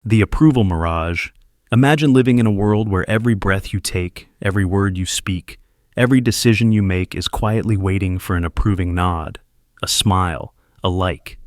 The approval mirage. Imagine living in a world where every breath you take, every word you speak, every decision you make is quietly waiting for an approving nod, a smile, a like,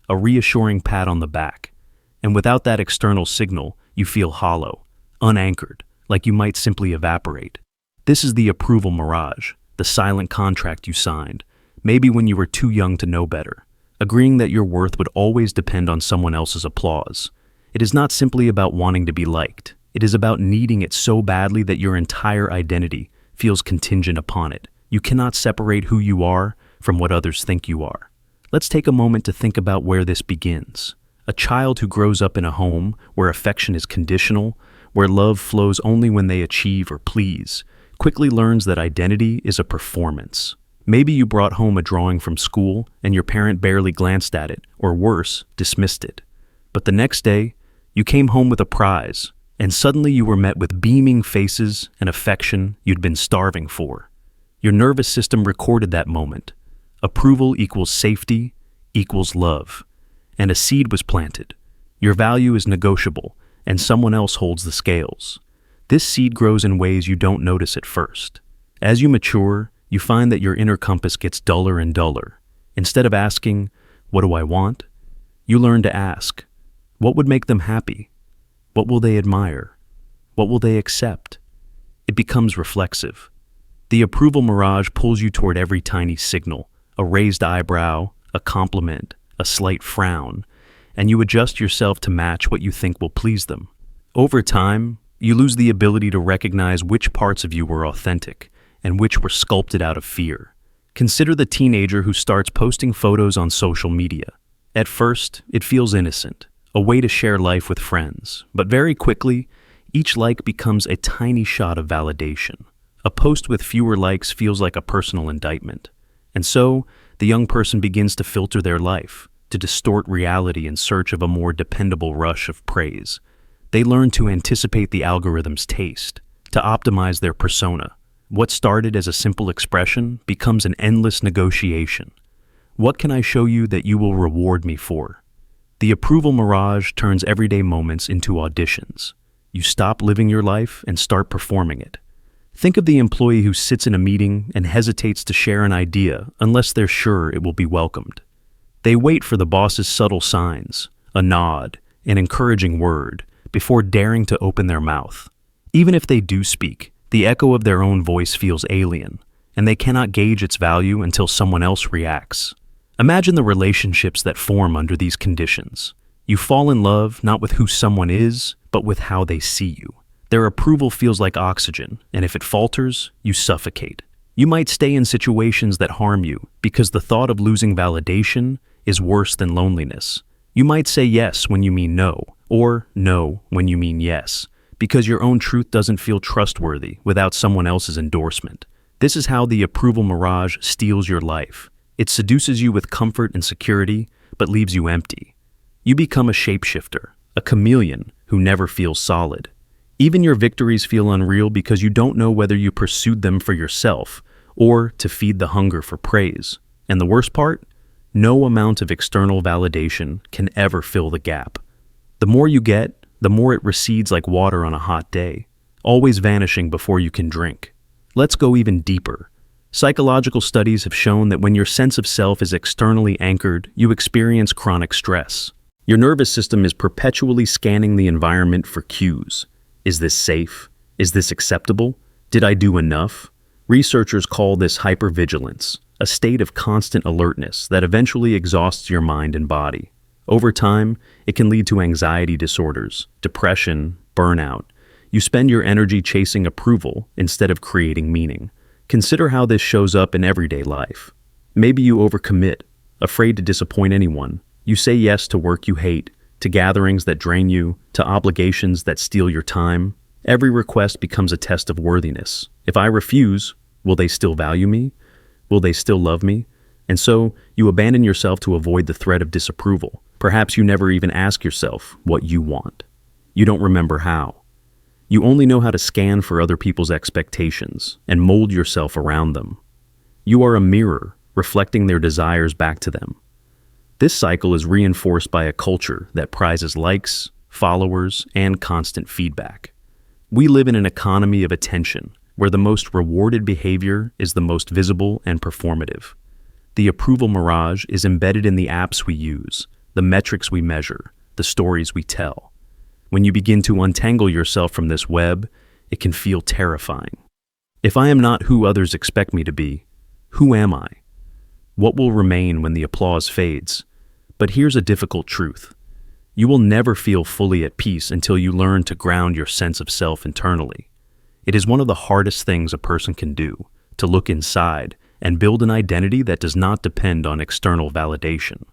a reassuring pat on the back. And without that external signal, you feel hollow, unanchored, like you might simply evaporate. This is the approval mirage, the silent contract you signed, maybe when you were too young to know better, agreeing that your worth would always depend on someone else's applause. It is not simply about wanting to be liked. It is about needing it so badly that your entire identity feels contingent upon it. You cannot separate who you are from what others think you are. Let's take a moment to think about where this begins. A child who grows up in a home where affection is conditional, where love flows only when they achieve or please, quickly learns that identity is a performance. Maybe you brought home a drawing from school and your parent barely glanced at it, or worse, dismissed it. But the next day, you came home with a prize, and suddenly you were met with beaming faces and affection you'd been starving for. Your nervous system recorded that moment. Approval equals safety equals love. And a seed was planted. Your value is negotiable, and someone else holds the scales. This seed grows in ways you don't notice at first. As you mature, you find that your inner compass gets duller and duller. Instead of asking, "What do I want?" you learn to ask, "What would make them happy? What will they admire? What will they accept?" It becomes reflexive. The approval mirage pulls you toward every tiny signal, a raised eyebrow, a compliment, a slight frown, and you adjust yourself to match what you think will please them. Over time, you lose the ability to recognize which parts of you were authentic and which were sculpted out of fear. Consider the teenager who starts posting photos on social media. At first, it feels innocent, a way to share life with friends, but very quickly, each like becomes a tiny shot of validation. A post with fewer likes feels like a personal indictment. And so, the young person begins to filter their life, to distort reality in search of a more dependable rush of praise. They learn to anticipate the algorithm's taste, to optimize their persona. What started as a simple expression becomes an endless negotiation. What can I show you that you will reward me for? The approval mirage turns everyday moments into auditions. You stop living your life and start performing it. Think of the employee who sits in a meeting and hesitates to share an idea unless they're sure it will be welcomed. They wait for the boss's subtle signs, a nod, an encouraging word, before daring to open their mouth. Even if they do speak, the echo of their own voice feels alien, and they cannot gauge its value until someone else reacts. Imagine the relationships that form under these conditions. You fall in love not with who someone is, but with how they see you. Their approval feels like oxygen, and if it falters, you suffocate. You might stay in situations that harm you because the thought of losing validation is worse than loneliness. You might say yes when you mean no, or no when you mean yes, because your own truth doesn't feel trustworthy without someone else's endorsement. This is how the approval mirage steals your life. It seduces you with comfort and security, but leaves you empty. You become a shapeshifter, a chameleon who never feels solid. Even your victories feel unreal because you don't know whether you pursued them for yourself or to feed the hunger for praise. And the worst part? No amount of external validation can ever fill the gap. The more you get, the more it recedes like water on a hot day, always vanishing before you can drink. Let's go even deeper. Psychological studies have shown that when your sense of self is externally anchored, you experience chronic stress. Your nervous system is perpetually scanning the environment for cues. Is this safe? Is this acceptable? Did I do enough? Researchers call this hypervigilance, a state of constant alertness that eventually exhausts your mind and body. Over time, it can lead to anxiety disorders, depression, burnout. You spend your energy chasing approval instead of creating meaning. Consider how this shows up in everyday life. Maybe you overcommit, afraid to disappoint anyone. You say yes to work you hate, to gatherings that drain you, to obligations that steal your time. Every request becomes a test of worthiness. If I refuse, will they still value me? Will they still love me? And so, you abandon yourself to avoid the threat of disapproval. Perhaps you never even ask yourself what you want. You don't remember how. You only know how to scan for other people's expectations and mold yourself around them. You are a mirror, reflecting their desires back to them. This cycle is reinforced by a culture that prizes likes, followers, and constant feedback. We live in an economy of attention, where the most rewarded behavior is the most visible and performative. The approval mirage is embedded in the apps we use, the metrics we measure, the stories we tell. When you begin to untangle yourself from this web, it can feel terrifying. If I am not who others expect me to be, who am I? What will remain when the applause fades? But here's a difficult truth. You will never feel fully at peace until you learn to ground your sense of self internally. It is one of the hardest things a person can do, to look inside and build an identity that does not depend on external validation.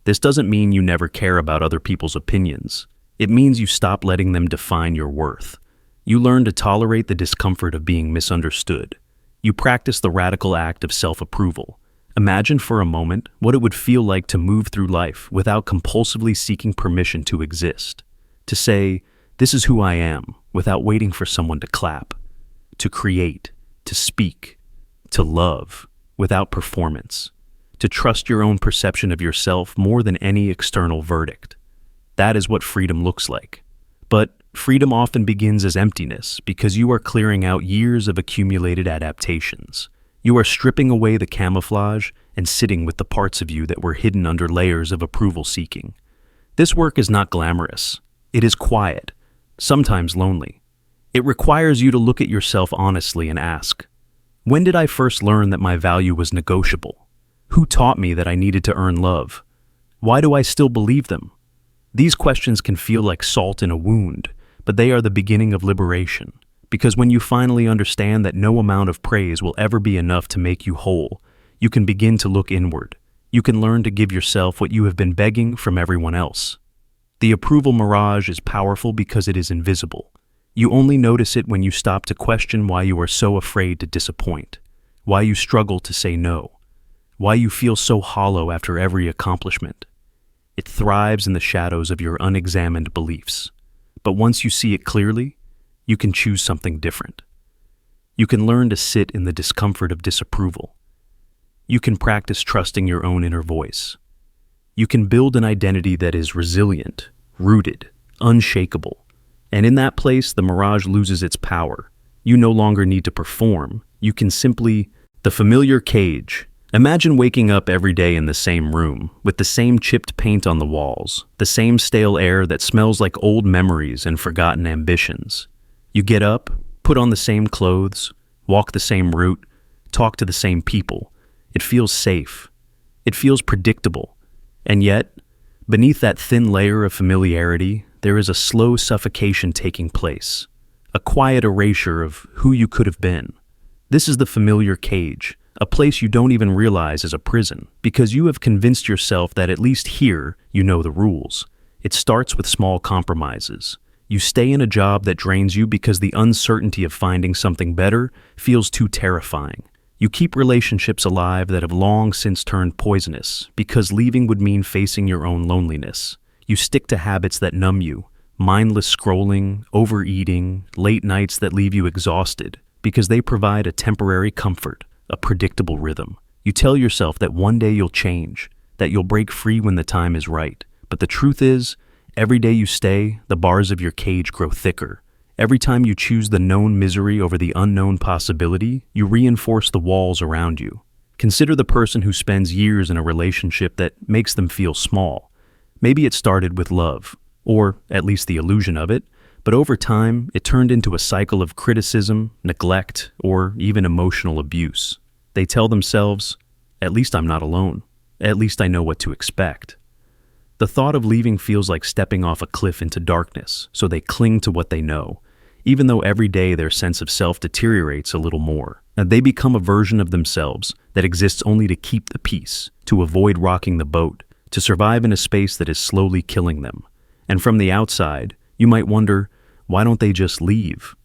This doesn't mean you never care about other people's opinions. It means you stop letting them define your worth. You learn to tolerate the discomfort of being misunderstood. You practice the radical act of self-approval. Imagine for a moment what it would feel like to move through life without compulsively seeking permission to exist. To say, "This is who I am," without waiting for someone to clap. To create, to speak, to love, without performance. To trust your own perception of yourself more than any external verdict. That is what freedom looks like. But freedom often begins as emptiness because you are clearing out years of accumulated adaptations. You are stripping away the camouflage and sitting with the parts of you that were hidden under layers of approval seeking. This work is not glamorous. It is quiet, sometimes lonely. It requires you to look at yourself honestly and ask, when did I first learn that my value was negotiable? Who taught me that I needed to earn love? Why do I still believe them? These questions can feel like salt in a wound, but they are the beginning of liberation. Because when you finally understand that no amount of praise will ever be enough to make you whole, you can begin to look inward. You can learn to give yourself what you have been begging from everyone else. The approval mirage is powerful because it is invisible. You only notice it when you stop to question why you are so afraid to disappoint, why you struggle to say no, why you feel so hollow after every accomplishment. It thrives in the shadows of your unexamined beliefs. But once you see it clearly, you can choose something different. You can learn to sit in the discomfort of disapproval. You can practice trusting your own inner voice. You can build an identity that is resilient, rooted, unshakable. And in that place, the mirage loses its power. You no longer need to perform. You can simply, the familiar cage. Imagine waking up every day in the same room, with the same chipped paint on the walls, the same stale air that smells like old memories and forgotten ambitions. You get up, put on the same clothes, walk the same route, talk to the same people. It feels safe. It feels predictable. And yet, beneath that thin layer of familiarity, there is a slow suffocation taking place, a quiet erasure of who you could have been. This is the familiar cage, a place you don't even realize is a prison, because you have convinced yourself that at least here you know the rules. It starts with small compromises. You stay in a job that drains you because the uncertainty of finding something better feels too terrifying. You keep relationships alive that have long since turned poisonous because leaving would mean facing your own loneliness. You stick to habits that numb you, mindless scrolling, overeating, late nights that leave you exhausted because they provide a temporary comfort, a predictable rhythm. You tell yourself that one day you'll change, that you'll break free when the time is right. But the truth is, every day you stay, the bars of your cage grow thicker. Every time you choose the known misery over the unknown possibility, you reinforce the walls around you. Consider the person who spends years in a relationship that makes them feel small. Maybe it started with love, or at least the illusion of it, but over time, it turned into a cycle of criticism, neglect, or even emotional abuse. They tell themselves, "At least I'm not alone. At least I know what to expect." The thought of leaving feels like stepping off a cliff into darkness, so they cling to what they know, even though every day their sense of self deteriorates a little more. And they become a version of themselves that exists only to keep the peace, to avoid rocking the boat, to survive in a space that is slowly killing them. And from the outside, you might wonder, why don't they just leave?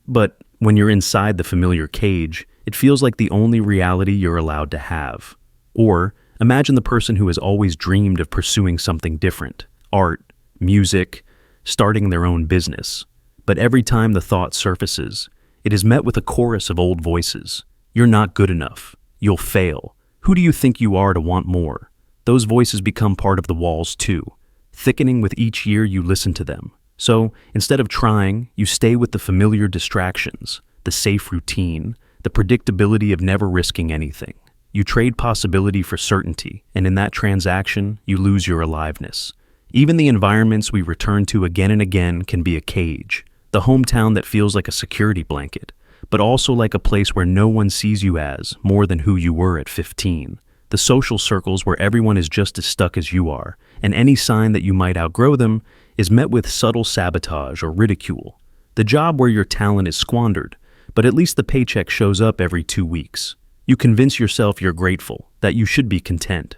But when you're inside the familiar cage, it feels like the only reality you're allowed to have. Or imagine the person who has always dreamed of pursuing something different, art, music, starting their own business. But every time the thought surfaces, it is met with a chorus of old voices. You're not good enough. You'll fail. Who do you think you are to want more? Those voices become part of the walls too, thickening with each year you listen to them. So, instead of trying, you stay with the familiar distractions, the safe routine, the predictability of never risking anything. You trade possibility for certainty, and in that transaction, you lose your aliveness. Even the environments we return to again and again can be a cage, the hometown that feels like a security blanket, but also like a place where no one sees you as more than who you were at 15. The social circles where everyone is just as stuck as you are, and any sign that you might outgrow them is met with subtle sabotage or ridicule. The job where your talent is squandered, but at least the paycheck shows up every 2 weeks. You convince yourself you're grateful, that you should be content.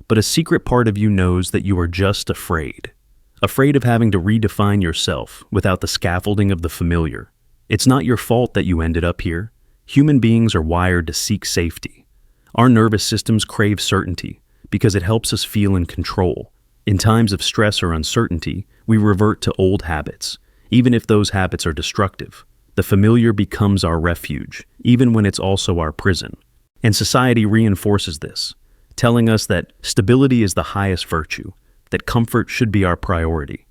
But a secret part of you knows that you are just afraid. Afraid of having to redefine yourself without the scaffolding of the familiar. It's not your fault that you ended up here. Human beings are wired to seek safety. Our nervous systems crave certainty because it helps us feel in control. In times of stress or uncertainty, we revert to old habits, even if those habits are destructive. The familiar becomes our refuge, even when it's also our prison. And society reinforces this, telling us that stability is the highest virtue, that comfort should be our priority.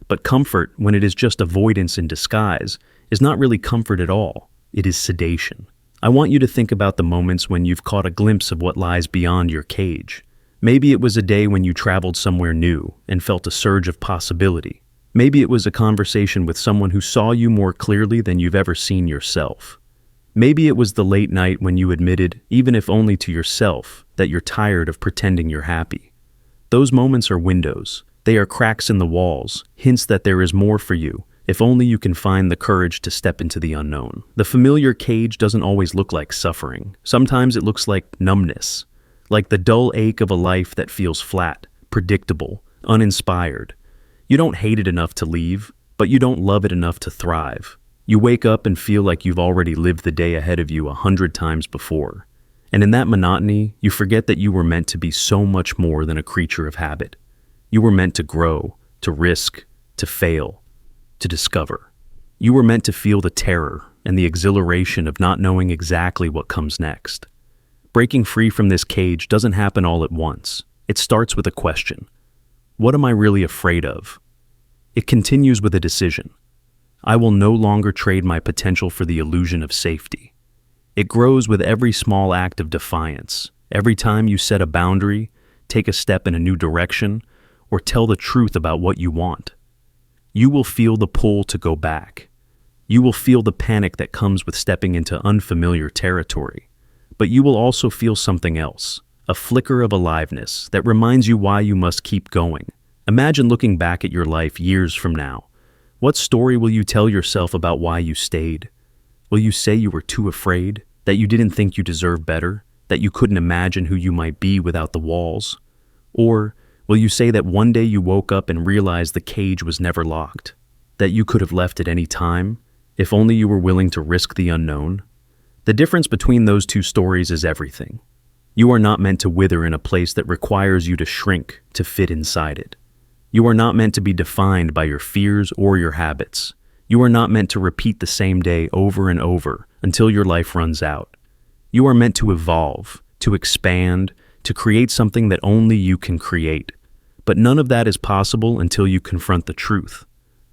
But comfort, when it is just avoidance in disguise, is not really comfort at all. It is sedation. I want you to think about the moments when you've caught a glimpse of what lies beyond your cage. Maybe it was a day when you traveled somewhere new and felt a surge of possibility. Maybe it was a conversation with someone who saw you more clearly than you've ever seen yourself. Maybe it was the late night when you admitted, even if only to yourself, that you're tired of pretending you're happy. Those moments are windows. They are cracks in the walls, hints that there is more for you, if only you can find the courage to step into the unknown. The familiar cage doesn't always look like suffering. Sometimes it looks like numbness, like the dull ache of a life that feels flat, predictable, uninspired. You don't hate it enough to leave, but you don't love it enough to thrive. You wake up and feel like you've already lived the day ahead of you 100 times before. And in that monotony, you forget that you were meant to be so much more than a creature of habit. You were meant to grow, to risk, to fail, to discover. You were meant to feel the terror and the exhilaration of not knowing exactly what comes next. Breaking free from this cage doesn't happen all at once. It starts with a question. What am I really afraid of? It continues with a decision. I will no longer trade my potential for the illusion of safety. It grows with every small act of defiance. Every time you set a boundary, take a step in a new direction, or tell the truth about what you want. You will feel the pull to go back. You will feel the panic that comes with stepping into unfamiliar territory. But you will also feel something else, a flicker of aliveness that reminds you why you must keep going. Imagine looking back at your life years from now. What story will you tell yourself about why you stayed? Will you say you were too afraid, that you didn't think you deserved better, that you couldn't imagine who you might be without the walls? Or will you say that one day you woke up and realized the cage was never locked, that you could have left at any time, if only you were willing to risk the unknown? The difference between those two stories is everything. You are not meant to wither in a place that requires you to shrink to fit inside it. You are not meant to be defined by your fears or your habits. You are not meant to repeat the same day over and over until your life runs out. You are meant to evolve, to expand, to create something that only you can create. But none of that is possible until you confront the truth.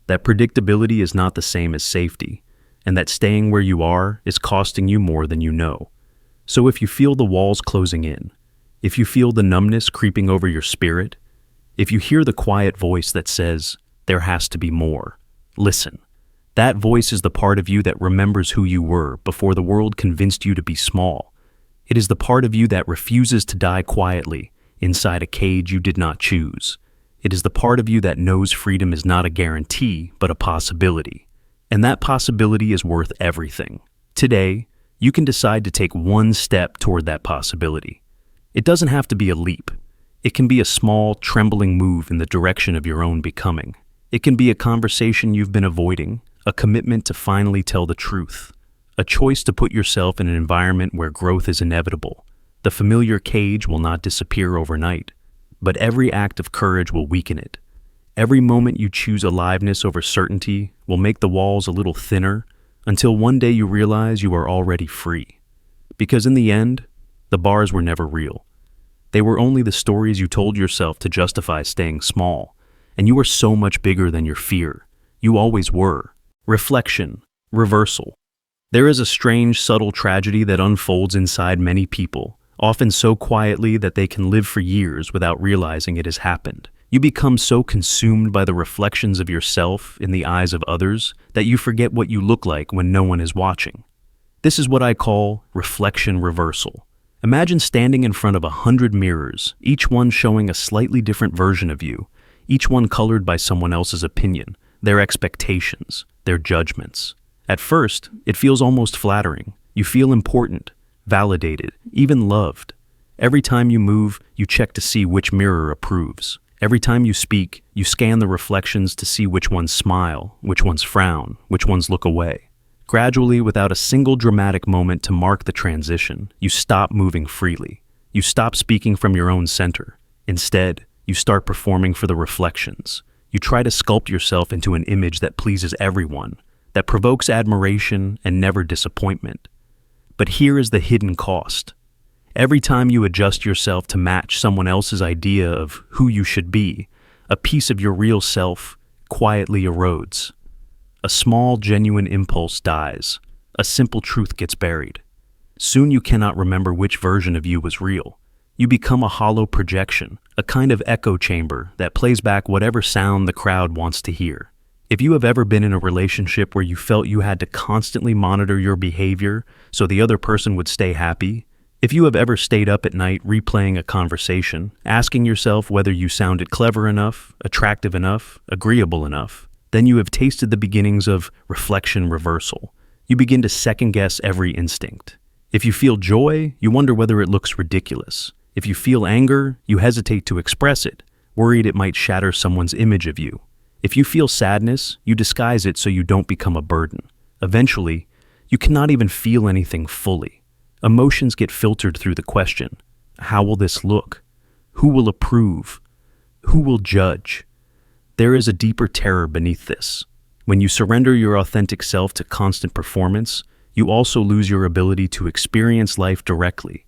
That predictability is not the same as safety, and that staying where you are is costing you more than you know. So if you feel the walls closing in, if you feel the numbness creeping over your spirit, if you hear the quiet voice that says, there has to be more, listen. That voice is the part of you that remembers who you were before the world convinced you to be small. It is the part of you that refuses to die quietly inside a cage you did not choose. It is the part of you that knows freedom is not a guarantee, but a possibility. And that possibility is worth everything. Today, you can decide to take one step toward that possibility. It doesn't have to be a leap. It can be a small, trembling move in the direction of your own becoming. It can be a conversation you've been avoiding, a commitment to finally tell the truth, a choice to put yourself in an environment where growth is inevitable. The familiar cage will not disappear overnight, but every act of courage will weaken it. Every moment you choose aliveness over certainty will make the walls a little thinner until one day you realize you are already free. Because in the end, the bars were never real. They were only the stories you told yourself to justify staying small, and you are so much bigger than your fear. You always were. Reflection. Reversal. There is a strange, subtle tragedy that unfolds inside many people, often so quietly that they can live for years without realizing it has happened. You become so consumed by the reflections of yourself in the eyes of others that you forget what you look like when no one is watching. This is what I call reflection reversal. Imagine standing in front of 100 mirrors, each one showing a slightly different version of you, each one colored by someone else's opinion, their expectations, their judgments. At first, it feels almost flattering. You feel important, validated, even loved. Every time you move, you check to see which mirror approves. Every time you speak, you scan the reflections to see which ones smile, which ones frown, which ones look away. Gradually, without a single dramatic moment to mark the transition, you stop moving freely. You stop speaking from your own center. Instead, you start performing for the reflections. You try to sculpt yourself into an image that pleases everyone, that provokes admiration and never disappointment. But here is the hidden cost. Every time you adjust yourself to match someone else's idea of who you should be, a piece of your real self quietly erodes. A small, genuine impulse dies. A simple truth gets buried. Soon you cannot remember which version of you was real. You become a hollow projection, a kind of echo chamber that plays back whatever sound the crowd wants to hear. If you have ever been in a relationship where you felt you had to constantly monitor your behavior so the other person would stay happy, if you have ever stayed up at night replaying a conversation, asking yourself whether you sounded clever enough, attractive enough, agreeable enough, then you have tasted the beginnings of reflection reversal. You begin to second-guess every instinct. If you feel joy, you wonder whether it looks ridiculous. If you feel anger, you hesitate to express it, worried it might shatter someone's image of you. If you feel sadness, you disguise it so you don't become a burden. Eventually, you cannot even feel anything fully. Emotions get filtered through the question, how will this look? Who will approve? Who will judge? There is a deeper terror beneath this. When you surrender your authentic self to constant performance, you also lose your ability to experience life directly.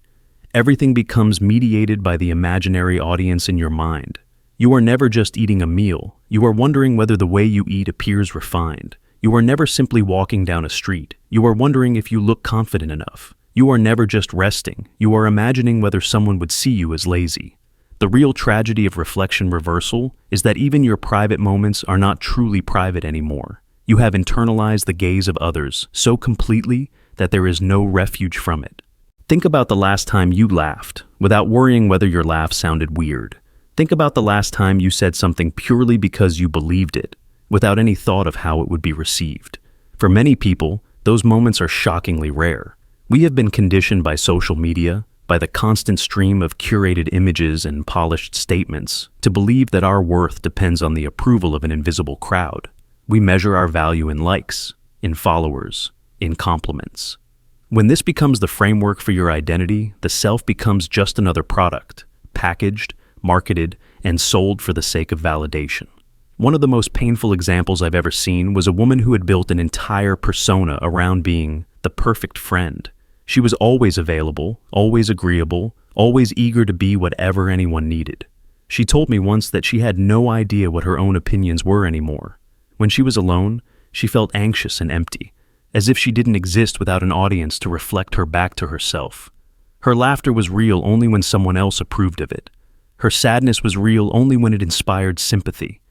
Everything becomes mediated by the imaginary audience in your mind. You are never just eating a meal. You are wondering whether the way you eat appears refined. You are never simply walking down a street. You are wondering if you look confident enough. You are never just resting. You are imagining whether someone would see you as lazy. The real tragedy of reflection reversal is that even your private moments are not truly private anymore. You have internalized the gaze of others so completely that there is no refuge from it. Think about the last time you laughed, without worrying whether your laugh sounded weird. Think about the last time you said something purely because you believed it, without any thought of how it would be received. For many people, those moments are shockingly rare. We have been conditioned by social media, by the constant stream of curated images and polished statements, to believe that our worth depends on the approval of an invisible crowd. We measure our value in likes, in followers, in compliments. When this becomes the framework for your identity, the self becomes just another product, packaged, marketed, and sold for the sake of validation. One of the most painful examples I've ever seen was a woman who had built an entire persona around being the perfect friend. She was always available, always agreeable, always eager to be whatever anyone needed. She told me once that she had no idea what her own opinions were anymore. When she was alone, she felt anxious and empty, as if she didn't exist without an audience to reflect her back to herself. Her laughter was real only when someone else approved of it. Her sadness was real only when it inspired sympathy.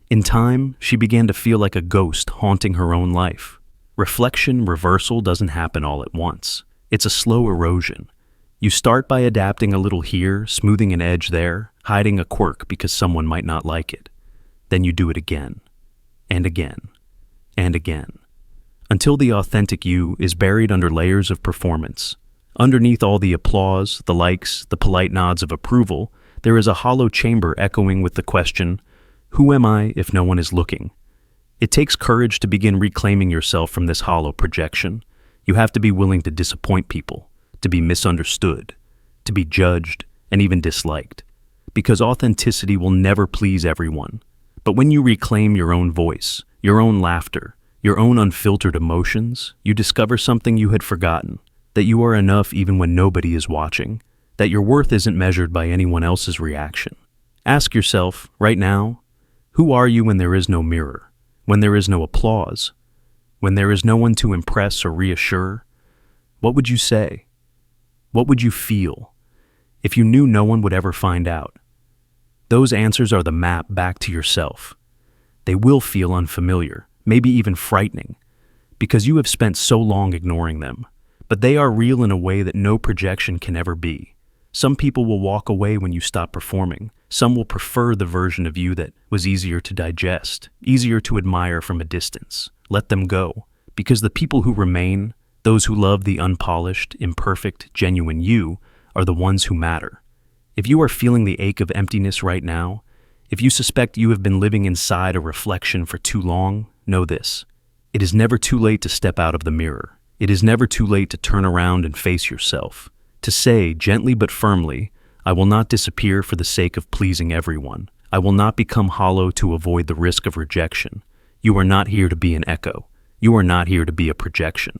In time, she began to feel like a ghost haunting her own life. Reflection reversal doesn't happen all at once. It's a slow erosion. You start by adapting a little here, smoothing an edge there, hiding a quirk because someone might not like it. Then you do it again, and again, and again, until the authentic you is buried under layers of performance. Underneath all the applause, the likes, the polite nods of approval, there is a hollow chamber echoing with the question, who am I if no one is looking? It takes courage to begin reclaiming yourself from this hollow projection. You have to be willing to disappoint people, to be misunderstood, to be judged, and even disliked. Because authenticity will never please everyone. But when you reclaim your own voice, your own laughter, your own unfiltered emotions, you discover something you had forgotten, that you are enough even when nobody is watching, that your worth isn't measured by anyone else's reaction. Ask yourself, right now, who are you when there is no mirror? When there is no applause? When there is no one to impress or reassure? What would you say? What would you feel if you knew no one would ever find out? Those answers are the map back to yourself. They will feel unfamiliar, maybe even frightening, because you have spent so long ignoring them. But they are real in a way that no projection can ever be. Some people will walk away when you stop performing. Some will prefer the version of you that was easier to digest, easier to admire from a distance. Let them go, because the people who remain, those who love the unpolished, imperfect, genuine you, are the ones who matter. If you are feeling the ache of emptiness right now, if you suspect you have been living inside a reflection for too long, know this. It is never too late to step out of the mirror. It is never too late to turn around and face yourself. To say, gently but firmly, I will not disappear for the sake of pleasing everyone. I will not become hollow to avoid the risk of rejection. You are not here to be an echo. You are not here to be a projection.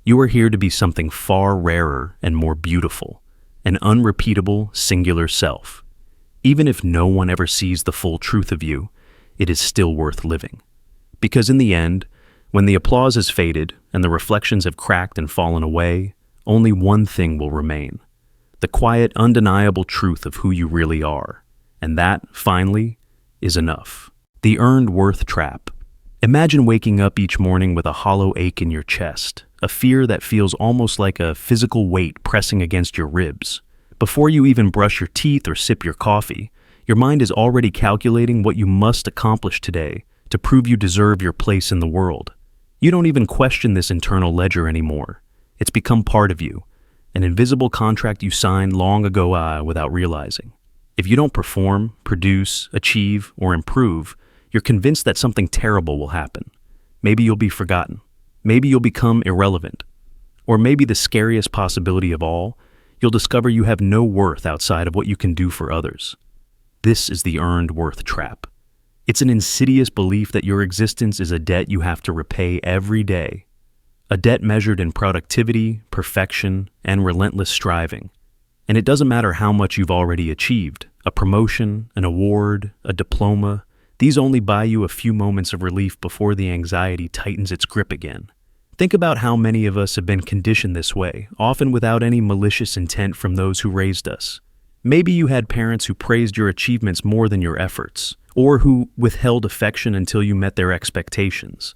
You are here to be something far rarer and more beautiful. An unrepeatable, singular self. Even if no one ever sees the full truth of you, it is still worth living. Because in the end, when the applause has faded and the reflections have cracked and fallen away, only one thing will remain. The quiet, undeniable truth of who you really are. And that, finally, is enough. The earned worth trap. Imagine waking up each morning with a hollow ache in your chest, a fear that feels almost like a physical weight pressing against your ribs. Before you even brush your teeth or sip your coffee, your mind is already calculating what you must accomplish today to prove you deserve your place in the world. You don't even question this internal ledger anymore. It's become part of you, an invisible contract you signed long ago without realizing. If you don't perform, produce, achieve, or improve, you're convinced that something terrible will happen. Maybe you'll be forgotten. Maybe you'll become irrelevant. Or maybe the scariest possibility of all, you'll discover you have no worth outside of what you can do for others. This is the earned worth trap. It's an insidious belief that your existence is a debt you have to repay every day. A debt measured in productivity, perfection, and relentless striving. And it doesn't matter how much you've already achieved, a promotion, an award, a diploma, these only buy you a few moments of relief before the anxiety tightens its grip again. Think about how many of us have been conditioned this way, often without any malicious intent from those who raised us. Maybe you had parents who praised your achievements more than your efforts, or who withheld affection until you met their expectations.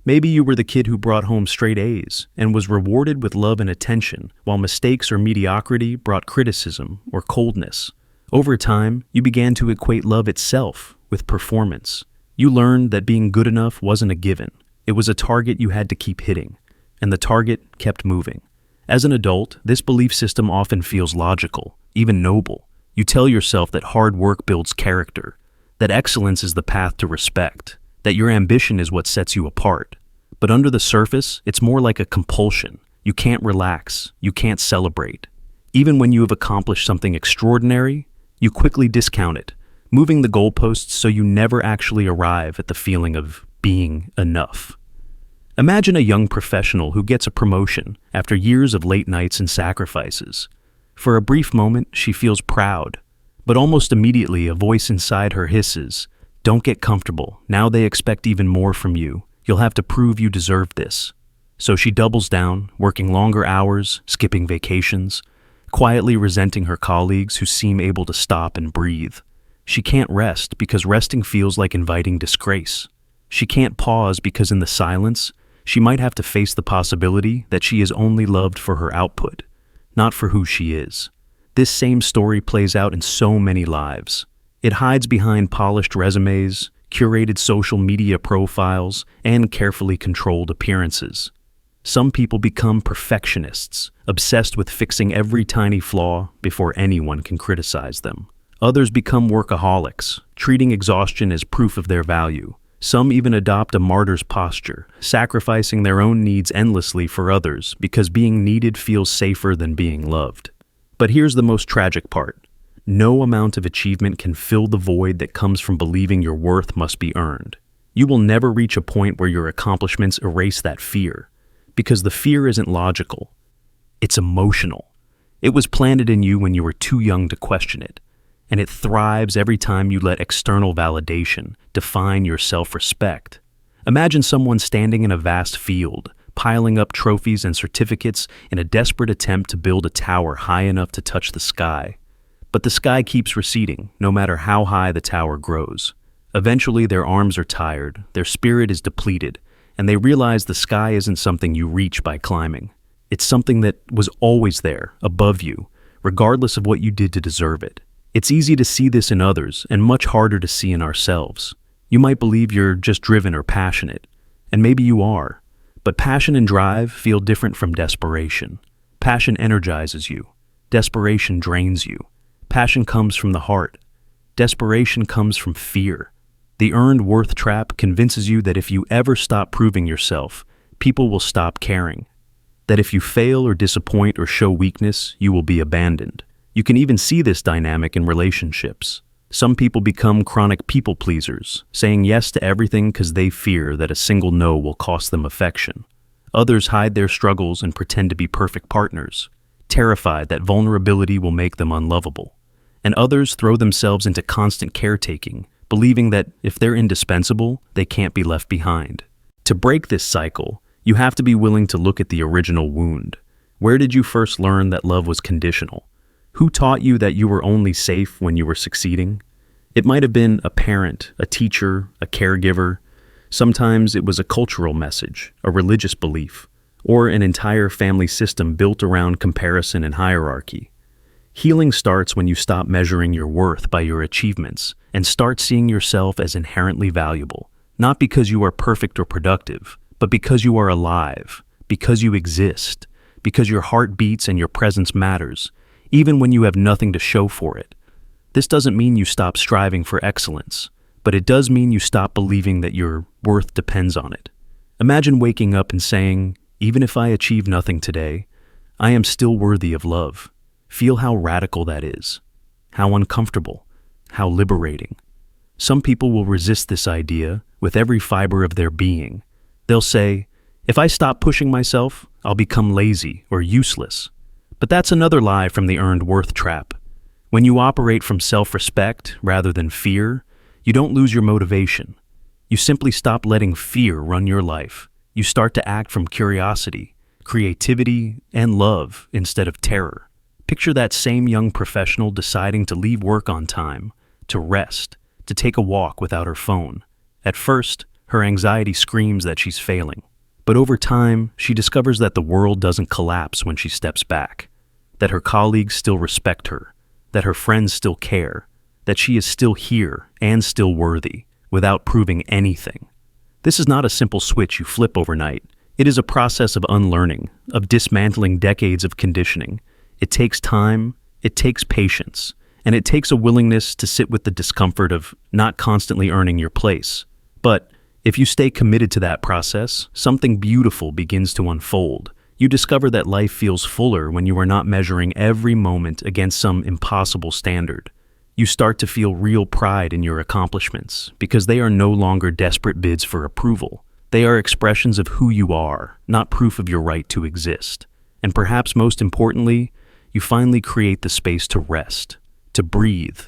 Maybe you were the kid who brought home straight A's and was rewarded with love and attention, while mistakes or mediocrity brought criticism or coldness. Over time, you began to equate love itself with performance. You learned that being good enough wasn't a given. It was a target you had to keep hitting, and the target kept moving. As an adult, this belief system often feels logical, even noble. You tell yourself that hard work builds character, that excellence is the path to respect, that your ambition is what sets you apart. But under the surface, it's more like a compulsion. You can't relax, you can't celebrate. Even when you have accomplished something extraordinary, you quickly discount it, moving the goalposts so you never actually arrive at the feeling of being enough. Imagine a young professional who gets a promotion after years of late nights and sacrifices. For a brief moment, she feels proud, but almost immediately a voice inside her hisses, "Don't get comfortable. Now they expect even more from you. You'll have to prove you deserve this." So she doubles down, working longer hours, skipping vacations, quietly resenting her colleagues who seem able to stop and breathe. She can't rest because resting feels like inviting disgrace. She can't pause because in the silence, she might have to face the possibility that she is only loved for her output, not for who she is. This same story plays out in so many lives. It hides behind polished resumes, curated social media profiles, and carefully controlled appearances. Some people become perfectionists, obsessed with fixing every tiny flaw before anyone can criticize them. Others become workaholics, treating exhaustion as proof of their value. Some even adopt a martyr's posture, sacrificing their own needs endlessly for others because being needed feels safer than being loved. But here's the most tragic part. No amount of achievement can fill the void that comes from believing your worth must be earned. You will never reach a point where your accomplishments erase that fear, because the fear isn't logical. It's emotional. It was planted in you when you were too young to question it, and it thrives every time you let external validation define your self-respect. Imagine someone standing in a vast field, piling up trophies and certificates in a desperate attempt to build a tower high enough to touch the sky. But the sky keeps receding, no matter how high the tower grows. Eventually, their arms are tired, their spirit is depleted, and they realize the sky isn't something you reach by climbing. It's something that was always there, above you, regardless of what you did to deserve it. It's easy to see this in others, and much harder to see in ourselves. You might believe you're just driven or passionate, and maybe you are. But passion and drive feel different from desperation. Passion energizes you. Desperation drains you. Passion comes from the heart. Desperation comes from fear. The earned worth trap convinces you that if you ever stop proving yourself, people will stop caring. That if you fail or disappoint or show weakness, you will be abandoned. You can even see this dynamic in relationships. Some people become chronic people pleasers, saying yes to everything because they fear that a single no will cost them affection. Others hide their struggles and pretend to be perfect partners, terrified that vulnerability will make them unlovable. And others throw themselves into constant caretaking, believing that if they're indispensable, they can't be left behind. To break this cycle, you have to be willing to look at the original wound. Where did you first learn that love was conditional? Who taught you that you were only safe when you were succeeding? It might have been a parent, a teacher, a caregiver. Sometimes it was a cultural message, a religious belief, or an entire family system built around comparison and hierarchy. Healing starts when you stop measuring your worth by your achievements and start seeing yourself as inherently valuable, not because you are perfect or productive, but because you are alive, because you exist, because your heart beats and your presence matters, even when you have nothing to show for it. This doesn't mean you stop striving for excellence, but it does mean you stop believing that your worth depends on it. Imagine waking up and saying, even if I achieve nothing today, I am still worthy of love. Feel how radical that is, how uncomfortable, how liberating. Some people will resist this idea with every fiber of their being. They'll say, if I stop pushing myself, I'll become lazy or useless. But that's another lie from the earned worth trap. When you operate from self-respect rather than fear, you don't lose your motivation. You simply stop letting fear run your life. You start to act from curiosity, creativity, and love instead of terror. Picture that same young professional deciding to leave work on time, to rest, to take a walk without her phone. At first, her anxiety screams that she's failing. But over time, she discovers that the world doesn't collapse when she steps back, that her colleagues still respect her, that her friends still care, that she is still here and still worthy, without proving anything. This is not a simple switch you flip overnight. It is a process of unlearning, of dismantling decades of conditioning. It takes time, it takes patience, and it takes a willingness to sit with the discomfort of not constantly earning your place. But if you stay committed to that process, something beautiful begins to unfold. You discover that life feels fuller when you are not measuring every moment against some impossible standard. You start to feel real pride in your accomplishments because they are no longer desperate bids for approval. They are expressions of who you are, not proof of your right to exist. And perhaps most importantly, you finally create the space to rest, to breathe,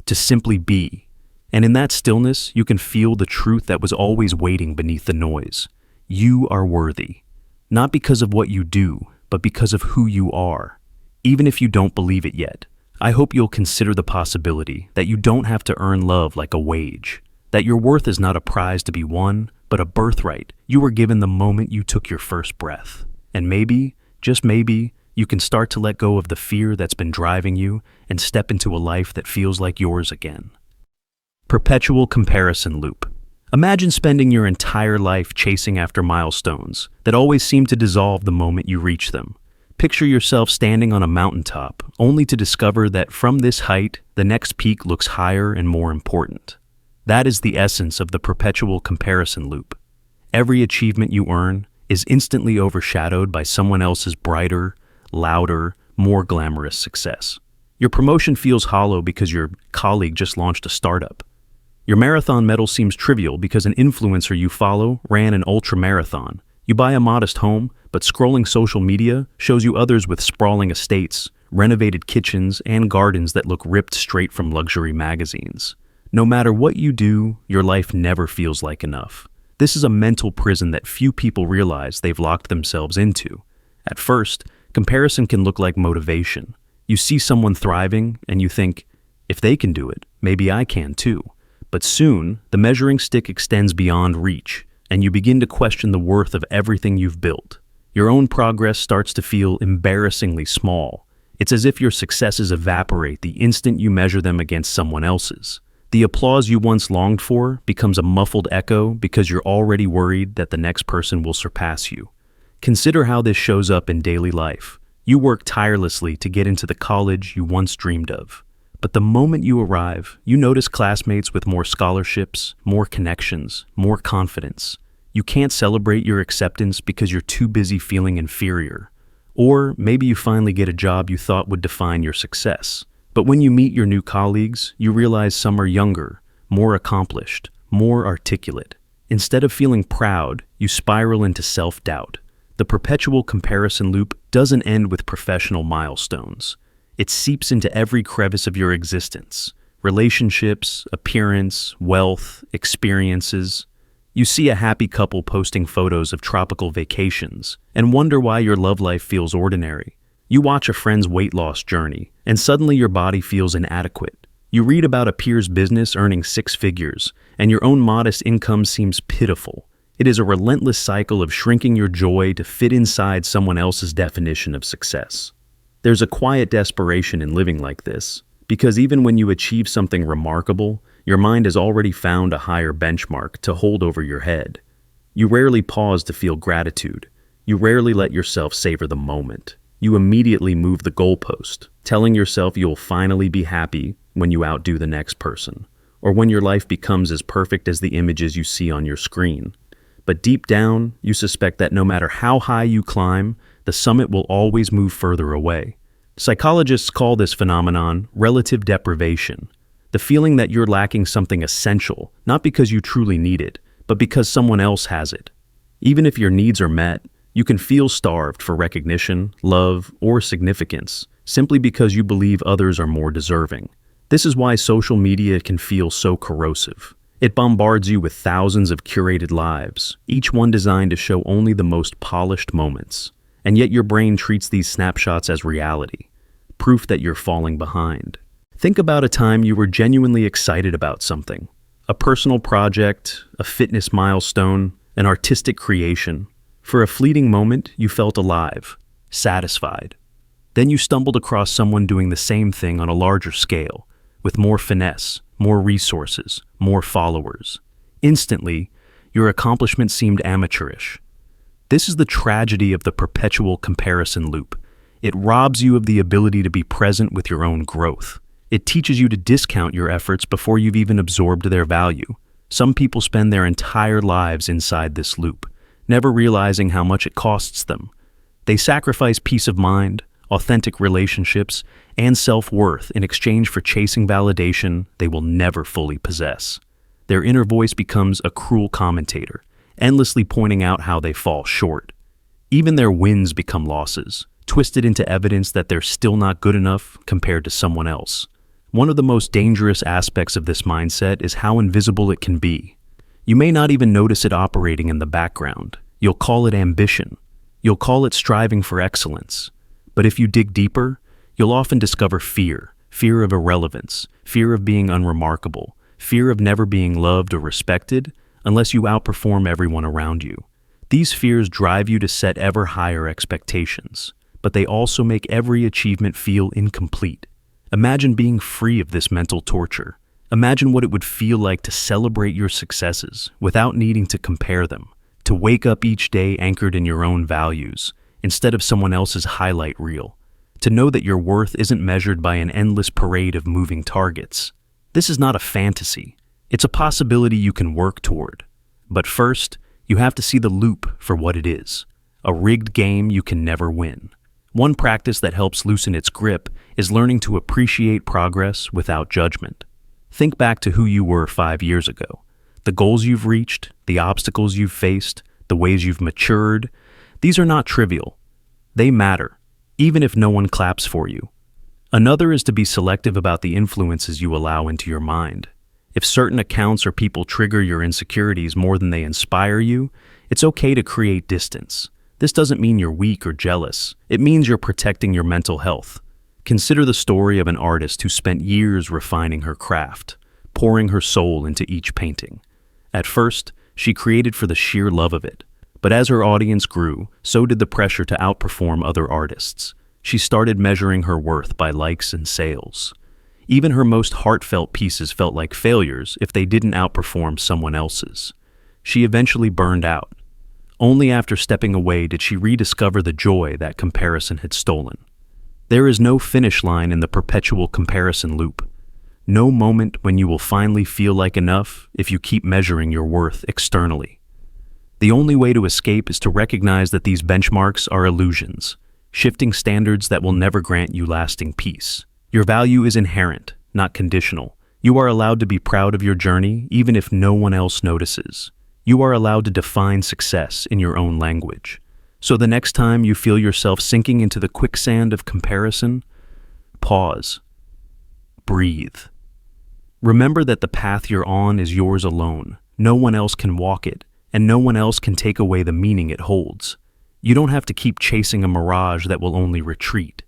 to simply be. And in that stillness, you can feel the truth that was always waiting beneath the noise. You are worthy, not because of what you do, but because of who you are. Even if you don't believe it yet, I hope you'll consider the possibility that you don't have to earn love like a wage, that your worth is not a prize to be won, but a birthright you were given the moment you took your first breath. And maybe, just maybe, you can start to let go of the fear that's been driving you and step into a life that feels like yours again. Perpetual comparison loop. Imagine spending your entire life chasing after milestones that always seem to dissolve the moment you reach them. Picture yourself standing on a mountaintop, only to discover that from this height, the next peak looks higher and more important. That is the essence of the perpetual comparison loop. Every achievement you earn is instantly overshadowed by someone else's brighter, louder, more glamorous success. Your promotion feels hollow because your colleague just launched a startup. Your marathon medal seems trivial because an influencer you follow ran an ultra marathon. You buy a modest home, but scrolling social media shows you others with sprawling estates, renovated kitchens, and gardens that look ripped straight from luxury magazines. No matter what you do, your life never feels like enough. This is a mental prison that few people realize they've locked themselves into. At first, comparison can look like motivation. You see someone thriving and you think, if they can do it, maybe I can too. But soon, the measuring stick extends beyond reach, and you begin to question the worth of everything you've built. Your own progress starts to feel embarrassingly small. It's as if your successes evaporate the instant you measure them against someone else's. The applause you once longed for becomes a muffled echo because you're already worried that the next person will surpass you. Consider how this shows up in daily life. You work tirelessly to get into the college you once dreamed of. But the moment you arrive, you notice classmates with more scholarships, more connections, more confidence. You can't celebrate your acceptance because you're too busy feeling inferior. Or maybe you finally get a job you thought would define your success. But when you meet your new colleagues, you realize some are younger, more accomplished, more articulate. Instead of feeling proud, you spiral into self-doubt. The perpetual comparison loop doesn't end with professional milestones. It seeps into every crevice of your existence. Relationships, appearance, wealth, experiences. You see a happy couple posting photos of tropical vacations and wonder why your love life feels ordinary. You watch a friend's weight loss journey, and suddenly your body feels inadequate. You read about a peer's business earning 6 figures, and your own modest income seems pitiful. It is a relentless cycle of shrinking your joy to fit inside someone else's definition of success. There's a quiet desperation in living like this, because even when you achieve something remarkable, your mind has already found a higher benchmark to hold over your head. You rarely pause to feel gratitude. You rarely let yourself savor the moment. You immediately move the goalpost, telling yourself you'll finally be happy when you outdo the next person, or when your life becomes as perfect as the images you see on your screen. But deep down, you suspect that no matter how high you climb, the summit will always move further away. Psychologists call this phenomenon relative deprivation, the feeling that you're lacking something essential, not because you truly need it, but because someone else has it. Even if your needs are met, you can feel starved for recognition, love, or significance, simply because you believe others are more deserving. This is why social media can feel so corrosive. It bombards you with thousands of curated lives, each one designed to show only the most polished moments. And yet your brain treats these snapshots as reality, proof that you're falling behind. Think about a time you were genuinely excited about something. A personal project, a fitness milestone, an artistic creation. For a fleeting moment, you felt alive, satisfied. Then you stumbled across someone doing the same thing on a larger scale, with more finesse, more resources, more followers. Instantly, your accomplishment seemed amateurish. This is the tragedy of the perpetual comparison loop. It robs you of the ability to be present with your own growth. It teaches you to discount your efforts before you've even absorbed their value. Some people spend their entire lives inside this loop, never realizing how much it costs them. They sacrifice peace of mind, authentic relationships, and self-worth in exchange for chasing validation they will never fully possess. Their inner voice becomes a cruel commentator, endlessly pointing out how they fall short. Even their wins become losses, twisted into evidence that they're still not good enough compared to someone else. One of the most dangerous aspects of this mindset is how invisible it can be. You may not even notice it operating in the background. You'll call it ambition. You'll call it striving for excellence. But if you dig deeper, you'll often discover fear of irrelevance, fear of being unremarkable, fear of never being loved or respected unless you outperform everyone around you. These fears drive you to set ever higher expectations, but they also make every achievement feel incomplete. Imagine being free of this mental torture. Imagine what it would feel like to celebrate your successes without needing to compare them, to wake up each day anchored in your own values instead of someone else's highlight reel, to know that your worth isn't measured by an endless parade of moving targets. This is not a fantasy. It's a possibility you can work toward. But first, you have to see the loop for what it is, a rigged game you can never win. One practice that helps loosen its grip is learning to appreciate progress without judgment. Think back to who you were 5 years ago. The goals you've reached, the obstacles you've faced, the ways you've matured. These are not trivial. They matter, even if no one claps for you. Another is to be selective about the influences you allow into your mind. If certain accounts or people trigger your insecurities more than they inspire you, it's okay to create distance. This doesn't mean you're weak or jealous. It means you're protecting your mental health. Consider the story of an artist who spent years refining her craft, pouring her soul into each painting. At first, she created for the sheer love of it. But as her audience grew, so did the pressure to outperform other artists. She started measuring her worth by likes and sales. Even her most heartfelt pieces felt like failures if they didn't outperform someone else's. She eventually burned out. Only after stepping away did she rediscover the joy that comparison had stolen. There is no finish line in the perpetual comparison loop. No moment when you will finally feel like enough if you keep measuring your worth externally. The only way to escape is to recognize that these benchmarks are illusions, shifting standards that will never grant you lasting peace. Your value is inherent, not conditional. You are allowed to be proud of your journey even if no one else notices. You are allowed to define success in your own language. So the next time you feel yourself sinking into the quicksand of comparison, pause. Breathe. Remember that the path you're on is yours alone. No one else can walk it, and no one else can take away the meaning it holds. You don't have to keep chasing a mirage that will only retreat.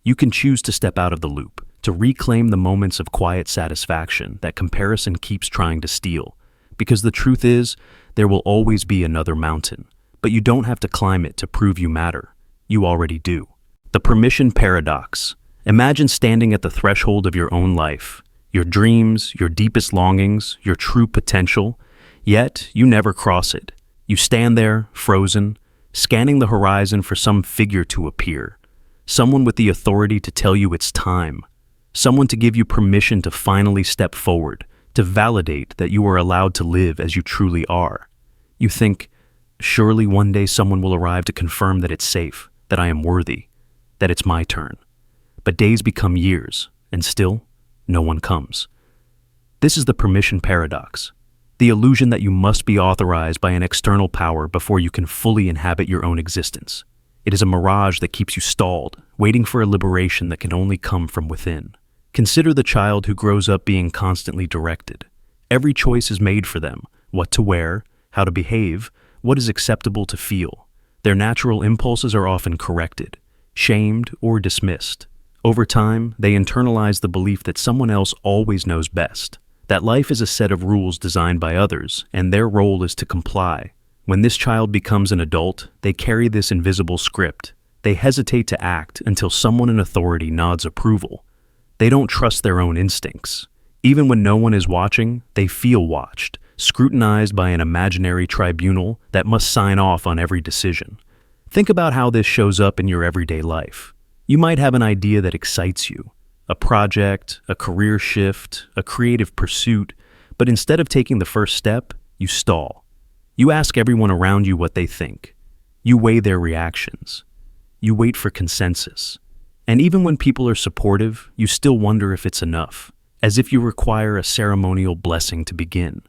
You can choose to step out of the loop, to reclaim the moments of quiet satisfaction that comparison keeps trying to steal. Because the truth is, there will always be another mountain, but you don't have to climb it to prove you matter. You already do. The permission paradox. Imagine standing at the threshold of your own life, your dreams, your deepest longings, your true potential, yet you never cross it. You stand there, frozen, scanning the horizon for some figure to appear, someone with the authority to tell you it's time, someone to give you permission to finally step forward, to validate that you are allowed to live as you truly are. You think, surely one day someone will arrive to confirm that it's safe, that I am worthy, that it's my turn. But days become years, and still, no one comes. This is the permission paradox, the illusion that you must be authorized by an external power before you can fully inhabit your own existence. It is a mirage that keeps you stalled, waiting for a liberation that can only come from within. Consider the child who grows up being constantly directed. Every choice is made for them: what to wear, how to behave, what is acceptable to feel. Their natural impulses are often corrected, shamed, or dismissed. Over time, they internalize the belief that someone else always knows best, that life is a set of rules designed by others, and their role is to comply. When this child becomes an adult, they carry this invisible script. They hesitate to act until someone in authority nods approval. They don't trust their own instincts. Even when no one is watching, they feel watched, scrutinized by an imaginary tribunal that must sign off on every decision. Think about how this shows up in your everyday life. You might have an idea that excites you, a project, a career shift, a creative pursuit, but instead of taking the first step, you stall. You ask everyone around you what they think. You weigh their reactions. You wait for consensus. And even when people are supportive, you still wonder if it's enough, as if you require a ceremonial blessing to begin.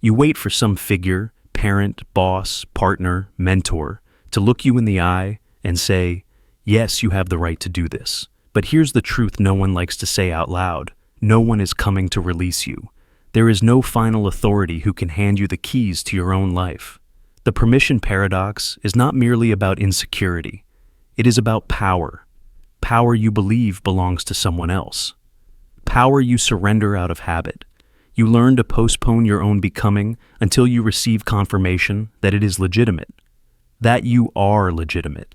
You wait for some figure, parent, boss, partner, mentor, to look you in the eye and say, yes, you have the right to do this. But here's the truth no one likes to say out loud. No one is coming to release you. There is no final authority who can hand you the keys to your own life. The permission paradox is not merely about insecurity. It is about power. Power you believe belongs to someone else. Power you surrender out of habit. You learn to postpone your own becoming until you receive confirmation that it is legitimate, that you are legitimate.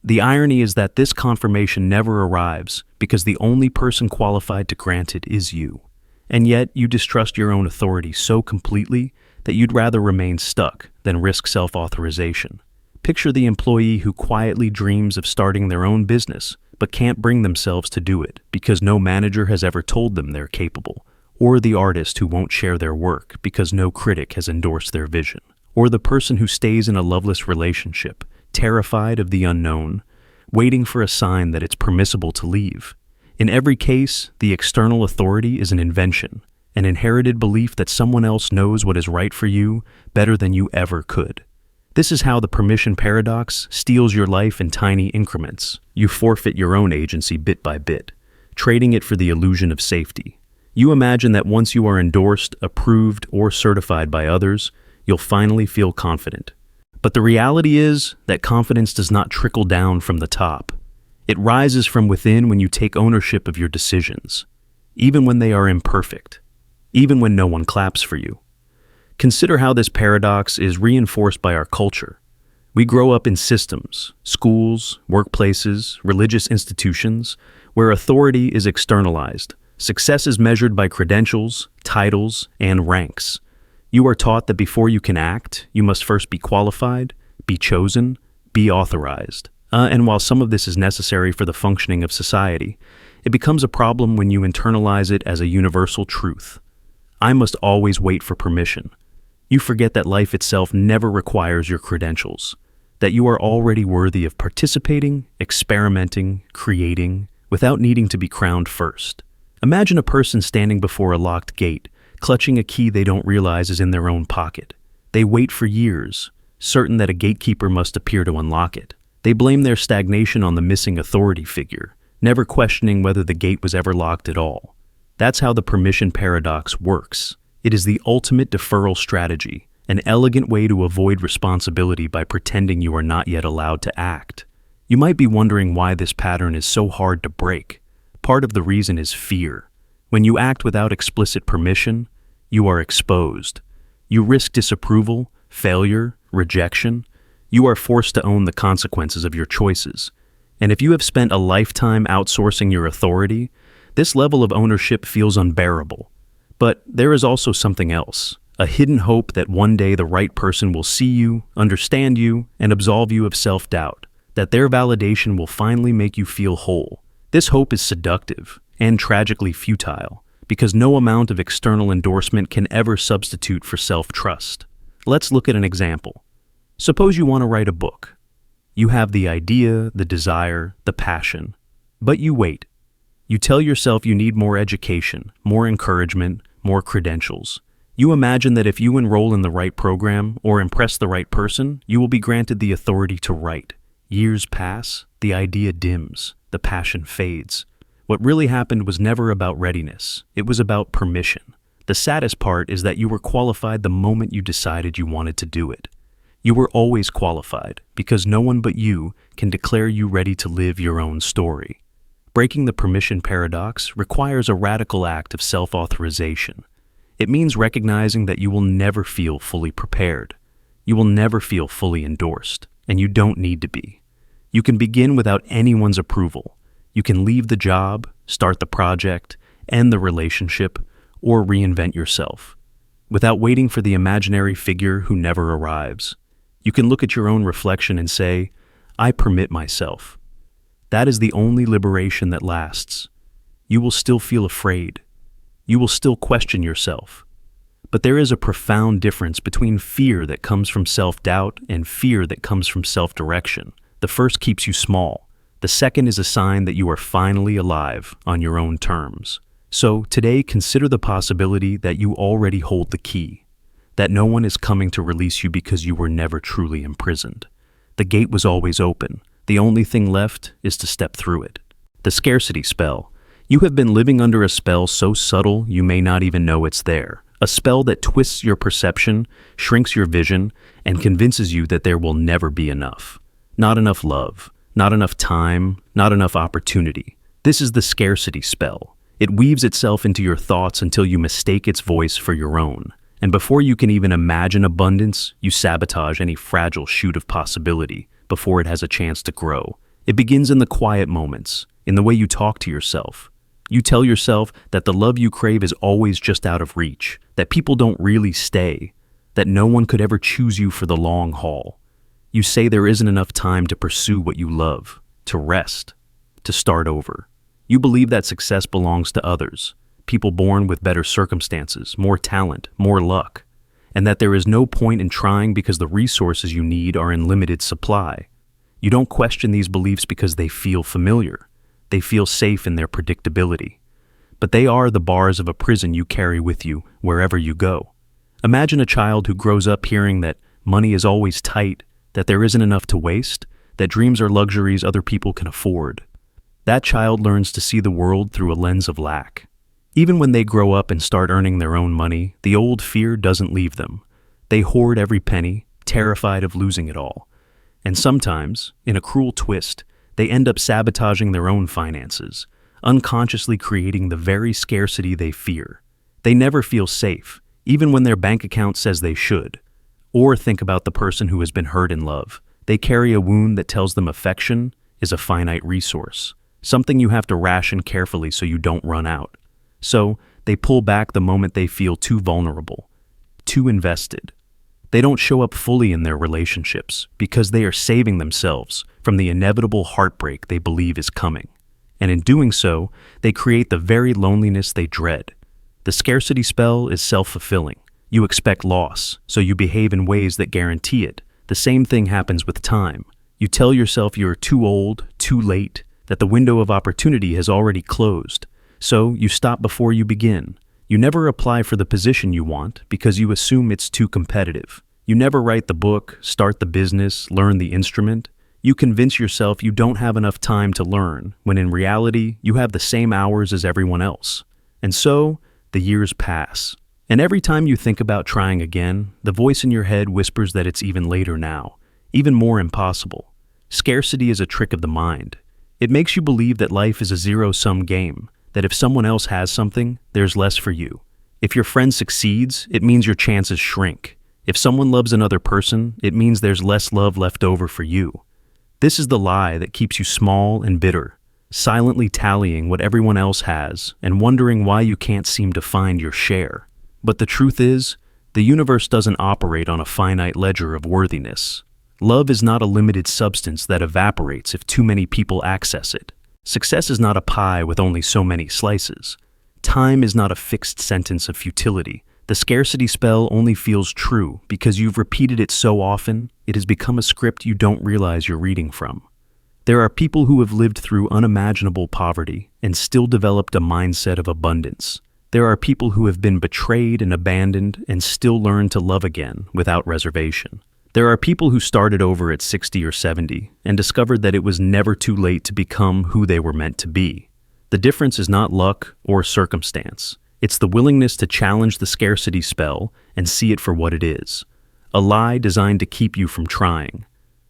The irony is that this confirmation never arrives because the only person qualified to grant it is you. And yet you distrust your own authority so completely that you'd rather remain stuck than risk self-authorization. Picture the employee who quietly dreams of starting their own business but can't bring themselves to do it because no manager has ever told them they're capable, or the artist who won't share their work because no critic has endorsed their vision, or the person who stays in a loveless relationship, terrified of the unknown, waiting for a sign that it's permissible to leave. In every case, the external authority is an invention, an inherited belief that someone else knows what is right for you better than you ever could. This is how the permission paradox steals your life in tiny increments. You forfeit your own agency bit by bit, trading it for the illusion of safety. You imagine that once you are endorsed, approved, or certified by others, you'll finally feel confident. But the reality is that confidence does not trickle down from the top. It rises from within when you take ownership of your decisions, even when they are imperfect, even when no one claps for you. Consider how this paradox is reinforced by our culture. We grow up in systems, schools, workplaces, religious institutions, where authority is externalized. Success is measured by credentials, titles, and ranks. You are taught that before you can act, you must first be qualified, be chosen, be authorized. And while some of this is necessary for the functioning of society, it becomes a problem when you internalize it as a universal truth. I must always wait for permission. You forget that life itself never requires your credentials, that you are already worthy of participating, experimenting, creating, without needing to be crowned first. Imagine a person standing before a locked gate, clutching a key they don't realize is in their own pocket. They wait for years, certain that a gatekeeper must appear to unlock it. They blame their stagnation on the missing authority figure, never questioning whether the gate was ever locked at all. That's how the permission paradox works. It is the ultimate deferral strategy, an elegant way to avoid responsibility by pretending you are not yet allowed to act. You might be wondering why this pattern is so hard to break. Part of the reason is fear. When you act without explicit permission, you are exposed. You risk disapproval, failure, rejection. You are forced to own the consequences of your choices. And if you have spent a lifetime outsourcing your authority, this level of ownership feels unbearable. But there is also something else, a hidden hope that one day the right person will see you, understand you, and absolve you of self-doubt, that their validation will finally make you feel whole. This hope is seductive and tragically futile, because no amount of external endorsement can ever substitute for self-trust. Let's look at an example. Suppose you want to write a book. You have the idea, the desire, the passion, but you wait. You tell yourself you need more education, more encouragement, more credentials. You imagine that if you enroll in the right program or impress the right person, you will be granted the authority to write. Years pass, the idea dims, the passion fades. What really happened was never about readiness. It was about permission. The saddest part is that you were qualified the moment you decided you wanted to do it. You were always qualified because no one but you can declare you ready to live your own story. Breaking the permission paradox requires a radical act of self-authorization. It means recognizing that you will never feel fully prepared. You will never feel fully endorsed, and you don't need to be. You can begin without anyone's approval. You can leave the job, start the project, end the relationship, or reinvent yourself, without waiting for the imaginary figure who never arrives. You can look at your own reflection and say, I permit myself. That is the only liberation that lasts. You will still feel afraid. You will still question yourself. But there is a profound difference between fear that comes from self-doubt and fear that comes from self-direction. The first keeps you small. The second is a sign that you are finally alive on your own terms. So today, consider the possibility that you already hold the key, that no one is coming to release you because you were never truly imprisoned. The gate was always open. The only thing left is to step through it. The scarcity spell. You have been living under a spell so subtle you may not even know it's there. A spell that twists your perception, shrinks your vision, and convinces you that there will never be enough. Not enough love, not enough time, not enough opportunity. This is the scarcity spell. It weaves itself into your thoughts until you mistake its voice for your own. And before you can even imagine abundance, you sabotage any fragile shoot of possibility before it has a chance to grow. It begins in the quiet moments, in the way you talk to yourself. You tell yourself that the love you crave is always just out of reach, that people don't really stay, that no one could ever choose you for the long haul. You say there isn't enough time to pursue what you love, to rest, to start over. You believe that success belongs to others, people born with better circumstances, more talent, more luck, and that there is no point in trying because the resources you need are in limited supply. You don't question these beliefs because they feel familiar. They feel safe in their predictability. But they are the bars of a prison you carry with you wherever you go. Imagine a child who grows up hearing that money is always tight, that there isn't enough to waste, that dreams are luxuries other people can afford. That child learns to see the world through a lens of lack. Even when they grow up and start earning their own money, the old fear doesn't leave them. They hoard every penny, terrified of losing it all. And sometimes, in a cruel twist, they end up sabotaging their own finances, unconsciously creating the very scarcity they fear. They never feel safe, even when their bank account says they should. Or think about the person who has been hurt in love. They carry a wound that tells them affection is a finite resource, something you have to ration carefully so you don't run out. So, they pull back the moment they feel too vulnerable, too invested. They don't show up fully in their relationships because they are saving themselves from the inevitable heartbreak they believe is coming. And in doing so, they create the very loneliness they dread. The scarcity spell is self-fulfilling. You expect loss, so you behave in ways that guarantee it. The same thing happens with time. You tell yourself you're too old, too late, that the window of opportunity has already closed. So you stop before you begin. You never apply for the position you want because you assume it's too competitive. You never write the book, start the business, learn the instrument. You convince yourself you don't have enough time to learn, when in reality, you have the same hours as everyone else. And so, the years pass. And every time you think about trying again, the voice in your head whispers that it's even later now, even more impossible. Scarcity is a trick of the mind. It makes you believe that life is a zero-sum game, that if someone else has something, there's less for you. If your friend succeeds, it means your chances shrink. If someone loves another person, it means there's less love left over for you. This is the lie that keeps you small and bitter, silently tallying what everyone else has and wondering why you can't seem to find your share. But the truth is, the universe doesn't operate on a finite ledger of worthiness. Love is not a limited substance that evaporates if too many people access it. Success is not a pie with only so many slices. Time is not a fixed sentence of futility. The scarcity spell only feels true because you've repeated it so often, it has become a script you don't realize you're reading from. There are people who have lived through unimaginable poverty and still developed a mindset of abundance. There are people who have been betrayed and abandoned and still learn to love again without reservation. There are people who started over at 60 or 70 and discovered that it was never too late to become who they were meant to be. The difference is not luck or circumstance. It's the willingness to challenge the scarcity spell and see it for what it is. A lie designed to keep you from trying.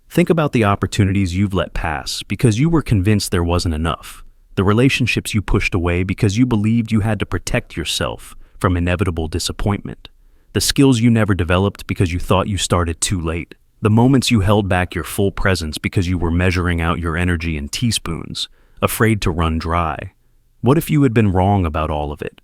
Think about the opportunities you've let pass because you were convinced there wasn't enough. The relationships you pushed away because you believed you had to protect yourself from inevitable disappointment. The skills you never developed because you thought you started too late. The moments you held back your full presence because you were measuring out your energy in teaspoons, afraid to run dry. What if you had been wrong about all of it?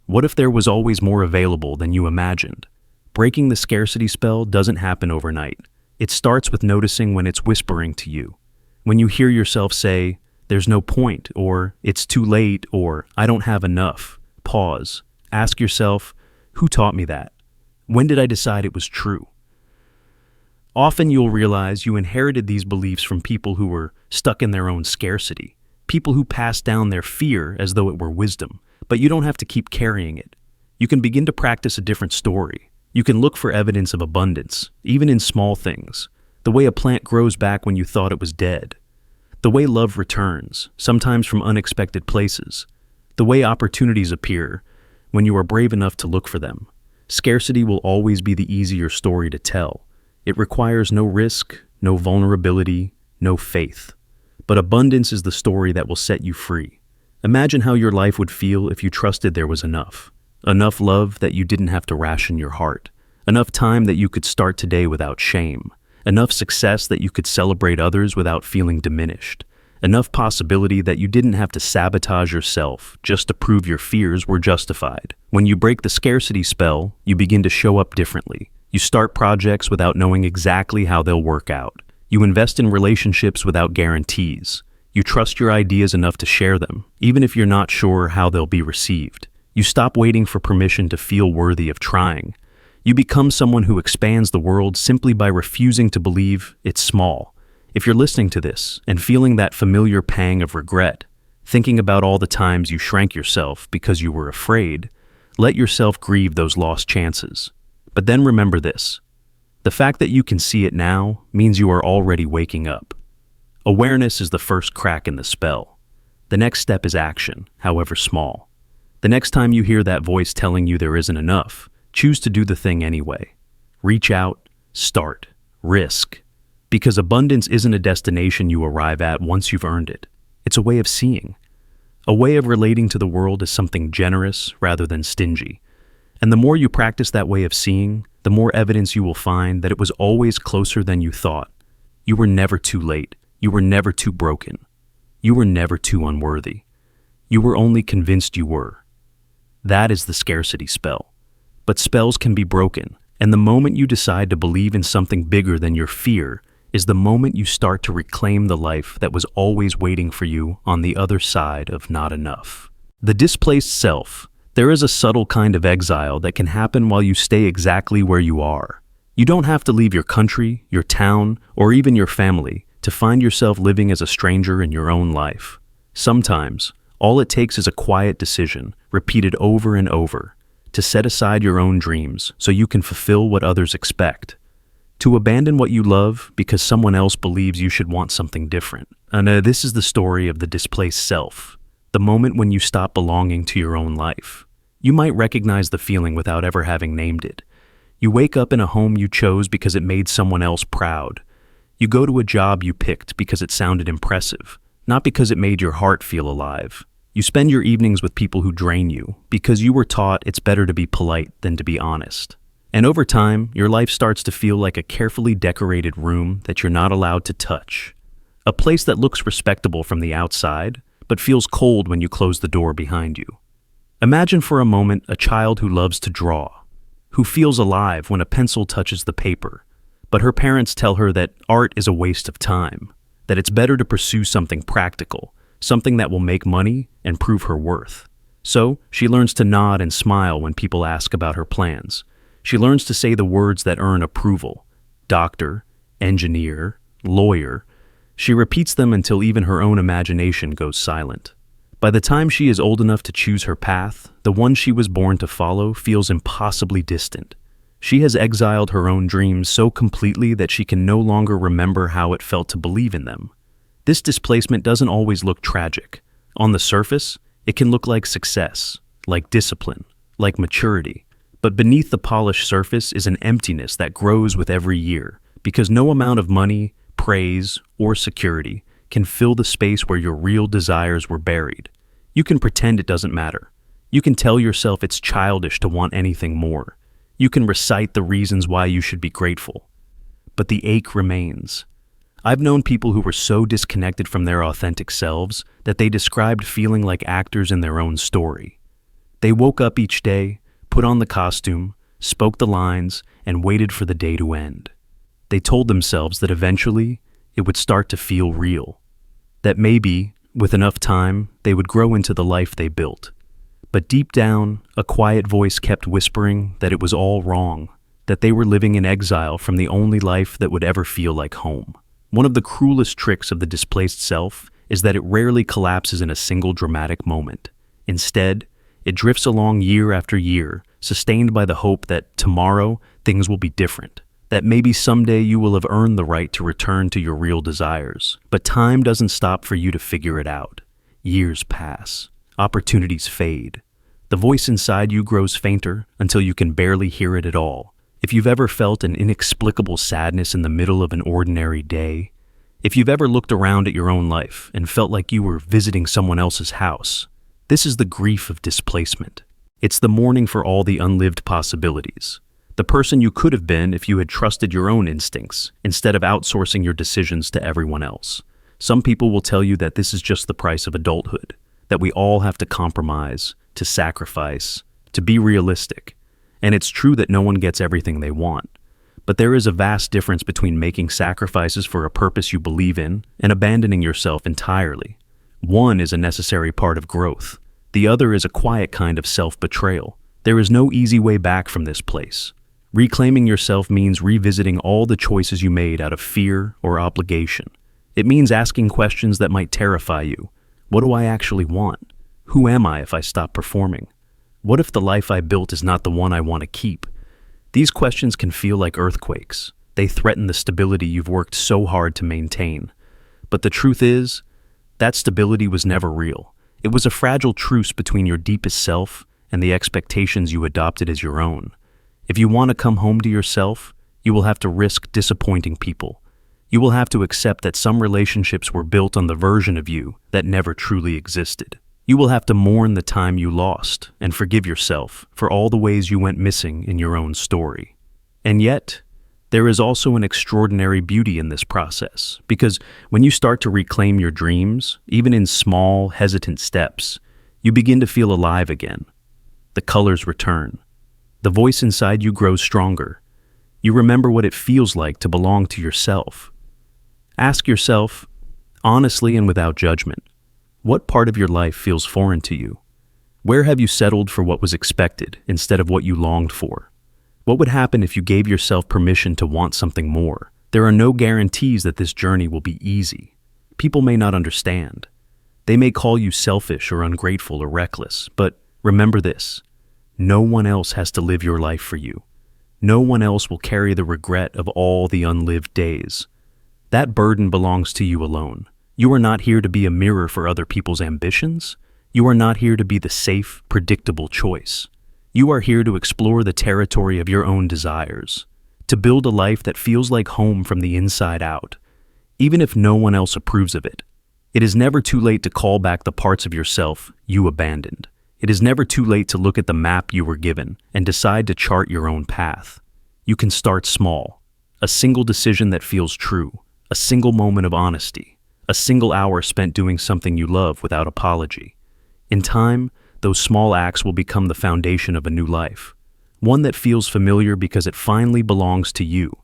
What if there was always more available than you imagined? Breaking the scarcity spell doesn't happen overnight. It starts with noticing when it's whispering to you. When you hear yourself say, "There's no point," or "It's too late," or "I don't have enough," pause. Ask yourself, who taught me that? When did I decide it was true? Often you'll realize you inherited these beliefs from people who were stuck in their own scarcity, people who passed down their fear as though it were wisdom. But you don't have to keep carrying it. You can begin to practice a different story. You can look for evidence of abundance, even in small things. The way a plant grows back when you thought it was dead. The way love returns, sometimes from unexpected places. The way opportunities appear when you are brave enough to look for them. Scarcity will always be the easier story to tell. It requires no risk, no vulnerability, no faith. But abundance is the story that will set you free. Imagine how your life would feel if you trusted there was enough. Enough love that you didn't have to ration your heart. Enough time that you could start today without shame. Enough success that you could celebrate others without feeling diminished. Enough possibility that you didn't have to sabotage yourself just to prove your fears were justified. When you break the scarcity spell, you begin to show up differently. You start projects without knowing exactly how they'll work out. You invest in relationships without guarantees. You trust your ideas enough to share them, even if you're not sure how they'll be received. You stop waiting for permission to feel worthy of trying. You become someone who expands the world simply by refusing to believe it's small. If you're listening to this and feeling that familiar pang of regret, thinking about all the times you shrank yourself because you were afraid, let yourself grieve those lost chances. But then remember this. The fact that you can see it now means you are already waking up. Awareness is the first crack in the spell. The next step is action, however small. The next time you hear that voice telling you there isn't enough, choose to do the thing anyway. Reach out, start, risk. Because abundance isn't a destination you arrive at once you've earned it. It's a way of seeing. A way of relating to the world as something generous rather than stingy. And the more you practice that way of seeing, the more evidence you will find that it was always closer than you thought. You were never too late. You were never too broken. You were never too unworthy. You were only convinced you were. That is the scarcity spell. But spells can be broken, and the moment you decide to believe in something bigger than your fear is the moment you start to reclaim the life that was always waiting for you on the other side of not enough. The displaced self. There is a subtle kind of exile that can happen while you stay exactly where you are. You don't have to leave your country, your town, or even your family to find yourself living as a stranger in your own life. Sometimes, all it takes is a quiet decision, repeated over and over, to set aside your own dreams so you can fulfill what others expect. To abandon what you love because someone else believes you should want something different. And this is the story of the displaced self, the moment when you stop belonging to your own life. You might recognize the feeling without ever having named it. You wake up in a home you chose because it made someone else proud. You go to a job you picked because it sounded impressive, not because it made your heart feel alive. You spend your evenings with people who drain you because you were taught it's better to be polite than to be honest. And over time, your life starts to feel like a carefully decorated room that you're not allowed to touch. A place that looks respectable from the outside, but feels cold when you close the door behind you. Imagine for a moment a child who loves to draw, who feels alive when a pencil touches the paper, but her parents tell her that art is a waste of time, that it's better to pursue something practical, something that will make money and prove her worth. So, she learns to nod and smile when people ask about her plans. She learns to say the words that earn approval: doctor, engineer, lawyer. She repeats them until even her own imagination goes silent. By the time she is old enough to choose her path, the one she was born to follow feels impossibly distant. She has exiled her own dreams so completely that she can no longer remember how it felt to believe in them. This displacement doesn't always look tragic. On the surface, it can look like success, like discipline, like maturity. But beneath the polished surface is an emptiness that grows with every year, because no amount of money, praise, or security can fill the space where your real desires were buried. You can pretend it doesn't matter. You can tell yourself it's childish to want anything more. You can recite the reasons why you should be grateful. But the ache remains. I've known people who were so disconnected from their authentic selves that they described feeling like actors in their own story. They woke up each day, put on the costume, spoke the lines, and waited for the day to end. They told themselves that eventually it would start to feel real. That maybe, with enough time, they would grow into the life they built. But deep down, a quiet voice kept whispering that it was all wrong, that they were living in exile from the only life that would ever feel like home. One of the cruelest tricks of the displaced self is that it rarely collapses in a single dramatic moment. Instead, it drifts along year after year, sustained by the hope that tomorrow things will be different. That maybe someday you will have earned the right to return to your real desires. But time doesn't stop for you to figure it out. Years pass. Opportunities fade. The voice inside you grows fainter until you can barely hear it at all. If you've ever felt an inexplicable sadness in the middle of an ordinary day, if you've ever looked around at your own life and felt like you were visiting someone else's house, this is the grief of displacement. It's the mourning for all the unlived possibilities. The person you could have been if you had trusted your own instincts, instead of outsourcing your decisions to everyone else. Some people will tell you that this is just the price of adulthood, that we all have to compromise, to sacrifice, to be realistic. And it's true that no one gets everything they want. But there is a vast difference between making sacrifices for a purpose you believe in and abandoning yourself entirely. One is a necessary part of growth. The other is a quiet kind of self-betrayal. There is no easy way back from this place. Reclaiming yourself means revisiting all the choices you made out of fear or obligation. It means asking questions that might terrify you. What do I actually want? Who am I if I stop performing? What if the life I built is not the one I want to keep? These questions can feel like earthquakes. They threaten the stability you've worked so hard to maintain. But the truth is, that stability was never real. It was a fragile truce between your deepest self and the expectations you adopted as your own. If you want to come home to yourself, you will have to risk disappointing people. You will have to accept that some relationships were built on the version of you that never truly existed. You will have to mourn the time you lost and forgive yourself for all the ways you went missing in your own story. And yet, there is also an extraordinary beauty in this process, because when you start to reclaim your dreams, even in small, hesitant steps, you begin to feel alive again. The colors return. The voice inside you grows stronger. You remember what it feels like to belong to yourself. Ask yourself, honestly and without judgment, what part of your life feels foreign to you? Where have you settled for what was expected instead of what you longed for? What would happen if you gave yourself permission to want something more? There are no guarantees that this journey will be easy. People may not understand. They may call you selfish or ungrateful or reckless, but remember this: no one else has to live your life for you. No one else will carry the regret of all the unlived days. That burden belongs to you alone. You are not here to be a mirror for other people's ambitions. You are not here to be the safe, predictable choice. You are here to explore the territory of your own desires, to build a life that feels like home from the inside out, even if no one else approves of it. It is never too late to call back the parts of yourself you abandoned. It is never too late to look at the map you were given and decide to chart your own path. You can start small. A single decision that feels true, a single moment of honesty, a single hour spent doing something you love without apology. In time, those small acts will become the foundation of a new life, one that feels familiar because it finally belongs to you.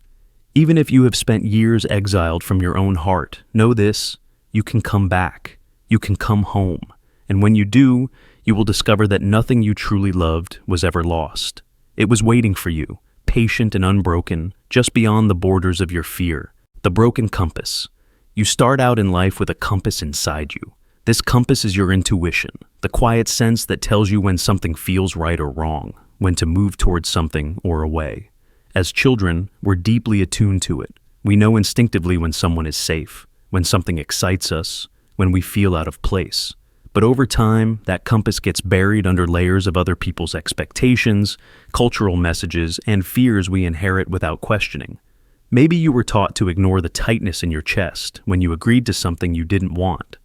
Even if you have spent years exiled from your own heart, know this: you can come back, you can come home, and when you do, you will discover that nothing you truly loved was ever lost. It was waiting for you, patient and unbroken, just beyond the borders of your fear, the broken compass. You start out in life with a compass inside you. This compass is your intuition, the quiet sense that tells you when something feels right or wrong, when to move towards something or away. As children, we're deeply attuned to it. We know instinctively when someone is safe, when something excites us, when we feel out of place. But over time, that compass gets buried under layers of other people's expectations, cultural messages, and fears we inherit without questioning. Maybe you were taught to ignore the tightness in your chest when you agreed to something you didn't want.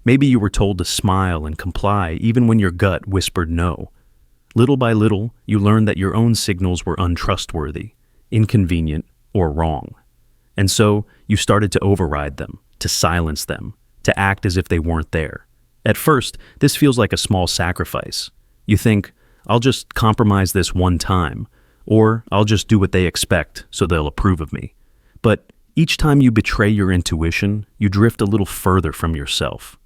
Maybe you were told to smile and comply even when your gut whispered no. Little by little, you learned that your own signals were untrustworthy, inconvenient, or wrong. And so, you started to override them, to silence them, to act as if they weren't there. At first, this feels like a small sacrifice. You think, I'll just compromise this one time, or I'll just do what they expect so they'll approve of me. But each time you betray your intuition, you drift a little further from yourself.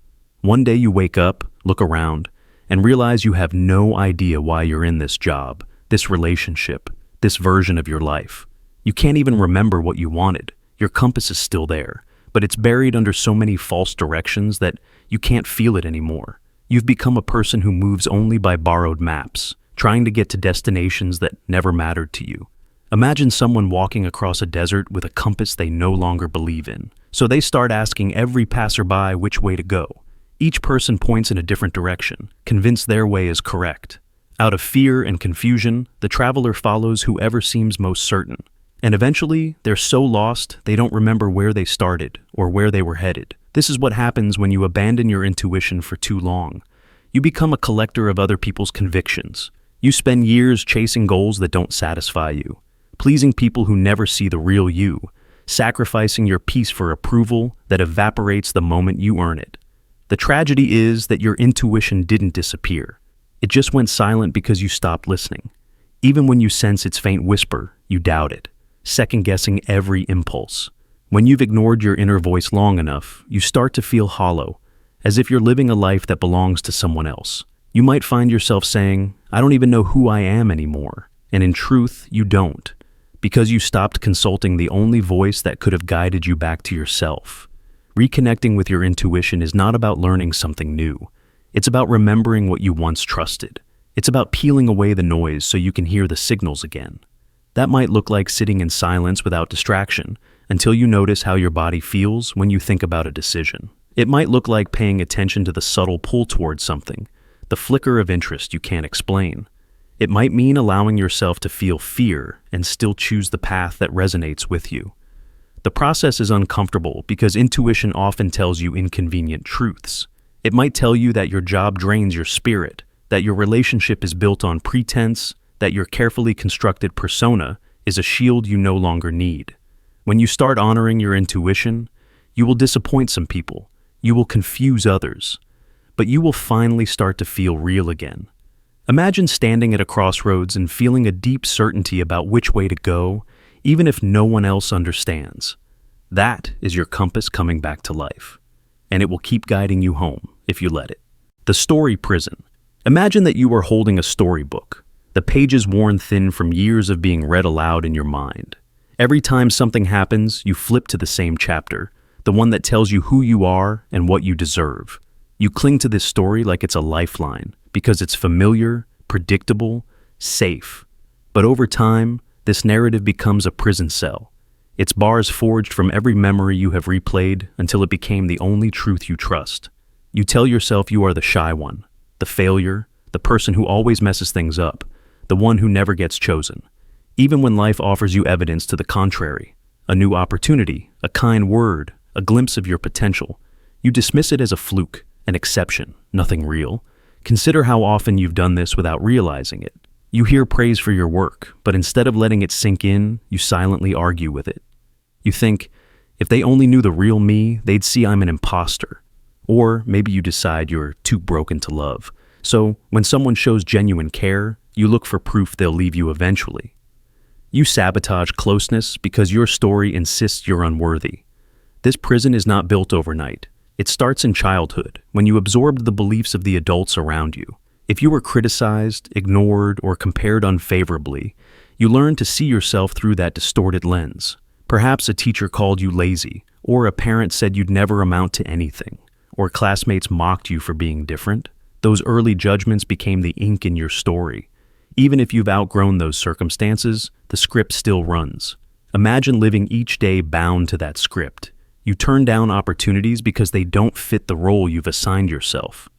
One day you wake up, look around, and realize you have no idea why you're in this job, this relationship, this version of your life. You can't even remember what you wanted. Your compass is still there, but it's buried under so many false directions that you can't feel it anymore. You've become a person who moves only by borrowed maps, trying to get to destinations that never mattered to you. Imagine someone walking across a desert with a compass they no longer believe in. So they start asking every passerby which way to go. Each person points in a different direction, convinced their way is correct. Out of fear and confusion, the traveler follows whoever seems most certain. And eventually, they're so lost, they don't remember where they started or where they were headed. This is what happens when you abandon your intuition for too long. You become a collector of other people's convictions. You spend years chasing goals that don't satisfy you, pleasing people who never see the real you, sacrificing your peace for approval that evaporates the moment you earn it. The tragedy is that your intuition didn't disappear. It just went silent because you stopped listening. Even when you sense its faint whisper, you doubt it, second-guessing every impulse. When you've ignored your inner voice long enough, you start to feel hollow, as if you're living a life that belongs to someone else. You might find yourself saying, "I don't even know who I am anymore." And in truth, you don't, because you stopped consulting the only voice that could have guided you back to yourself. Reconnecting with your intuition is not about learning something new. It's about remembering what you once trusted. It's about peeling away the noise so you can hear the signals again. That might look like sitting in silence without distraction until you notice how your body feels when you think about a decision. It might look like paying attention to the subtle pull towards something, the flicker of interest you can't explain. It might mean allowing yourself to feel fear and still choose the path that resonates with you. The process is uncomfortable because intuition often tells you inconvenient truths. It might tell you that your job drains your spirit, that your relationship is built on pretense, that your carefully constructed persona is a shield you no longer need. When you start honoring your intuition, you will disappoint some people, you will confuse others, but you will finally start to feel real again. Imagine standing at a crossroads and feeling a deep certainty about which way to go, even if no one else understands. That is your compass coming back to life, and it will keep guiding you home if you let it. The story prison. Imagine that you are holding a storybook, the pages worn thin from years of being read aloud in your mind. Every time something happens, you flip to the same chapter, the one that tells you who you are and what you deserve. You cling to this story like it's a lifeline, because it's familiar, predictable, safe. But over time, this narrative becomes a prison cell. Its bars forged from every memory you have replayed until it became the only truth you trust. You tell yourself you are the shy one, the failure, the person who always messes things up, the one who never gets chosen. Even when life offers you evidence to the contrary, a new opportunity, a kind word, a glimpse of your potential, you dismiss it as a fluke, an exception, nothing real. Consider how often you've done this without realizing it. You hear praise for your work, but instead of letting it sink in, you silently argue with it. You think, if they only knew the real me, they'd see I'm an imposter. Or maybe you decide you're too broken to love. So when someone shows genuine care, you look for proof they'll leave you eventually. You sabotage closeness because your story insists you're unworthy. This prison is not built overnight. It starts in childhood, when you absorbed the beliefs of the adults around you. If you were criticized, ignored, or compared unfavorably, you learn to see yourself through that distorted lens. Perhaps a teacher called you lazy, or a parent said you'd never amount to anything, or classmates mocked you for being different. Those early judgments became the ink in your story. Even if you've outgrown those circumstances, the script still runs. Imagine living each day bound to that script. You turn down opportunities because they don't fit the role you've assigned yourself.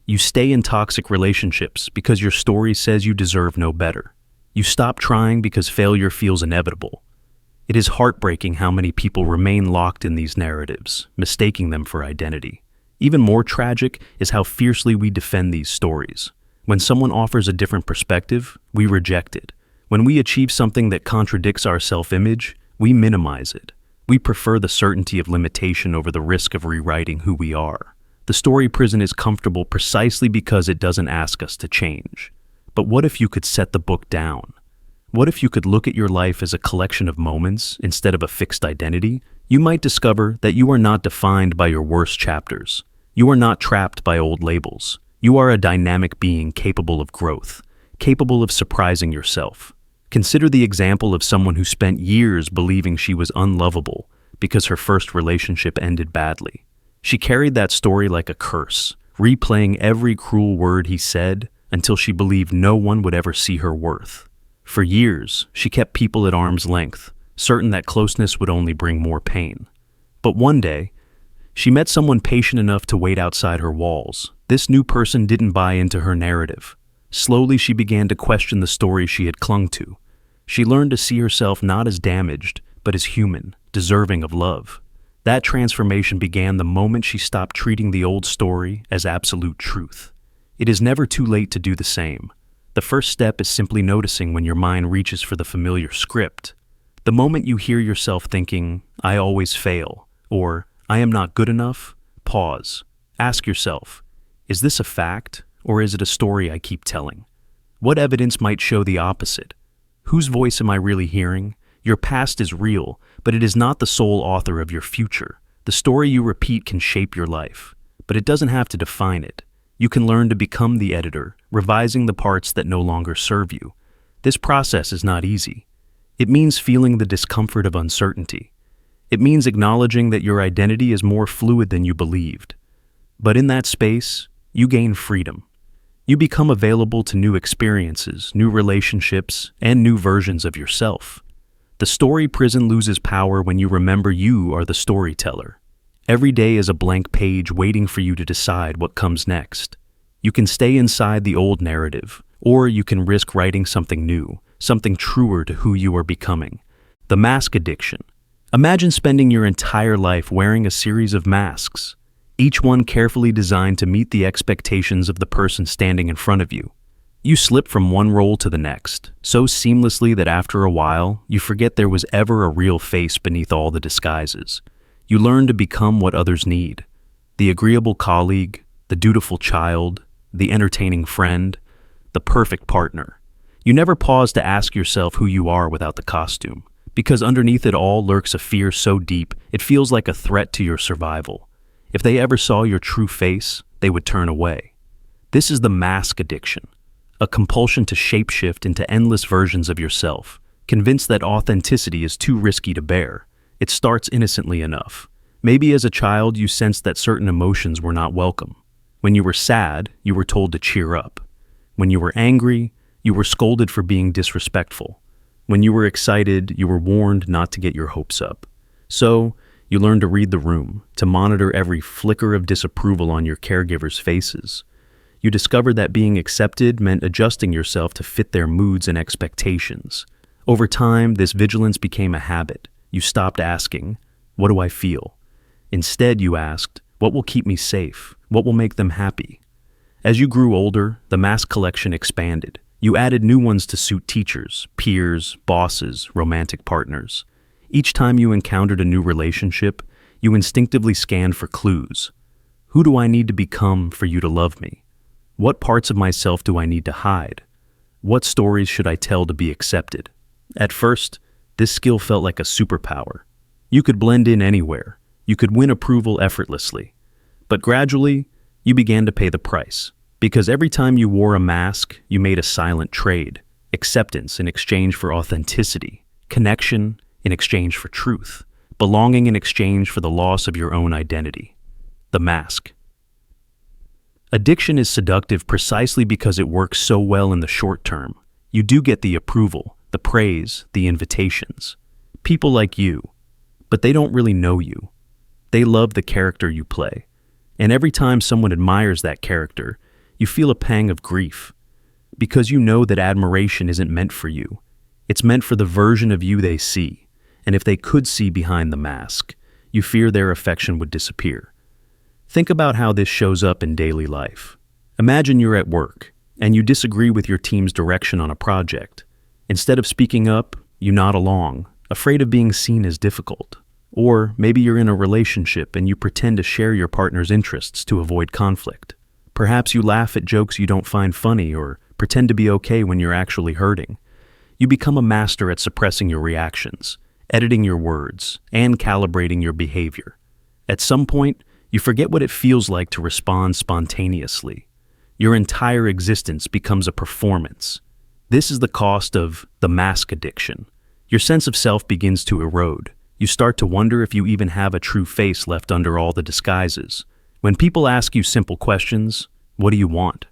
You stay in toxic relationships because your story says you deserve no better. You stop trying because failure feels inevitable. It is heartbreaking how many people remain locked in these narratives, mistaking them for identity. Even more tragic is how fiercely we defend these stories. When someone offers a different perspective, we reject it. When we achieve something that contradicts our self-image, we minimize it. We prefer the certainty of limitation over the risk of rewriting who we are. The story prison is comfortable precisely because it doesn't ask us to change. But what if you could set the book down? What if you could look at your life as a collection of moments instead of a fixed identity? You might discover that you are not defined by your worst chapters. You are not trapped by old labels. You are a dynamic being capable of growth, capable of surprising yourself. Consider the example of someone who spent years believing she was unlovable because her first relationship ended badly. She carried that story like a curse, replaying every cruel word he said until she believed no one would ever see her worth. For years, she kept people at arm's length, certain that closeness would only bring more pain. But one day, she met someone patient enough to wait outside her walls. This new person didn't buy into her narrative. Slowly, she began to question the story she had clung to. She learned to see herself not as damaged, but as human, deserving of love. That transformation began the moment she stopped treating the old story as absolute truth. It is never too late to do the same. The first step is simply noticing when your mind reaches for the familiar script. The moment you hear yourself thinking, "I always fail," or "I am not good enough," pause. Ask yourself, is this a fact, or is it a story I keep telling? What evidence might show the opposite? Whose voice am I really hearing? Your past is real, but it is not the sole author of your future. The story you repeat can shape your life, but it doesn't have to define it. You can learn to become the editor, revising the parts that no longer serve you. This process is not easy. It means feeling the discomfort of uncertainty. It means acknowledging that your identity is more fluid than you believed. But in that space, you gain freedom. You become available to new experiences, new relationships, and new versions of yourself. The story prison loses power when you remember you are the storyteller. Every day is a blank page waiting for you to decide what comes next. You can stay inside the old narrative, or you can risk writing something new, something truer to who you are becoming. The mask addiction. Imagine spending your entire life wearing a series of masks, each one carefully designed to meet the expectations of the person standing in front of you. You slip from one role to the next, so seamlessly that after a while, you forget there was ever a real face beneath all the disguises. You learn to become what others need: the agreeable colleague, the dutiful child, the entertaining friend, the perfect partner. You never pause to ask yourself who you are without the costume, because underneath it all lurks a fear so deep it feels like a threat to your survival. If they ever saw your true face, they would turn away. This is the mask addiction, a compulsion to shapeshift into endless versions of yourself, convinced that authenticity is too risky to bear. It starts innocently enough. Maybe as a child you sensed that certain emotions were not welcome. When you were sad, you were told to cheer up. When you were angry, you were scolded for being disrespectful. When you were excited, you were warned not to get your hopes up. So, you learned to read the room, to monitor every flicker of disapproval on your caregivers' faces. You discovered that being accepted meant adjusting yourself to fit their moods and expectations. Over time, this vigilance became a habit. You stopped asking, "What do I feel?" Instead, you asked, "What will keep me safe? What will make them happy?" As you grew older, the mask collection expanded. You added new ones to suit teachers, peers, bosses, romantic partners. Each time you encountered a new relationship, you instinctively scanned for clues. Who do I need to become for you to love me? What parts of myself do I need to hide? What stories should I tell to be accepted? At first, this skill felt like a superpower. You could blend in anywhere. You could win approval effortlessly. But gradually, you began to pay the price. Because every time you wore a mask, you made a silent trade. Acceptance in exchange for authenticity. Connection in exchange for truth. Belonging in exchange for the loss of your own identity. The mask. Addiction is seductive precisely because it works so well in the short term. You do get the approval, the praise, the invitations. People like you, but they don't really know you. They love the character you play. And every time someone admires that character, you feel a pang of grief. Because you know that admiration isn't meant for you. It's meant for the version of you they see. And if they could see behind the mask, you fear their affection would disappear. Think about how this shows up in daily life. Imagine you're at work, and you disagree with your team's direction on a project. Instead of speaking up, you nod along, afraid of being seen as difficult. Or maybe you're in a relationship and you pretend to share your partner's interests to avoid conflict. Perhaps you laugh at jokes you don't find funny or pretend to be okay when you're actually hurting. You become a master at suppressing your reactions, editing your words, and calibrating your behavior. At some point, you forget what it feels like to respond spontaneously. Your entire existence becomes a performance. This is the cost of the mask addiction. Your sense of self begins to erode. You start to wonder if you even have a true face left under all the disguises. When people ask you simple questions, what do you want?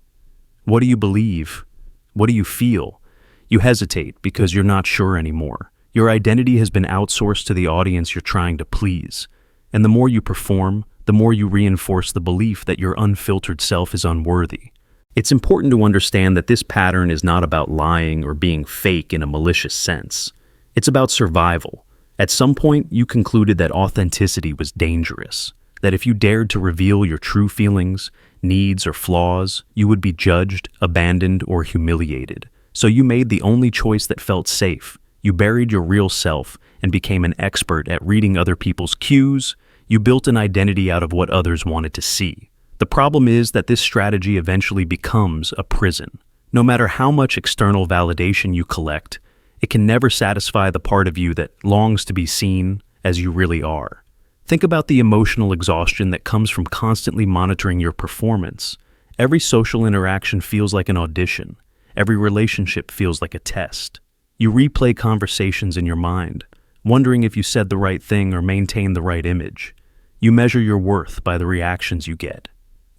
What do you believe? What do you feel? You hesitate because you're not sure anymore. Your identity has been outsourced to the audience you're trying to please. And the more you perform, the more you reinforce the belief that your unfiltered self is unworthy. It's important to understand that this pattern is not about lying or being fake in a malicious sense. It's about survival. At some point, you concluded that authenticity was dangerous, that if you dared to reveal your true feelings, needs, or flaws, you would be judged, abandoned, or humiliated. So you made the only choice that felt safe. You buried your real self and became an expert at reading other people's cues. You built an identity out of what others wanted to see. The problem is that this strategy eventually becomes a prison. No matter how much external validation you collect, it can never satisfy the part of you that longs to be seen as you really are. Think about the emotional exhaustion that comes from constantly monitoring your performance. Every social interaction feels like an audition. Every relationship feels like a test. You replay conversations in your mind, wondering if you said the right thing or maintained the right image. You measure your worth by the reactions you get.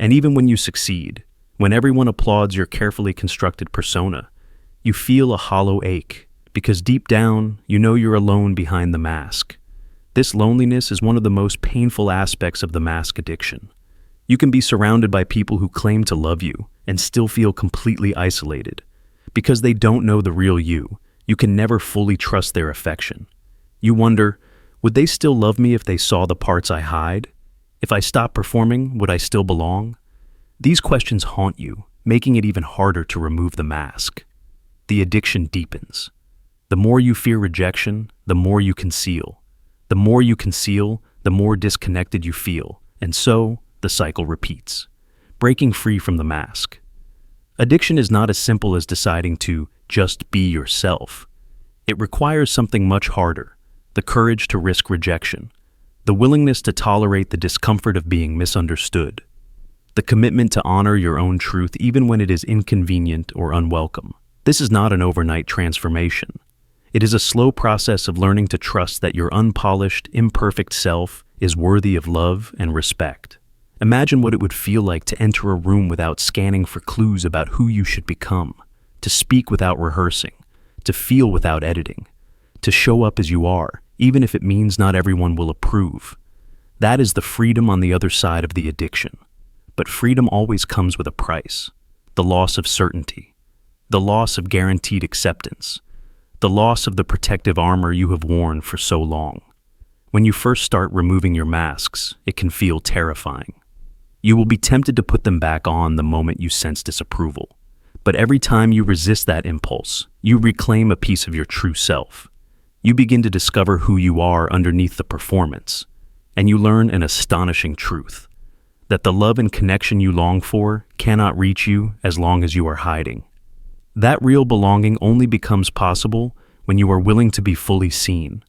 And even when you succeed, when everyone applauds your carefully constructed persona, you feel a hollow ache, because deep down, you know you're alone behind the mask. This loneliness is one of the most painful aspects of the mask addiction. You can be surrounded by people who claim to love you and still feel completely isolated. Because they don't know the real you, you can never fully trust their affection. You wonder, would they still love me if they saw the parts I hide? If I stopped performing, would I still belong? These questions haunt you, making it even harder to remove the mask. The addiction deepens. The more you fear rejection, the more you conceal. The more you conceal, the more disconnected you feel, and so the cycle repeats, breaking free from the mask. Addiction is not as simple as deciding to just be yourself. It requires something much harder, the courage to risk rejection, the willingness to tolerate the discomfort of being misunderstood, the commitment to honor your own truth even when it is inconvenient or unwelcome. This is not an overnight transformation. It is a slow process of learning to trust that your unpolished, imperfect self is worthy of love and respect. Imagine what it would feel like to enter a room without scanning for clues about who you should become, to speak without rehearsing, to feel without editing, to show up as you are, even if it means not everyone will approve. That is the freedom on the other side of the addiction. But freedom always comes with a price: the loss of certainty, the loss of guaranteed acceptance, the loss of the protective armor you have worn for so long. When you first start removing your masks, it can feel terrifying. You will be tempted to put them back on the moment you sense disapproval. But every time you resist that impulse, you reclaim a piece of your true self. You begin to discover who you are underneath the performance, and you learn an astonishing truth: that the love and connection you long for cannot reach you as long as you are hiding. That real belonging only becomes possible when you are willing to be fully seen.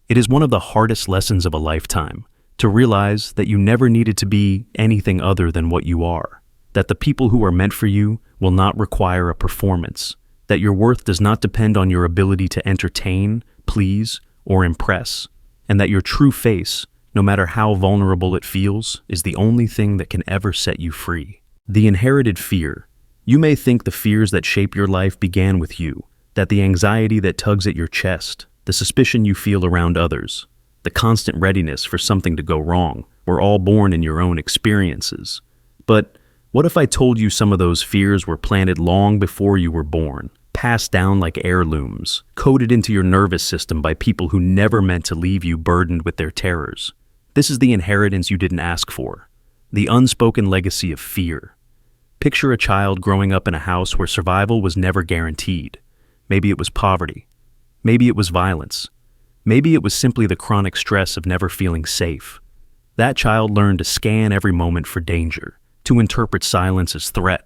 It is one of the hardest lessons of a lifetime, to realize that you never needed to be anything other than what you are, that the people who are meant for you will not require a performance, that your worth does not depend on your ability to entertain, please, or impress, and that your true face, no matter how vulnerable it feels, is the only thing that can ever set you free. The inherited fear. You may think the fears that shape your life began with you, that the anxiety that tugs at your chest, the suspicion you feel around others, the constant readiness for something to go wrong, were all born in your own experiences. But what if I told you some of those fears were planted long before you were born, passed down like heirlooms, coded into your nervous system by people who never meant to leave you burdened with their terrors? This is the inheritance you didn't ask for, the unspoken legacy of fear. Picture a child growing up in a house where survival was never guaranteed. Maybe it was poverty. Maybe it was violence. Maybe it was simply the chronic stress of never feeling safe. That child learned to scan every moment for danger, to interpret silence as threat,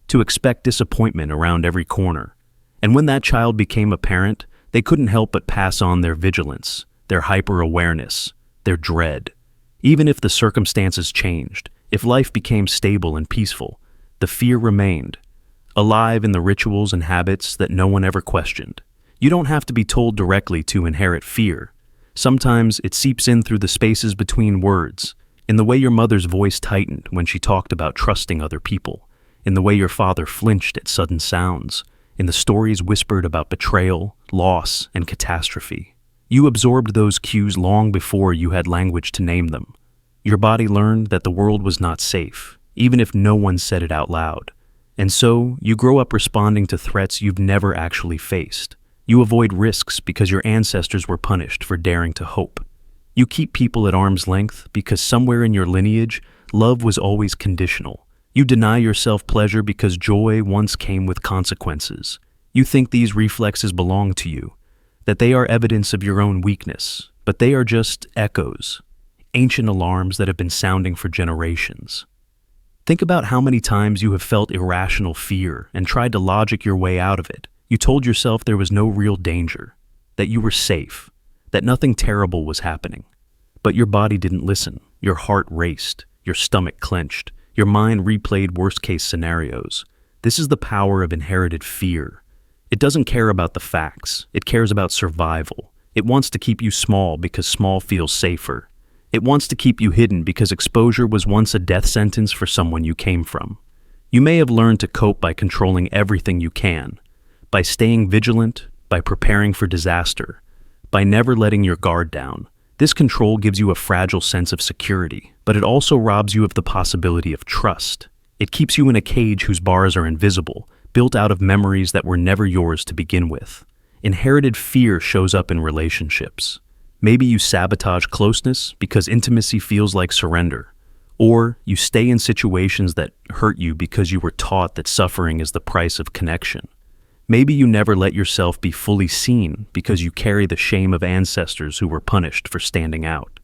to expect disappointment around every corner. And when that child became a parent, they couldn't help but pass on their vigilance, their hyper-awareness, their dread. Even if the circumstances changed, if life became stable and peaceful, the fear remained, alive in the rituals and habits that no one ever questioned. You don't have to be told directly to inherit fear. Sometimes it seeps in through the spaces between words, in the way your mother's voice tightened when she talked about trusting other people, in the way your father flinched at sudden sounds, in the stories whispered about betrayal, loss, and catastrophe. You absorbed those cues long before you had language to name them. Your body learned that the world was not safe, even if no one said it out loud. And so, you grow up responding to threats you've never actually faced. You avoid risks because your ancestors were punished for daring to hope. You keep people at arm's length because somewhere in your lineage, love was always conditional. You deny yourself pleasure because joy once came with consequences. You think these reflexes belong to you, that they are evidence of your own weakness, but they are just echoes, ancient alarms that have been sounding for generations. Think about how many times you have felt irrational fear and tried to logic your way out of it. You told yourself there was no real danger, that you were safe, that nothing terrible was happening. But your body didn't listen. Your heart raced, your stomach clenched, your mind replayed worst-case scenarios. This is the power of inherited fear. It doesn't care about the facts. It cares about survival. It wants to keep you small because small feels safer. It wants to keep you hidden because exposure was once a death sentence for someone you came from. You may have learned to cope by controlling everything you can, by staying vigilant, by preparing for disaster, by never letting your guard down. This control gives you a fragile sense of security, but it also robs you of the possibility of trust. It keeps you in a cage whose bars are invisible, built out of memories that were never yours to begin with. Inherited fear shows up in relationships. Maybe you sabotage closeness because intimacy feels like surrender. Or you stay in situations that hurt you because you were taught that suffering is the price of connection. Maybe you never let yourself be fully seen because you carry the shame of ancestors who were punished for standing out.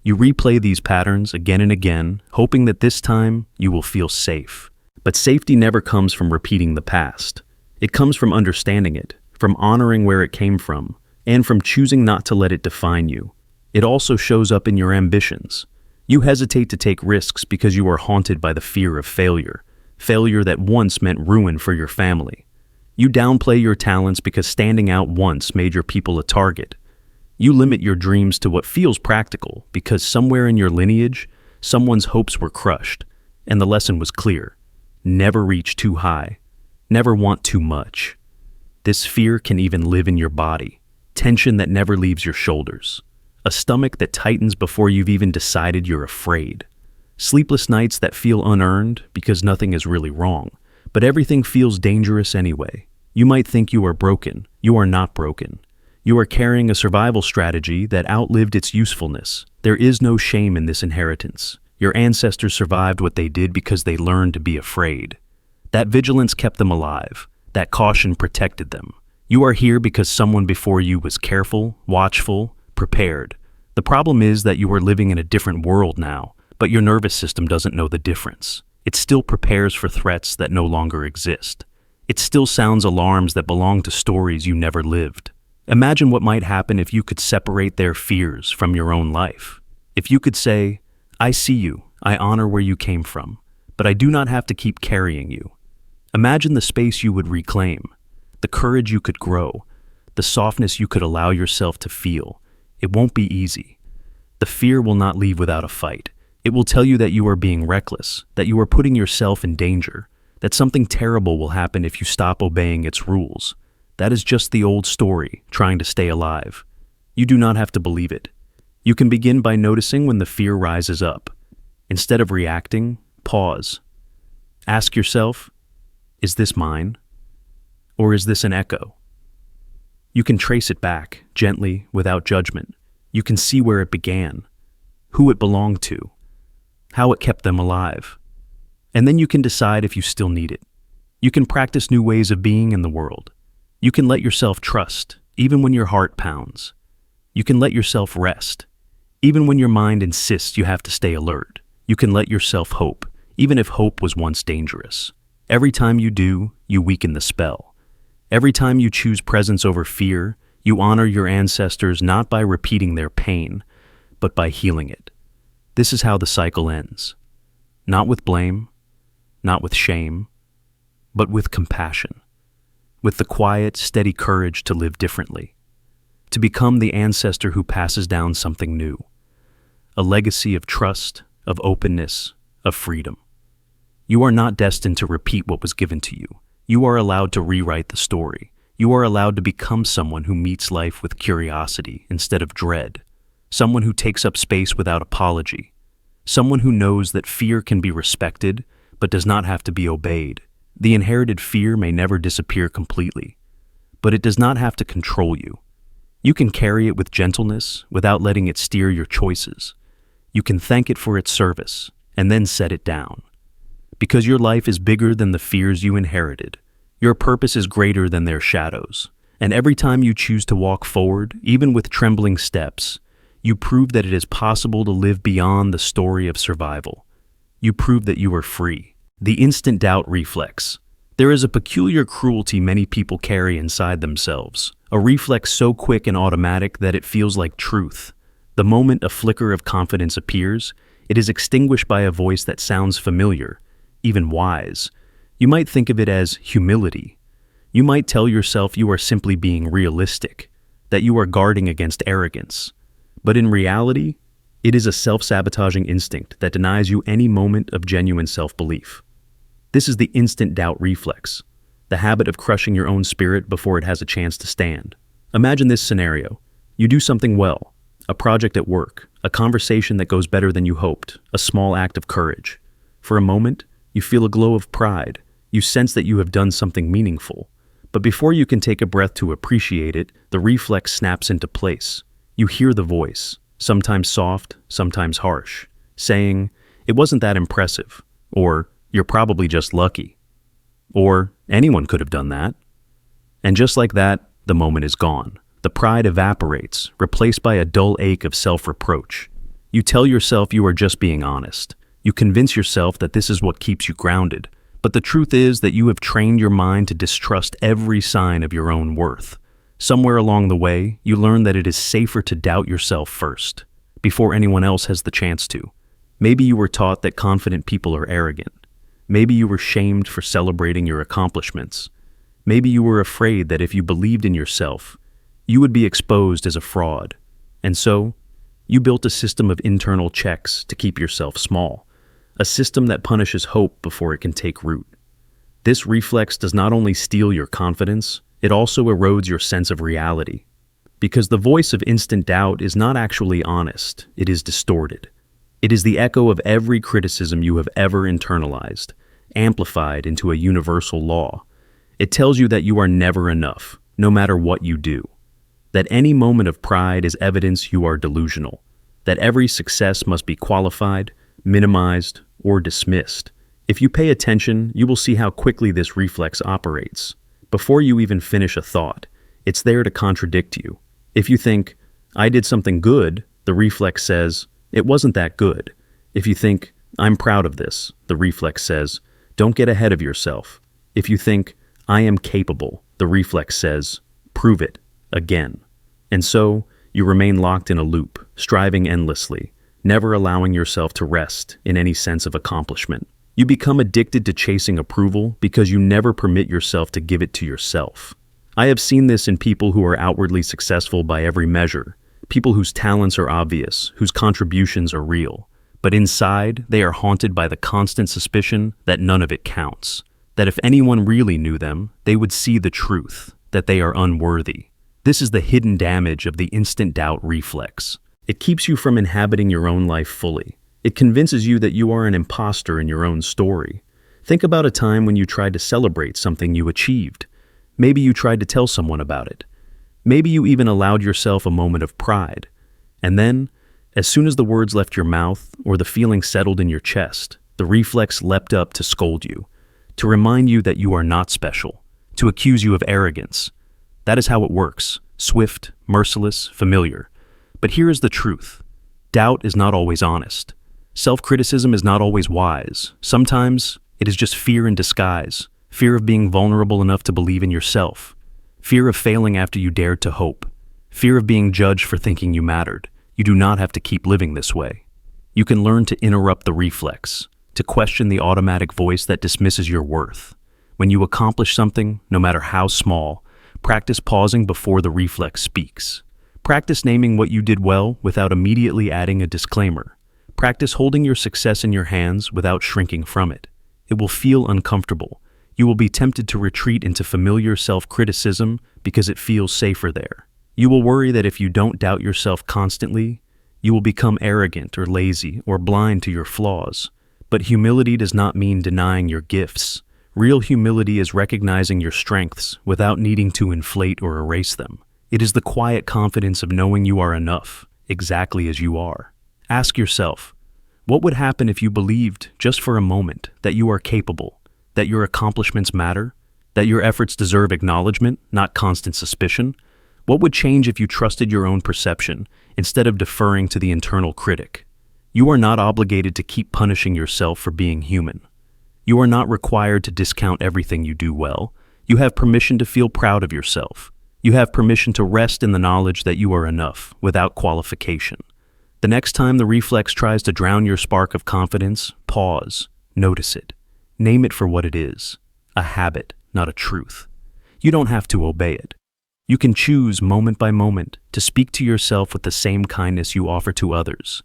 You replay these patterns again and again, hoping that this time you will feel safe. But safety never comes from repeating the past. It comes from understanding it, from honoring where it came from, and from choosing not to let it define you. It also shows up in your ambitions. You hesitate to take risks because you are haunted by the fear of failure that once meant ruin for your family. You downplay your talents because standing out once made your people a target. You limit your dreams to what feels practical because somewhere in your lineage, someone's hopes were crushed, and the lesson was clear. Never reach too high. Never want too much. This fear can even live in your body. Tension that never leaves your shoulders. A stomach that tightens before you've even decided you're afraid. Sleepless nights that feel unearned because nothing is really wrong, but everything feels dangerous anyway. You might think you are broken. You are not broken. You are carrying a survival strategy that outlived its usefulness. There is no shame in this inheritance. Your ancestors survived what they did because they learned to be afraid. That vigilance kept them alive. That caution protected them. You are here because someone before you was careful, watchful, prepared. The problem is that you are living in a different world now, but your nervous system doesn't know the difference. It still prepares for threats that no longer exist. It still sounds alarms that belong to stories you never lived. Imagine what might happen if you could separate their fears from your own life. If you could say, I see you, I honor where you came from, but I do not have to keep carrying you. Imagine the space you would reclaim, the courage you could grow, the softness you could allow yourself to feel. It won't be easy. The fear will not leave without a fight. It will tell you that you are being reckless, that you are putting yourself in danger, that something terrible will happen if you stop obeying its rules. That is just the old story, trying to stay alive. You do not have to believe it. You can begin by noticing when the fear rises up. Instead of reacting, pause. Ask yourself, is this mine? Or is this an echo? You can trace it back, gently, without judgment. You can see where it began, who it belonged to, how it kept them alive. And then you can decide if you still need it. You can practice new ways of being in the world. You can let yourself trust, even when your heart pounds. You can let yourself rest, even when your mind insists you have to stay alert. You can let yourself hope, even if hope was once dangerous. Every time you do, you weaken the spell. Every time you choose presence over fear, you honor your ancestors not by repeating their pain, but by healing it. This is how the cycle ends. Not with blame, not with shame, but with compassion. With the quiet, steady courage to live differently. To become the ancestor who passes down something new. A legacy of trust, of openness, of freedom. You are not destined to repeat what was given to you. You are allowed to rewrite the story. You are allowed to become someone who meets life with curiosity instead of dread. Someone who takes up space without apology. Someone who knows that fear can be respected, but does not have to be obeyed. The inherited fear may never disappear completely, but it does not have to control you. You can carry it with gentleness without letting it steer your choices. You can thank it for its service and then set it down. Because your life is bigger than the fears you inherited. Your purpose is greater than their shadows. And every time you choose to walk forward, even with trembling steps, you prove that it is possible to live beyond the story of survival. You prove that you are free. The instant doubt reflex. There is a peculiar cruelty many people carry inside themselves, a reflex so quick and automatic that it feels like truth. The moment a flicker of confidence appears, it is extinguished by a voice that sounds familiar, even wise. You might think of it as humility. You might tell yourself you are simply being realistic, that you are guarding against arrogance. But in reality, it is a self-sabotaging instinct that denies you any moment of genuine self-belief. This is the instant doubt reflex, the habit of crushing your own spirit before it has a chance to stand. Imagine this scenario. You do something well, a project at work, a conversation that goes better than you hoped, a small act of courage. For a moment, you feel a glow of pride. You sense that you have done something meaningful. But before you can take a breath to appreciate it, the reflex snaps into place. You hear the voice, sometimes soft, sometimes harsh, saying, "It wasn't that impressive," or "You're probably just lucky," or "Anyone could have done that." And just like that, the moment is gone. The pride evaporates, replaced by a dull ache of self-reproach. You tell yourself you are just being honest. You convince yourself that this is what keeps you grounded. But the truth is that you have trained your mind to distrust every sign of your own worth. Somewhere along the way, you learn that it is safer to doubt yourself first, before anyone else has the chance to. Maybe you were taught that confident people are arrogant. Maybe you were shamed for celebrating your accomplishments. Maybe you were afraid that if you believed in yourself, you would be exposed as a fraud. And so, you built a system of internal checks to keep yourself small. A system that punishes hope before it can take root. This reflex does not only steal your confidence, it also erodes your sense of reality. Because the voice of instant doubt is not actually honest, it is distorted. It is the echo of every criticism you have ever internalized, amplified into a universal law. It tells you that you are never enough, no matter what you do. That any moment of pride is evidence you are delusional. That every success must be qualified, minimized, or dismissed. If you pay attention, you will see how quickly this reflex operates. Before you even finish a thought, it's there to contradict you. If you think, "I did something good," the reflex says, "It wasn't that good." If you think, "I'm proud of this," the reflex says, "Don't get ahead of yourself." If you think, "I am capable," the reflex says, "Prove it," again. And so, you remain locked in a loop, striving endlessly, never allowing yourself to rest in any sense of accomplishment. You become addicted to chasing approval because you never permit yourself to give it to yourself. I have seen this in people who are outwardly successful by every measure, people whose talents are obvious, whose contributions are real. But inside, they are haunted by the constant suspicion that none of it counts. That if anyone really knew them, they would see the truth, that they are unworthy. This is the hidden damage of the instant doubt reflex. It keeps you from inhabiting your own life fully. It convinces you that you are an imposter in your own story. Think about a time when you tried to celebrate something you achieved. Maybe you tried to tell someone about it. Maybe you even allowed yourself a moment of pride. And then, as soon as the words left your mouth or the feeling settled in your chest, the reflex leapt up to scold you, to remind you that you are not special, to accuse you of arrogance. That is how it works, swift, merciless, familiar. But here is the truth. Doubt is not always honest. Self-criticism is not always wise. Sometimes it is just fear in disguise, fear of being vulnerable enough to believe in yourself, fear of failing after you dared to hope, fear of being judged for thinking you mattered. You do not have to keep living this way. You can learn to interrupt the reflex, to question the automatic voice that dismisses your worth. When you accomplish something, no matter how small, practice pausing before the reflex speaks. Practice naming what you did well without immediately adding a disclaimer. Practice holding your success in your hands without shrinking from it. It will feel uncomfortable. You will be tempted to retreat into familiar self-criticism because it feels safer there. You will worry that if you don't doubt yourself constantly, you will become arrogant or lazy or blind to your flaws. But humility does not mean denying your gifts. Real humility is recognizing your strengths without needing to inflate or erase them. It is the quiet confidence of knowing you are enough, exactly as you are. Ask yourself, what would happen if you believed, just for a moment, that you are capable, that your accomplishments matter, that your efforts deserve acknowledgement, not constant suspicion? What would change if you trusted your own perception instead of deferring to the internal critic? You are not obligated to keep punishing yourself for being human. You are not required to discount everything you do well. You have permission to feel proud of yourself. You have permission to rest in the knowledge that you are enough, without qualification. The next time the reflex tries to drown your spark of confidence, pause, notice it. Name it for what it is, a habit, not a truth. You don't have to obey it. You can choose moment by moment to speak to yourself with the same kindness you offer to others.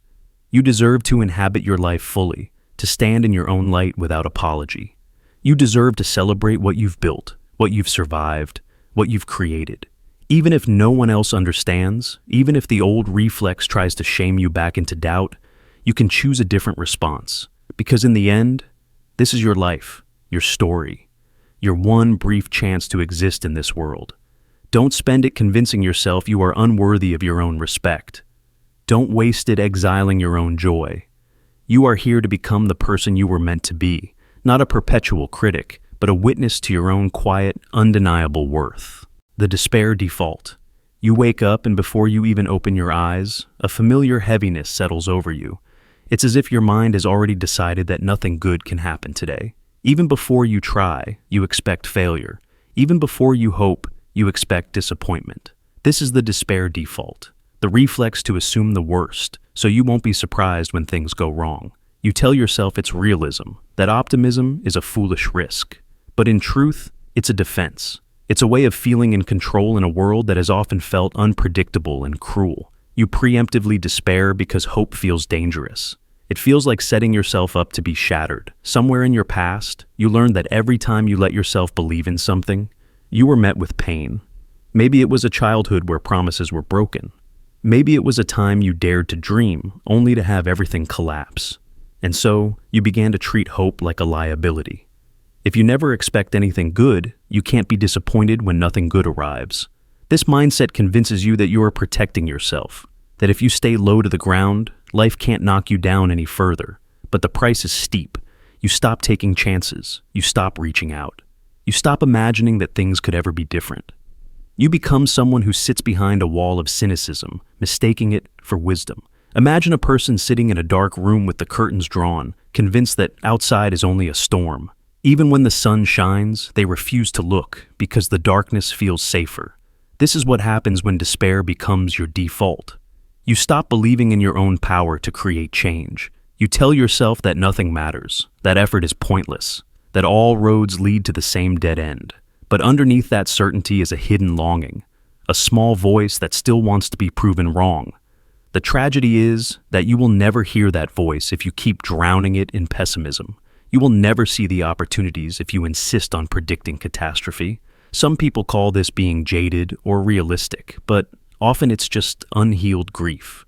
You deserve to inhabit your life fully, to stand in your own light without apology. You deserve to celebrate what you've built, what you've survived, what you've created. Even if no one else understands, even if the old reflex tries to shame you back into doubt, you can choose a different response. Because in the end, this is your life, your story, your one brief chance to exist in this world. Don't spend it convincing yourself you are unworthy of your own respect. Don't waste it exiling your own joy. You are here to become the person you were meant to be, not a perpetual critic, but a witness to your own quiet, undeniable worth. The despair default. You wake up and before you even open your eyes, a familiar heaviness settles over you. It's as if your mind has already decided that nothing good can happen today. Even before you try, you expect failure. Even before you hope, you expect disappointment. This is the despair default, the reflex to assume the worst, so you won't be surprised when things go wrong. You tell yourself it's realism, that optimism is a foolish risk. But in truth, it's a defense. It's a way of feeling in control in a world that has often felt unpredictable and cruel. You preemptively despair because hope feels dangerous. It feels like setting yourself up to be shattered. Somewhere in your past, you learned that every time you let yourself believe in something, you were met with pain. Maybe it was a childhood where promises were broken. Maybe it was a time you dared to dream, only to have everything collapse. And so, you began to treat hope like a liability. If you never expect anything good, you can't be disappointed when nothing good arrives. This mindset convinces you that you are protecting yourself, that if you stay low to the ground, life can't knock you down any further. But the price is steep. You stop taking chances. You stop reaching out. You stop imagining that things could ever be different. You become someone who sits behind a wall of cynicism, mistaking it for wisdom. Imagine a person sitting in a dark room with the curtains drawn, convinced that outside is only a storm. Even when the sun shines, they refuse to look because the darkness feels safer. This is what happens when despair becomes your default. You stop believing in your own power to create change. You tell yourself that nothing matters, that effort is pointless, that all roads lead to the same dead end. But underneath that certainty is a hidden longing, a small voice that still wants to be proven wrong. The tragedy is that you will never hear that voice if you keep drowning it in pessimism. You will never see the opportunities if you insist on predicting catastrophe. Some people call this being jaded or realistic, but often it's just unhealed grief.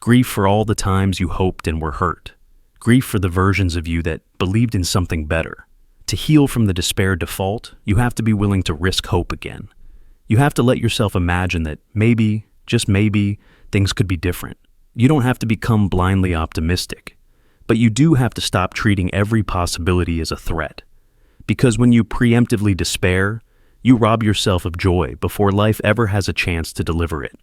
Grief for all the times you hoped and were hurt. Grief for the versions of you that believed in something better. To heal from the despair default, you have to be willing to risk hope again. You have to let yourself imagine that maybe, just maybe, things could be different. You don't have to become blindly optimistic, but you do have to stop treating every possibility as a threat. Because when you preemptively despair, you rob yourself of joy before life ever has a chance to deliver it.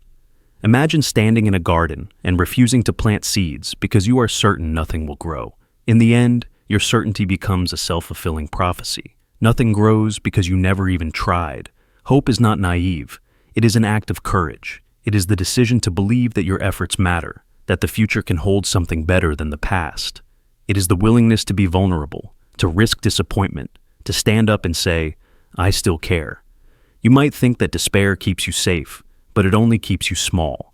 Imagine standing in a garden and refusing to plant seeds because you are certain nothing will grow. In the end, your certainty becomes a self-fulfilling prophecy. Nothing grows because you never even tried. Hope is not naive. It is an act of courage. It is the decision to believe that your efforts matter, that the future can hold something better than the past. It is the willingness to be vulnerable, to risk disappointment, to stand up and say, I still care. You might think that despair keeps you safe, but it only keeps you small.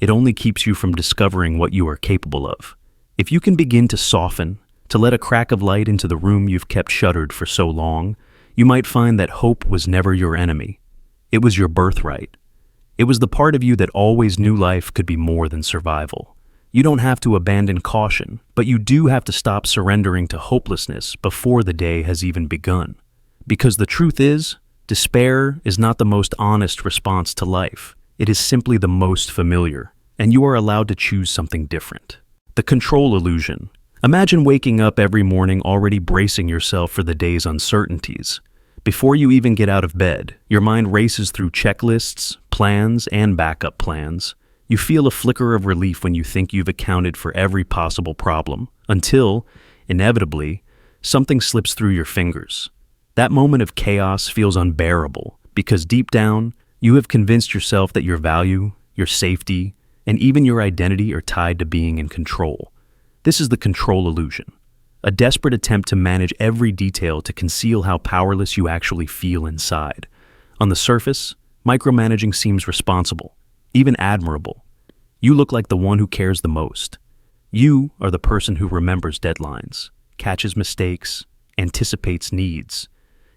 It only keeps you from discovering what you are capable of. If you can begin to soften, to let a crack of light into the room you've kept shuttered for so long, you might find that hope was never your enemy. It was your birthright. It was the part of you that always knew life could be more than survival. You don't have to abandon caution, but you do have to stop surrendering to hopelessness before the day has even begun. Because the truth is, despair is not the most honest response to life. It is simply the most familiar, and you are allowed to choose something different. The control illusion. Imagine waking up every morning already bracing yourself for the day's uncertainties. Before you even get out of bed, your mind races through checklists, plans, and backup plans. You feel a flicker of relief when you think you've accounted for every possible problem, until, inevitably, something slips through your fingers. That moment of chaos feels unbearable, because deep down, you have convinced yourself that your value, your safety, and even your identity are tied to being in control. This is the control illusion, a desperate attempt to manage every detail to conceal how powerless you actually feel inside. On the surface, micromanaging seems responsible, even admirable. You look like the one who cares the most. You are the person who remembers deadlines, catches mistakes, anticipates needs.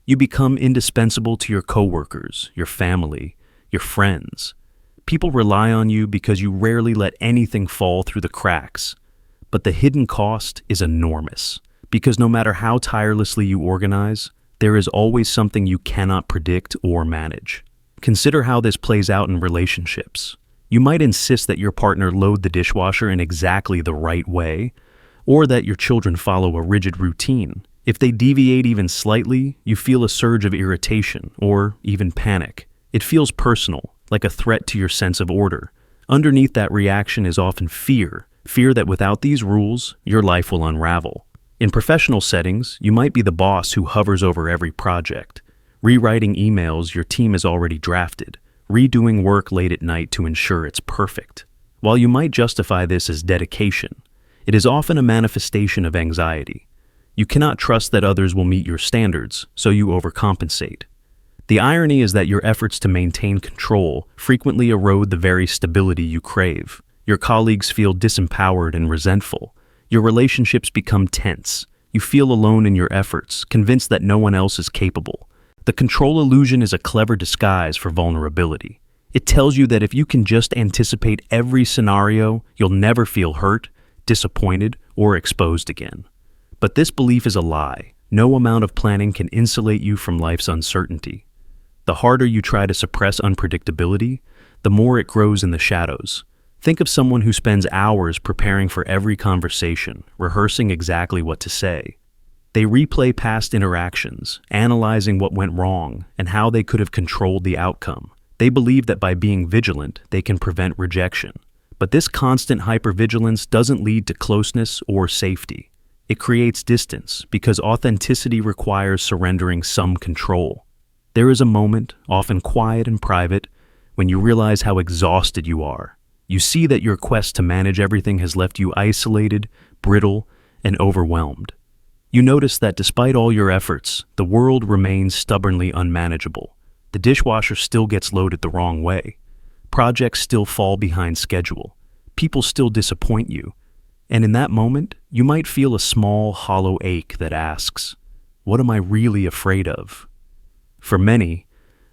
You become indispensable to your coworkers, your family, your friends. People rely on you because you rarely let anything fall through the cracks. But the hidden cost is enormous, because no matter how tirelessly you organize, there is always something you cannot predict or manage. Consider how this plays out in relationships. You might insist that your partner load the dishwasher in exactly the right way, or that your children follow a rigid routine. If they deviate even slightly, you feel a surge of irritation or even panic. It feels personal, like a threat to your sense of order. Underneath that reaction is often fear that without these rules, your life will unravel. In professional settings, you might be the boss who hovers over every project, rewriting emails your team has already drafted, redoing work late at night to ensure it's perfect. While you might justify this as dedication, it is often a manifestation of anxiety. You cannot trust that others will meet your standards, so you overcompensate. The irony is that your efforts to maintain control frequently erode the very stability you crave. Your colleagues feel disempowered and resentful. Your relationships become tense. You feel alone in your efforts, convinced that no one else is capable. The control illusion is a clever disguise for vulnerability. It tells you that if you can just anticipate every scenario, you'll never feel hurt, disappointed, or exposed again. But this belief is a lie. No amount of planning can insulate you from life's uncertainty. The harder you try to suppress unpredictability, the more it grows in the shadows. Think of someone who spends hours preparing for every conversation, rehearsing exactly what to say. They replay past interactions, analyzing what went wrong and how they could have controlled the outcome. They believe that by being vigilant, they can prevent rejection. But this constant hypervigilance doesn't lead to closeness or safety. It creates distance because authenticity requires surrendering some control. There is a moment, often quiet and private, when you realize how exhausted you are. You see that your quest to manage everything has left you isolated, brittle, and overwhelmed. You notice that despite all your efforts, the world remains stubbornly unmanageable. The dishwasher still gets loaded the wrong way. Projects still fall behind schedule. People still disappoint you. And in that moment, you might feel a small, hollow ache that asks, "What am I really afraid of?" For many,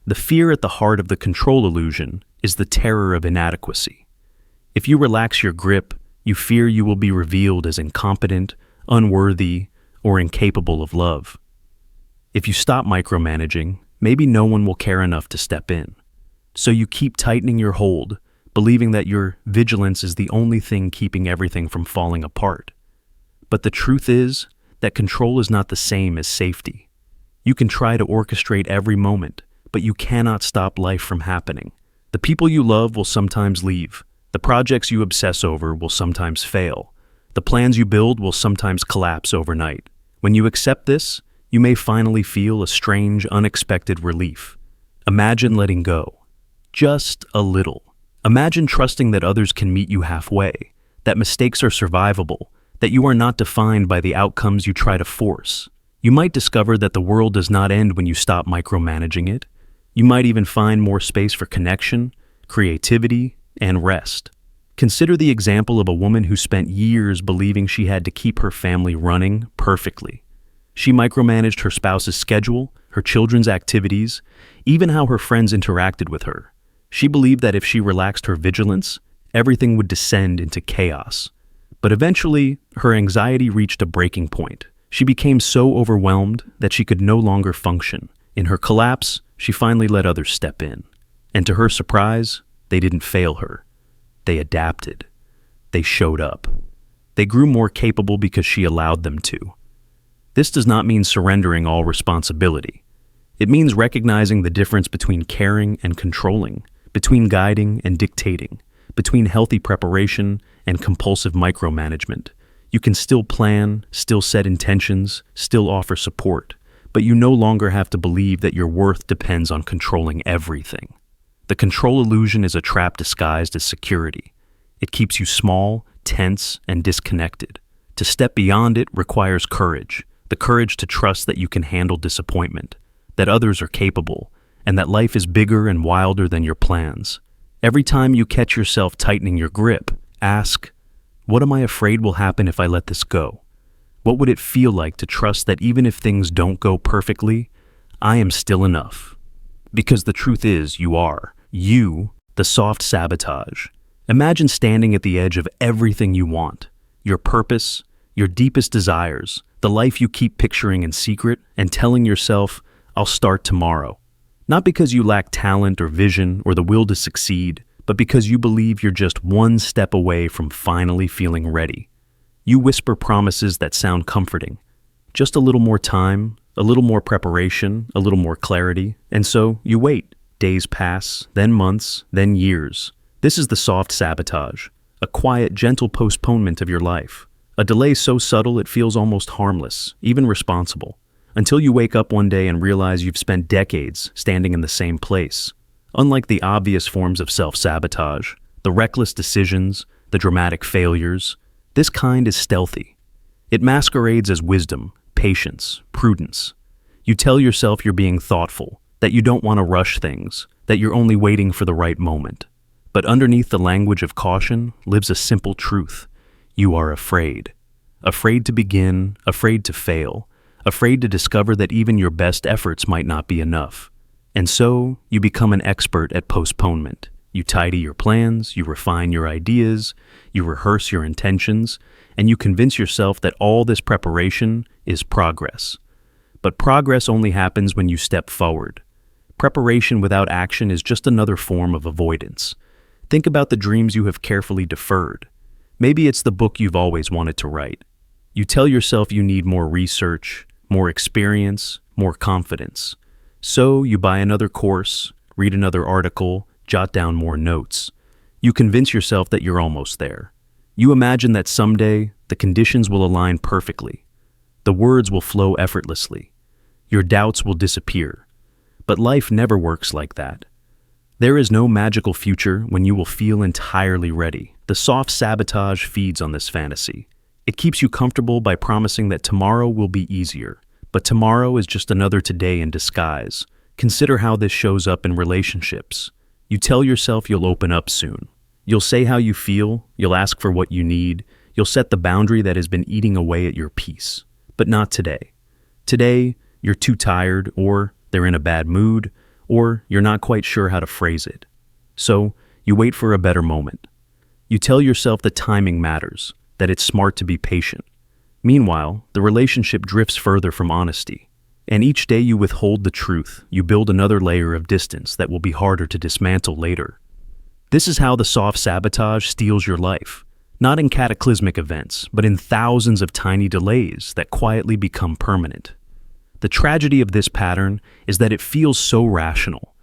the fear at the heart of the control illusion is the terror of inadequacy. If you relax your grip, you fear you will be revealed as incompetent, unworthy, or incapable of love. If you stop micromanaging, maybe no one will care enough to step in. So you keep tightening your hold, believing that your vigilance is the only thing keeping everything from falling apart. But the truth is that control is not the same as safety. You can try to orchestrate every moment, but you cannot stop life from happening. The people you love will sometimes leave. The projects you obsess over will sometimes fail. The plans you build will sometimes collapse overnight. When you accept this, you may finally feel a strange, unexpected relief. Imagine letting go. Just a little. Imagine trusting that others can meet you halfway, that mistakes are survivable, that you are not defined by the outcomes you try to force. You might discover that the world does not end when you stop micromanaging it. You might even find more space for connection, creativity, and rest. Consider the example of a woman who spent years believing she had to keep her family running perfectly. She micromanaged her spouse's schedule, her children's activities, even how her friends interacted with her. She believed that if she relaxed her vigilance, everything would descend into chaos. But eventually, her anxiety reached a breaking point. She became so overwhelmed that she could no longer function. In her collapse, she finally let others step in. And to her surprise, they didn't fail her. They adapted. They showed up. They grew more capable because she allowed them to. This does not mean surrendering all responsibility. It means recognizing the difference between caring and controlling, between guiding and dictating, between healthy preparation and compulsive micromanagement. You can still plan, still set intentions, still offer support, but you no longer have to believe that your worth depends on controlling everything. The control illusion is a trap disguised as security. It keeps you small, tense, and disconnected. To step beyond it requires courage, the courage to trust that you can handle disappointment, that others are capable, and that life is bigger and wilder than your plans. Every time you catch yourself tightening your grip, ask, what am I afraid will happen if I let this go? What would it feel like to trust that even if things don't go perfectly, I am still enough? Because the truth is, you are. You, the soft sabotage. Imagine standing at the edge of everything you want, your purpose, your deepest desires, the life you keep picturing in secret, and telling yourself, I'll start tomorrow. Not because you lack talent or vision or the will to succeed, but because you believe you're just one step away from finally feeling ready. You whisper promises that sound comforting. Just a little more time, a little more preparation, a little more clarity, and so you wait. Days pass, then months, then years. This is the soft sabotage, a quiet, gentle postponement of your life. A delay so subtle it feels almost harmless, even responsible, until you wake up one day and realize you've spent decades standing in the same place. Unlike the obvious forms of self-sabotage, the reckless decisions, the dramatic failures, this kind is stealthy. It masquerades as wisdom, patience, prudence. You tell yourself you're being thoughtful, that you don't want to rush things, that you're only waiting for the right moment. But underneath the language of caution lives a simple truth. You are afraid. Afraid to begin, afraid to fail, afraid to discover that even your best efforts might not be enough. And so, you become an expert at postponement. You tidy your plans, you refine your ideas, you rehearse your intentions, and you convince yourself that all this preparation is progress. But progress only happens when you step forward. Preparation without action is just another form of avoidance. Think about the dreams you have carefully deferred. Maybe it's the book you've always wanted to write. You tell yourself you need more research, more experience, more confidence. So you buy another course, read another article, jot down more notes. You convince yourself that you're almost there. You imagine that someday the conditions will align perfectly. The words will flow effortlessly. Your doubts will disappear. But life never works like that. There is no magical future when you will feel entirely ready. The soft sabotage feeds on this fantasy. It keeps you comfortable by promising that tomorrow will be easier. But tomorrow is just another today in disguise. Consider how this shows up in relationships. You tell yourself you'll open up soon. You'll say how you feel, you'll ask for what you need, you'll set the boundary that has been eating away at your peace. But not today. Today, you're too tired, or they're in a bad mood, or you're not quite sure how to phrase it. So, you wait for a better moment. You tell yourself that timing matters, that it's smart to be patient. Meanwhile, the relationship drifts further from honesty. And each day you withhold the truth, you build another layer of distance that will be harder to dismantle later. This is how the soft sabotage steals your life. Not in cataclysmic events, but in thousands of tiny delays that quietly become permanent. The tragedy of this pattern is that it feels so rational.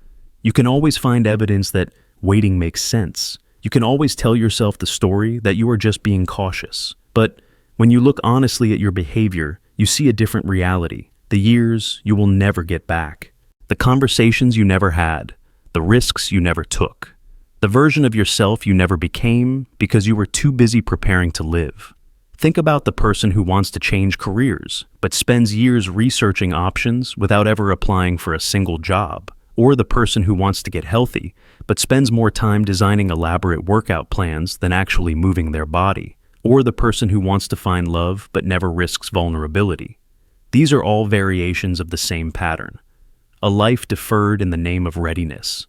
You can always find evidence that waiting makes sense. You can always tell yourself the story that you are just being cautious. But when you look honestly at your behavior, you see a different reality. The years you will never get back. The conversations you never had. The risks you never took. The version of yourself you never became because you were too busy preparing to live. Think about the person who wants to change careers, but spends years researching options without ever applying for a single job. Or the person who wants to get healthy, but spends more time designing elaborate workout plans than actually moving their body. Or the person who wants to find love but never risks vulnerability. These are all variations of the same pattern. A life deferred in the name of readiness.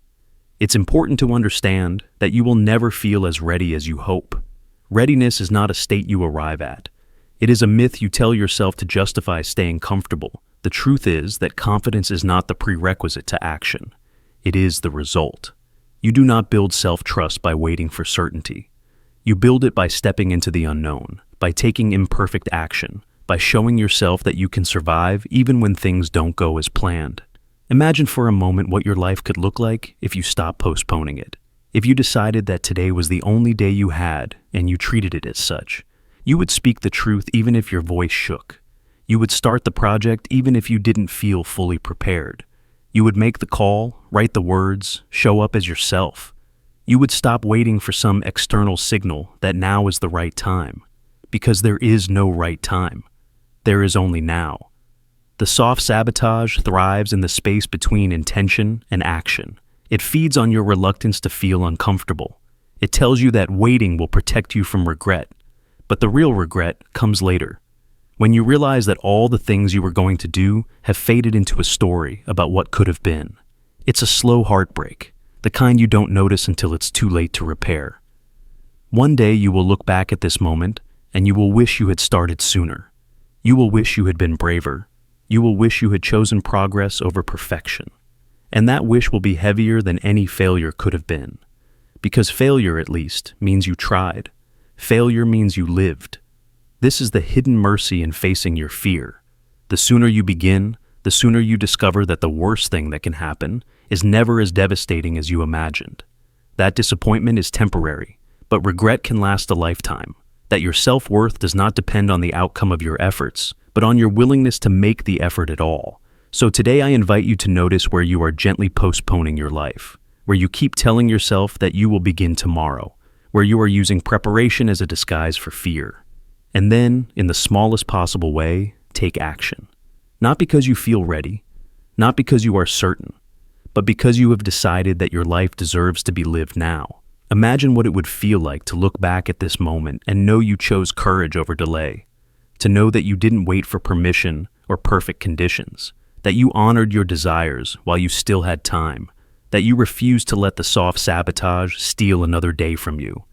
It's important to understand that you will never feel as ready as you hope. Readiness is not a state you arrive at. It is a myth you tell yourself to justify staying comfortable. The truth is that confidence is not the prerequisite to action. It is the result. You do not build self-trust by waiting for certainty. You build it by stepping into the unknown, by taking imperfect action, by showing yourself that you can survive even when things don't go as planned. Imagine for a moment what your life could look like if you stopped postponing it. If you decided that today was the only day you had and you treated it as such, you would speak the truth even if your voice shook. You would start the project even if you didn't feel fully prepared. You would make the call, write the words, show up as yourself. You would stop waiting for some external signal that now is the right time. Because there is no right time. There is only now. The soft sabotage thrives in the space between intention and action. It feeds on your reluctance to feel uncomfortable. It tells you that waiting will protect you from regret. But the real regret comes later. When you realize that all the things you were going to do have faded into a story about what could have been. It's a slow heartbreak. the kind you don't notice until it's too late to repair. One day you will look back at this moment and you will wish you had started sooner. You will wish you had been braver. You will wish you had chosen progress over perfection. And that wish will be heavier than any failure could have been. Because failure, at least, means you tried. Failure means you lived. This is the hidden mercy in facing your fear. The sooner you begin, the sooner you discover that the worst thing that can happen is never as devastating as you imagined. That disappointment is temporary, but regret can last a lifetime. That your self-worth does not depend on the outcome of your efforts, but on your willingness to make the effort at all. So today I invite you to notice where you are gently postponing your life, where you keep telling yourself that you will begin tomorrow, where you are using preparation as a disguise for fear. And then, in the smallest possible way, take action. Not because you feel ready, not because you are certain, but because you have decided that your life deserves to be lived now. Imagine what it would feel like to look back at this moment and know you chose courage over delay, to know that you didn't wait for permission or perfect conditions, that you honored your desires while you still had time, that you refused to let the soft sabotage steal another day from you.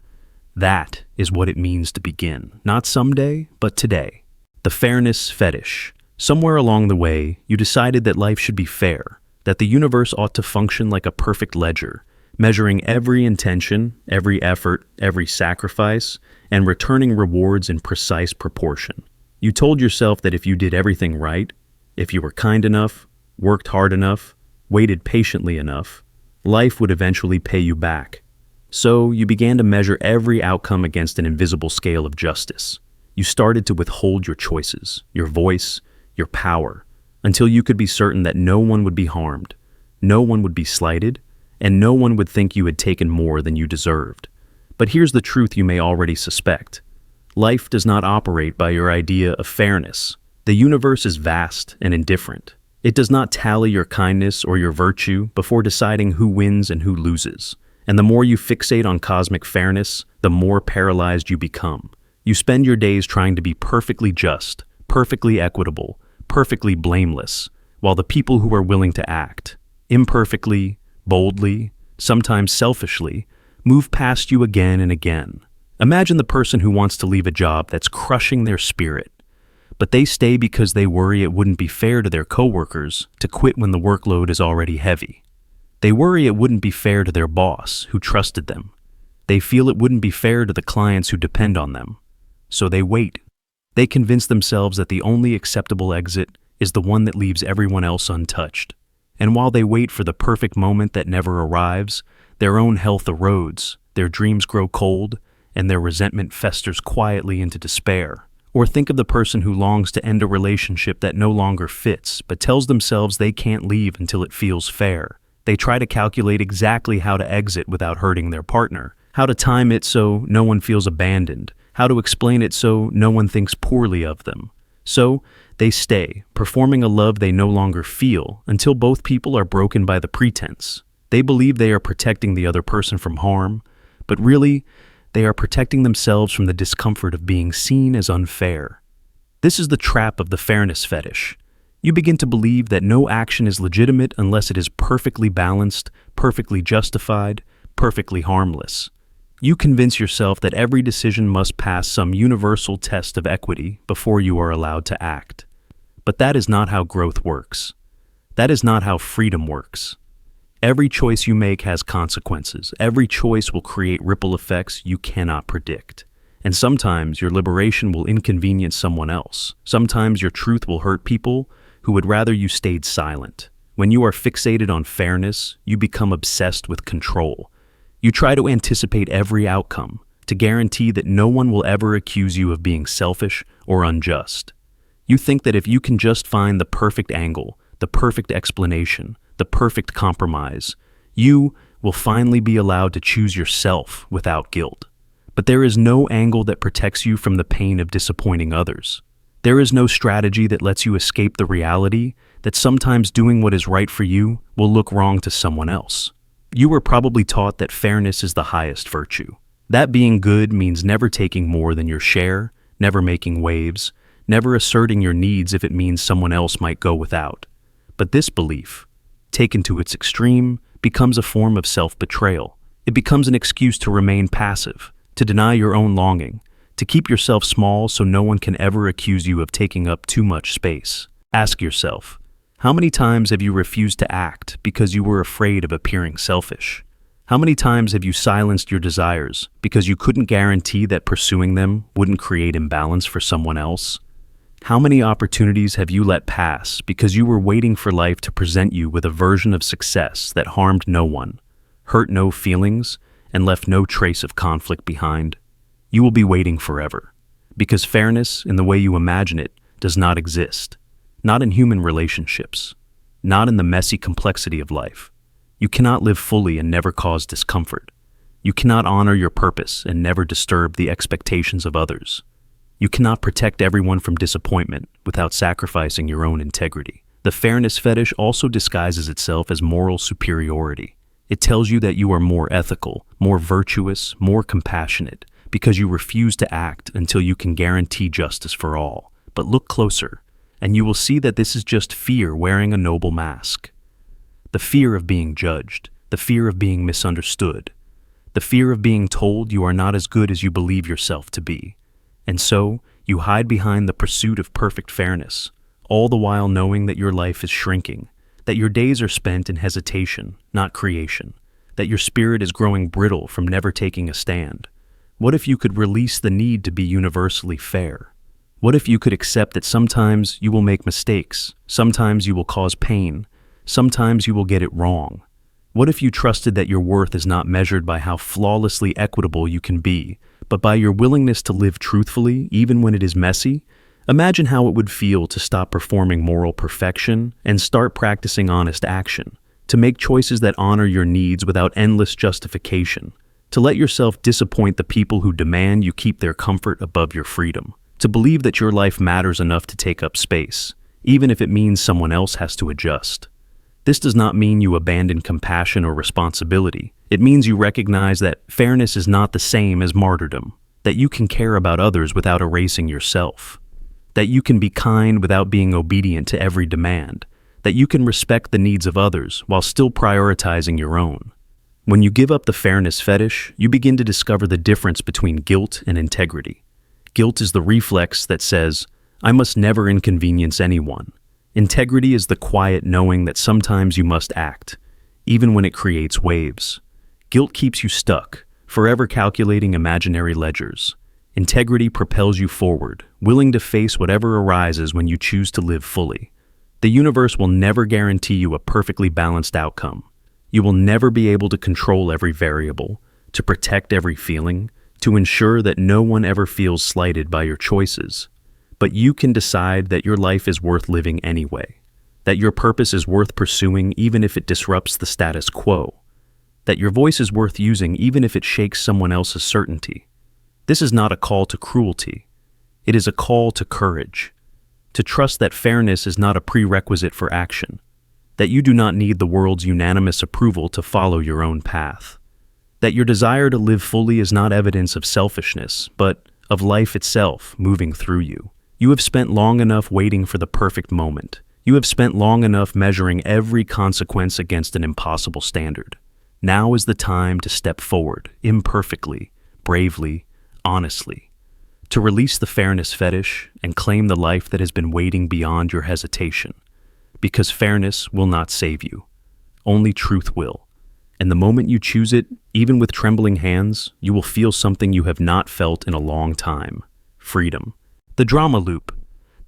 That is what it means to begin, not someday, but today. The fairness fetish. Somewhere along the way, you decided that life should be fair, that the universe ought to function like a perfect ledger, measuring every intention, every effort, every sacrifice, and returning rewards in precise proportion. You told yourself that if you did everything right, if you were kind enough, worked hard enough, waited patiently enough, life would eventually pay you back. So you began to measure every outcome against an invisible scale of justice. You started to withhold your choices, your voice, your power, until you could be certain that no one would be harmed, no one would be slighted, and no one would think you had taken more than you deserved. But here's the truth you may already suspect. Life does not operate by your idea of fairness. The universe is vast and indifferent. It does not tally your kindness or your virtue before deciding who wins and who loses. And the more you fixate on cosmic fairness, the more paralyzed you become. You spend your days trying to be perfectly just, perfectly equitable, perfectly blameless, while the people who are willing to act, imperfectly, boldly, sometimes selfishly, move past you again and again. Imagine the person who wants to leave a job that's crushing their spirit, but they stay because they worry it wouldn't be fair to their coworkers to quit when the workload is already heavy. They worry it wouldn't be fair to their boss who trusted them. They feel it wouldn't be fair to the clients who depend on them. So they wait. They convince themselves that the only acceptable exit is the one that leaves everyone else untouched. And while they wait for the perfect moment that never arrives, their own health erodes, their dreams grow cold, and their resentment festers quietly into despair. Or think of the person who longs to end a relationship that no longer fits, but tells themselves they can't leave until it feels fair. They try to calculate exactly how to exit without hurting their partner, how to time it so no one feels abandoned, how to explain it so no one thinks poorly of them. So, they stay, performing a love they no longer feel, until both people are broken by the pretense. They believe they are protecting the other person from harm, but really, they are protecting themselves from the discomfort of being seen as unfair. This is the trap of the fairness fetish. You begin to believe that no action is legitimate unless it is perfectly balanced, perfectly justified, perfectly harmless. You convince yourself that every decision must pass some universal test of equity before you are allowed to act. But that is not how growth works. That is not how freedom works. Every choice you make has consequences. Every choice will create ripple effects you cannot predict. And sometimes your liberation will inconvenience someone else. Sometimes your truth will hurt people who would rather you stayed silent. When you are fixated on fairness, you become obsessed with control. You try to anticipate every outcome, to guarantee that no one will ever accuse you of being selfish or unjust. You think that if you can just find the perfect angle, the perfect explanation, the perfect compromise, you will finally be allowed to choose yourself without guilt. But there is no angle that protects you from the pain of disappointing others. There is no strategy that lets you escape the reality that sometimes doing what is right for you will look wrong to someone else. You were probably taught that fairness is the highest virtue. That being good means never taking more than your share, never making waves, never asserting your needs if it means someone else might go without. But this belief, taken to its extreme, becomes a form of self-betrayal. It becomes an excuse to remain passive, to deny your own longing, to keep yourself small so no one can ever accuse you of taking up too much space. Ask yourself, how many times have you refused to act because you were afraid of appearing selfish? How many times have you silenced your desires because you couldn't guarantee that pursuing them wouldn't create imbalance for someone else? How many opportunities have you let pass because you were waiting for life to present you with a version of success that harmed no one, hurt no feelings, and left no trace of conflict behind? You will be waiting forever, because fairness, in the way you imagine it, does not exist. Not in human relationships, not in the messy complexity of life. You cannot live fully and never cause discomfort. You cannot honor your purpose and never disturb the expectations of others. You cannot protect everyone from disappointment without sacrificing your own integrity. The fairness fetish also disguises itself as moral superiority. It tells you that you are more ethical, more virtuous, more compassionate, because you refuse to act until you can guarantee justice for all. But look closer, and you will see that this is just fear wearing a noble mask. The fear of being judged, the fear of being misunderstood, the fear of being told you are not as good as you believe yourself to be. And so, you hide behind the pursuit of perfect fairness, all the while knowing that your life is shrinking, that your days are spent in hesitation, not creation, that your spirit is growing brittle from never taking a stand. What if you could release the need to be universally fair? What if you could accept that sometimes you will make mistakes, sometimes you will cause pain, sometimes you will get it wrong? What if you trusted that your worth is not measured by how flawlessly equitable you can be, but by your willingness to live truthfully even when it is messy? Imagine how it would feel to stop performing moral perfection and start practicing honest action, to make choices that honor your needs without endless justification, to let yourself disappoint the people who demand you keep their comfort above your freedom, to believe that your life matters enough to take up space, even if it means someone else has to adjust. This does not mean you abandon compassion or responsibility. It means you recognize that fairness is not the same as martyrdom, that you can care about others without erasing yourself, that you can be kind without being obedient to every demand, that you can respect the needs of others while still prioritizing your own. When you give up the fairness fetish, you begin to discover the difference between guilt and integrity. Guilt is the reflex that says, I must never inconvenience anyone. Integrity is the quiet knowing that sometimes you must act, even when it creates waves. Guilt keeps you stuck, forever calculating imaginary ledgers. Integrity propels you forward, willing to face whatever arises when you choose to live fully. The universe will never guarantee you a perfectly balanced outcome. You will never be able to control every variable, to protect every feeling, to ensure that no one ever feels slighted by your choices. But you can decide that your life is worth living anyway, that your purpose is worth pursuing even if it disrupts the status quo, that your voice is worth using even if it shakes someone else's certainty. This is not a call to cruelty. It is a call to courage, to trust that fairness is not a prerequisite for action, that you do not need the world's unanimous approval to follow your own path, that your desire to live fully is not evidence of selfishness, but of life itself moving through you. You have spent long enough waiting for the perfect moment. You have spent long enough measuring every consequence against an impossible standard. Now is the time to step forward, imperfectly, bravely, honestly, to release the fairness fetish and claim the life that has been waiting beyond your hesitation. Because fairness will not save you. Only truth will. And the moment you choose it, even with trembling hands, you will feel something you have not felt in a long time: freedom. The drama loop.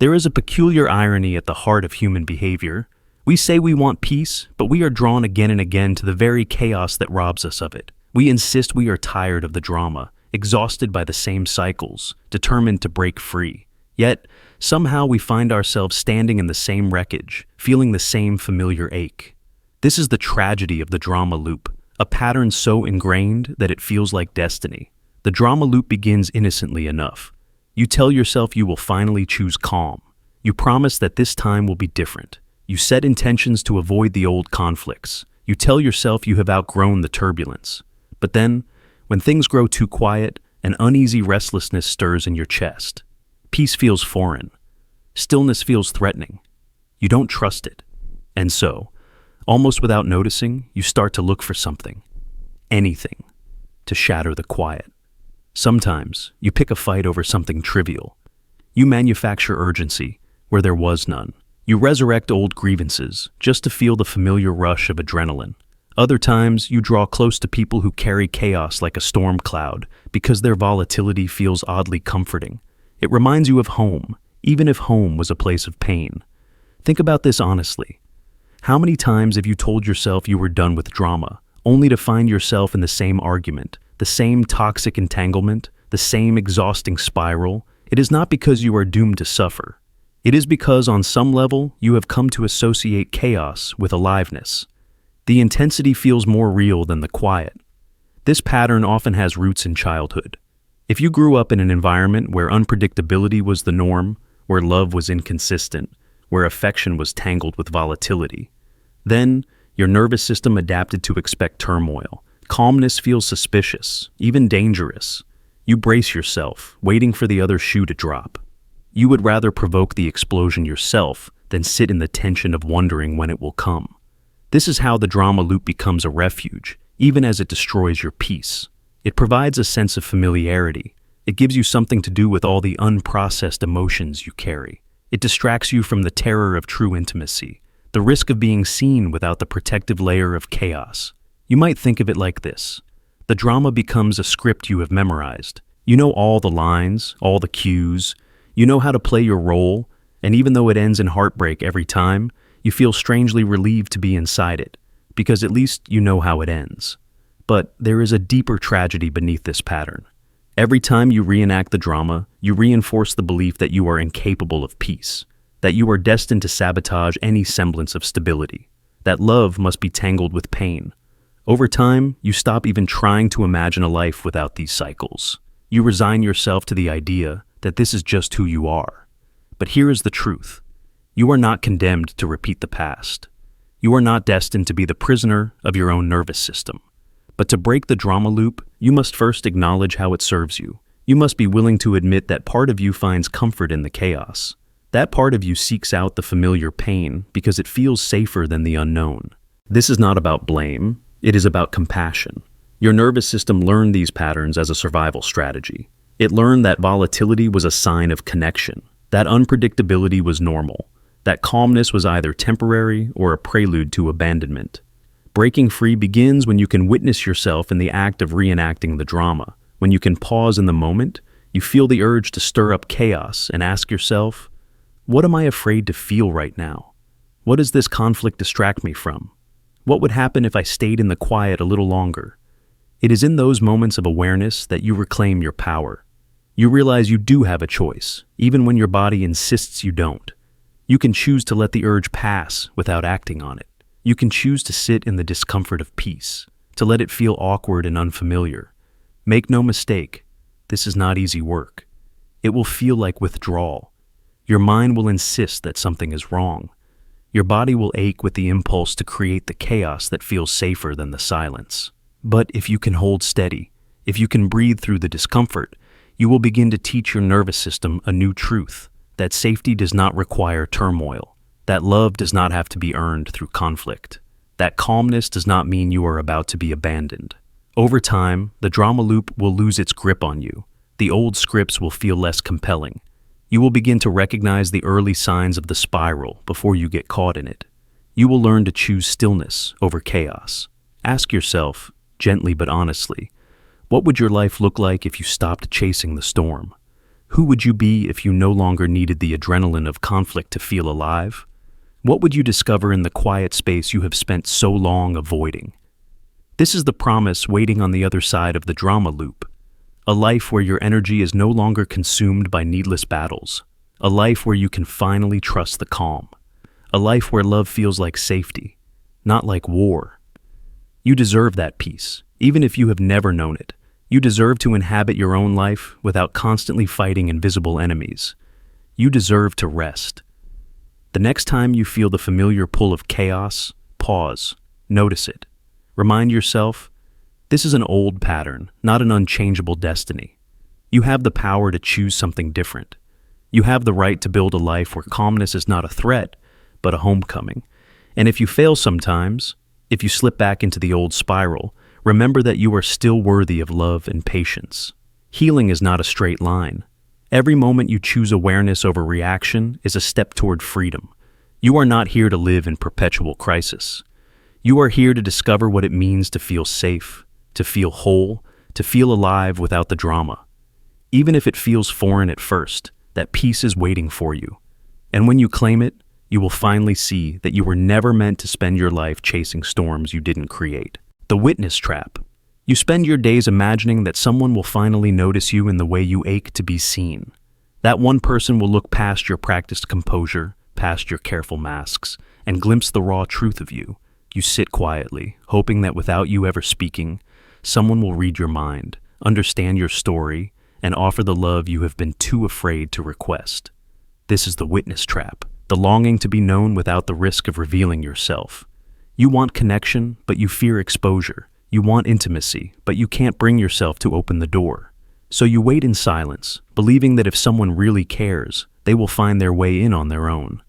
There is a peculiar irony at the heart of human behavior. We say we want peace, but we are drawn again and again to the very chaos that robs us of it. We insist we are tired of the drama, exhausted by the same cycles, determined to break free. Yet, somehow we find ourselves standing in the same wreckage, feeling the same familiar ache. This is the tragedy of the drama loop, a pattern so ingrained that it feels like destiny. The drama loop begins innocently enough. You tell yourself you will finally choose calm. You promise that this time will be different. You set intentions to avoid the old conflicts. You tell yourself you have outgrown the turbulence. But then, when things grow too quiet, an uneasy restlessness stirs in your chest. Peace feels foreign. Stillness feels threatening. You don't trust it. And so, Almost without noticing, you start to look for something, anything, to shatter the quiet. Sometimes, you pick a fight over something trivial. You manufacture urgency where there was none. You resurrect old grievances just to feel the familiar rush of adrenaline. Other times, you draw close to people who carry chaos like a storm cloud because their volatility feels oddly comforting. It reminds you of home, even if home was a place of pain. Think about this honestly. How many times have you told yourself you were done with drama, only to find yourself in the same argument, the same toxic entanglement, the same exhausting spiral? It is not because you are doomed to suffer. It is because on some level you have come to associate chaos with aliveness. The intensity feels more real than the quiet. This pattern often has roots in childhood. If you grew up in an environment where unpredictability was the norm, where love was inconsistent, where affection was tangled with volatility, then your nervous system adapted to expect turmoil. Calmness feels suspicious, even dangerous. You brace yourself, waiting for the other shoe to drop. You would rather provoke the explosion yourself than sit in the tension of wondering when it will come. This is how the drama loop becomes a refuge, even as it destroys your peace. It provides a sense of familiarity. It gives you something to do with all the unprocessed emotions you carry. It distracts you from the terror of true intimacy, the risk of being seen without the protective layer of chaos. You might think of it like this. The drama becomes a script you have memorized. You know all the lines, all the cues. You know how to play your role, and even though it ends in heartbreak every time, you feel strangely relieved to be inside it, because at least you know how it ends. But there is a deeper tragedy beneath this pattern. Every time you reenact the drama, you reinforce the belief that you are incapable of peace, that you are destined to sabotage any semblance of stability, that love must be tangled with pain. Over time, you stop even trying to imagine a life without these cycles. You resign yourself to the idea that this is just who you are. But here is the truth. You are not condemned to repeat the past. You are not destined to be the prisoner of your own nervous system. But to break the drama loop, you must first acknowledge how it serves you. You must be willing to admit that part of you finds comfort in the chaos. That part of you seeks out the familiar pain because it feels safer than the unknown. This is not about blame. It is about compassion. Your nervous system learned these patterns as a survival strategy. It learned that volatility was a sign of connection, that unpredictability was normal, that calmness was either temporary or a prelude to abandonment. Breaking free begins when you can witness yourself in the act of reenacting the drama. When you can pause in the moment, you feel the urge to stir up chaos and ask yourself, what am I afraid to feel right now? What does this conflict distract me from? What would happen if I stayed in the quiet a little longer? It is in those moments of awareness that you reclaim your power. You realize you do have a choice, even when your body insists you don't. You can choose to let the urge pass without acting on it. You can choose to sit in the discomfort of peace, to let it feel awkward and unfamiliar. Make no mistake, this is not easy work. It will feel like withdrawal. Your mind will insist that something is wrong. Your body will ache with the impulse to create the chaos that feels safer than the silence. But if you can hold steady, if you can breathe through the discomfort, you will begin to teach your nervous system a new truth, that safety does not require turmoil, that love does not have to be earned through conflict, that calmness does not mean you are about to be abandoned. Over time, the drama loop will lose its grip on you. The old scripts will feel less compelling. You will begin to recognize the early signs of the spiral before you get caught in it. You will learn to choose stillness over chaos. Ask yourself, gently but honestly, what would your life look like if you stopped chasing the storm? Who would you be if you no longer needed the adrenaline of conflict to feel alive? What would you discover in the quiet space you have spent so long avoiding? This is the promise waiting on the other side of the drama loop. A life where your energy is no longer consumed by needless battles. A life where you can finally trust the calm. A life where love feels like safety, not like war. You deserve that peace, even if you have never known it. You deserve to inhabit your own life without constantly fighting invisible enemies. You deserve to rest. The next time you feel the familiar pull of chaos, pause, notice it. Remind yourself, this is an old pattern, not an unchangeable destiny. You have the power to choose something different. You have the right to build a life where calmness is not a threat, but a homecoming. And if you fail sometimes, if you slip back into the old spiral, remember that you are still worthy of love and patience. Healing is not a straight line. Every moment you choose awareness over reaction is a step toward freedom. You are not here to live in perpetual crisis. You are here to discover what it means to feel safe, to feel whole, to feel alive without the drama. Even if it feels foreign at first, that peace is waiting for you. And when you claim it, you will finally see that you were never meant to spend your life chasing storms you didn't create. The witness trap. You spend your days imagining that someone will finally notice you in the way you ache to be seen. That one person will look past your practiced composure, past your careful masks, and glimpse the raw truth of you. You sit quietly, hoping that without you ever speaking, someone will read your mind, understand your story, and offer the love you have been too afraid to request. This is the witness trap, the longing to be known without the risk of revealing yourself. You want connection, but you fear exposure. You want intimacy, but you can't bring yourself to open the door. So you wait in silence, believing that if someone really cares, they will find their way in on their own.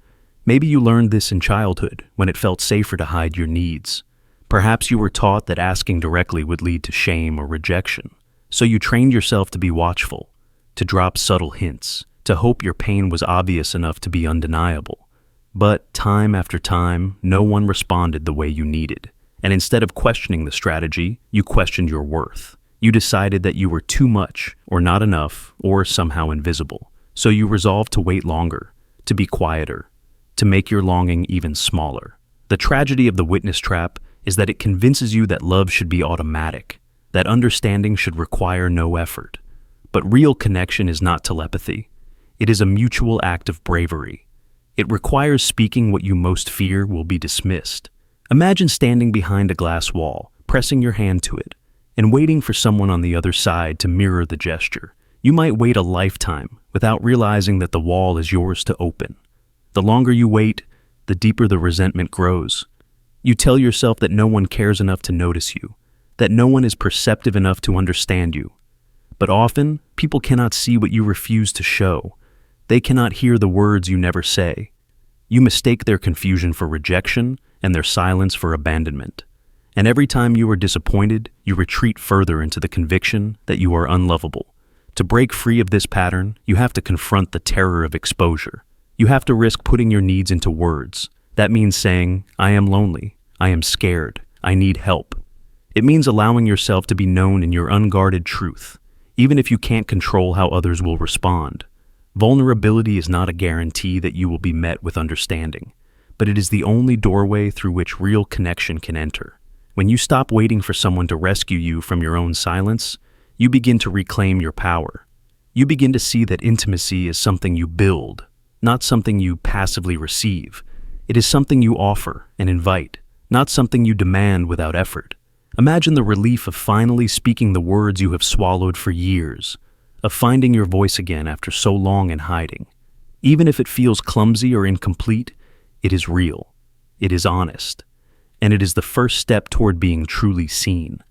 Maybe you learned this in childhood, when it felt safer to hide your needs. Perhaps you were taught that asking directly would lead to shame or rejection. So you trained yourself to be watchful, to drop subtle hints, to hope your pain was obvious enough to be undeniable. But time after time, no one responded the way you needed. And instead of questioning the strategy, you questioned your worth. You decided that you were too much, or not enough, or somehow invisible. So you resolved to wait longer, to be quieter, to make your longing even smaller. The tragedy of the witness trap is that it convinces you that love should be automatic, that understanding should require no effort. But real connection is not telepathy. It is a mutual act of bravery. It requires speaking what you most fear will be dismissed. Imagine standing behind a glass wall, pressing your hand to it, and waiting for someone on the other side to mirror the gesture. You might wait a lifetime without realizing that the wall is yours to open. The longer you wait, the deeper the resentment grows. You tell yourself that no one cares enough to notice you, that no one is perceptive enough to understand you. But often, people cannot see what you refuse to show. They cannot hear the words you never say. You mistake their confusion for rejection and their silence for abandonment. And every time you are disappointed, you retreat further into the conviction that you are unlovable. To break free of this pattern, you have to confront the terror of exposure. You have to risk putting your needs into words. That means saying, I am lonely, I am scared, I need help. It means allowing yourself to be known in your unguarded truth, even if you can't control how others will respond. Vulnerability is not a guarantee that you will be met with understanding, but it is the only doorway through which real connection can enter. When you stop waiting for someone to rescue you from your own silence, you begin to reclaim your power. You begin to see that intimacy is something you build, not something you passively receive. It is something you offer and invite, not something you demand without effort. Imagine the relief of finally speaking the words you have swallowed for years, of finding your voice again after so long in hiding. Even if it feels clumsy or incomplete, it is real, it is honest, and it is the first step toward being truly seen.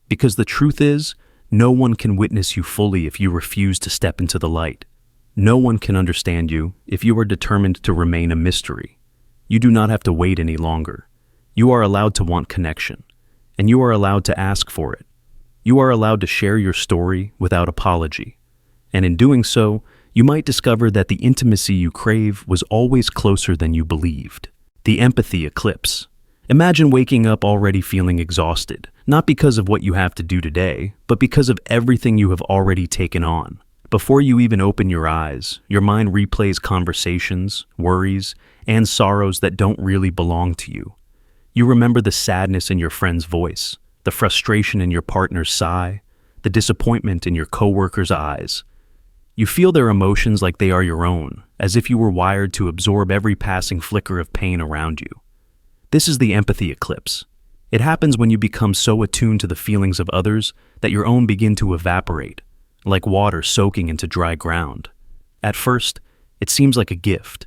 Because the truth is, no one can witness you fully if you refuse to step into the light. No one can understand you if you are determined to remain a mystery. You do not have to wait any longer. You are allowed to want connection, and you are allowed to ask for it. You are allowed to share your story without apology. And in doing so, you might discover that the intimacy you crave was always closer than you believed. The empathy eclipse. Imagine waking up already feeling exhausted, not because of what you have to do today, but because of everything you have already taken on. Before you even open your eyes, your mind replays conversations, worries, and sorrows that don't really belong to you. You remember the sadness in your friend's voice, the frustration in your partner's sigh, the disappointment in your coworker's eyes. You feel their emotions like they are your own, as if you were wired to absorb every passing flicker of pain around you. This is the empathy eclipse. It happens when you become so attuned to the feelings of others that your own begin to evaporate, like water soaking into dry ground. At first, it seems like a gift.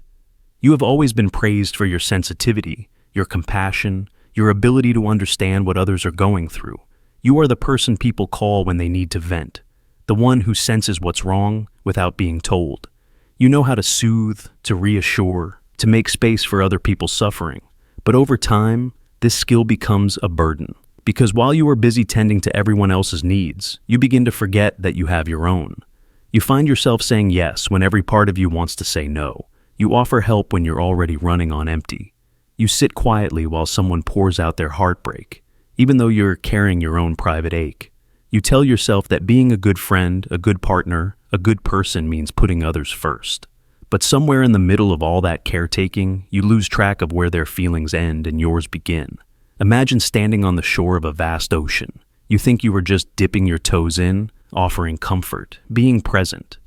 You have always been praised for your sensitivity, your compassion, your ability to understand what others are going through. You are the person people call when they need to vent, the one who senses what's wrong without being told. You know how to soothe, to reassure, to make space for other people's suffering. But over time, this skill becomes a burden. Because while you are busy tending to everyone else's needs, you begin to forget that you have your own. You find yourself saying yes when every part of you wants to say no. You offer help when you're already running on empty. You sit quietly while someone pours out their heartbreak, even though you're carrying your own private ache. You tell yourself that being a good friend, a good partner, a good person means putting others first. But somewhere in the middle of all that caretaking, you lose track of where their feelings end and yours begin. Imagine standing on the shore of a vast ocean. You think you were just dipping your toes in, offering comfort, being present.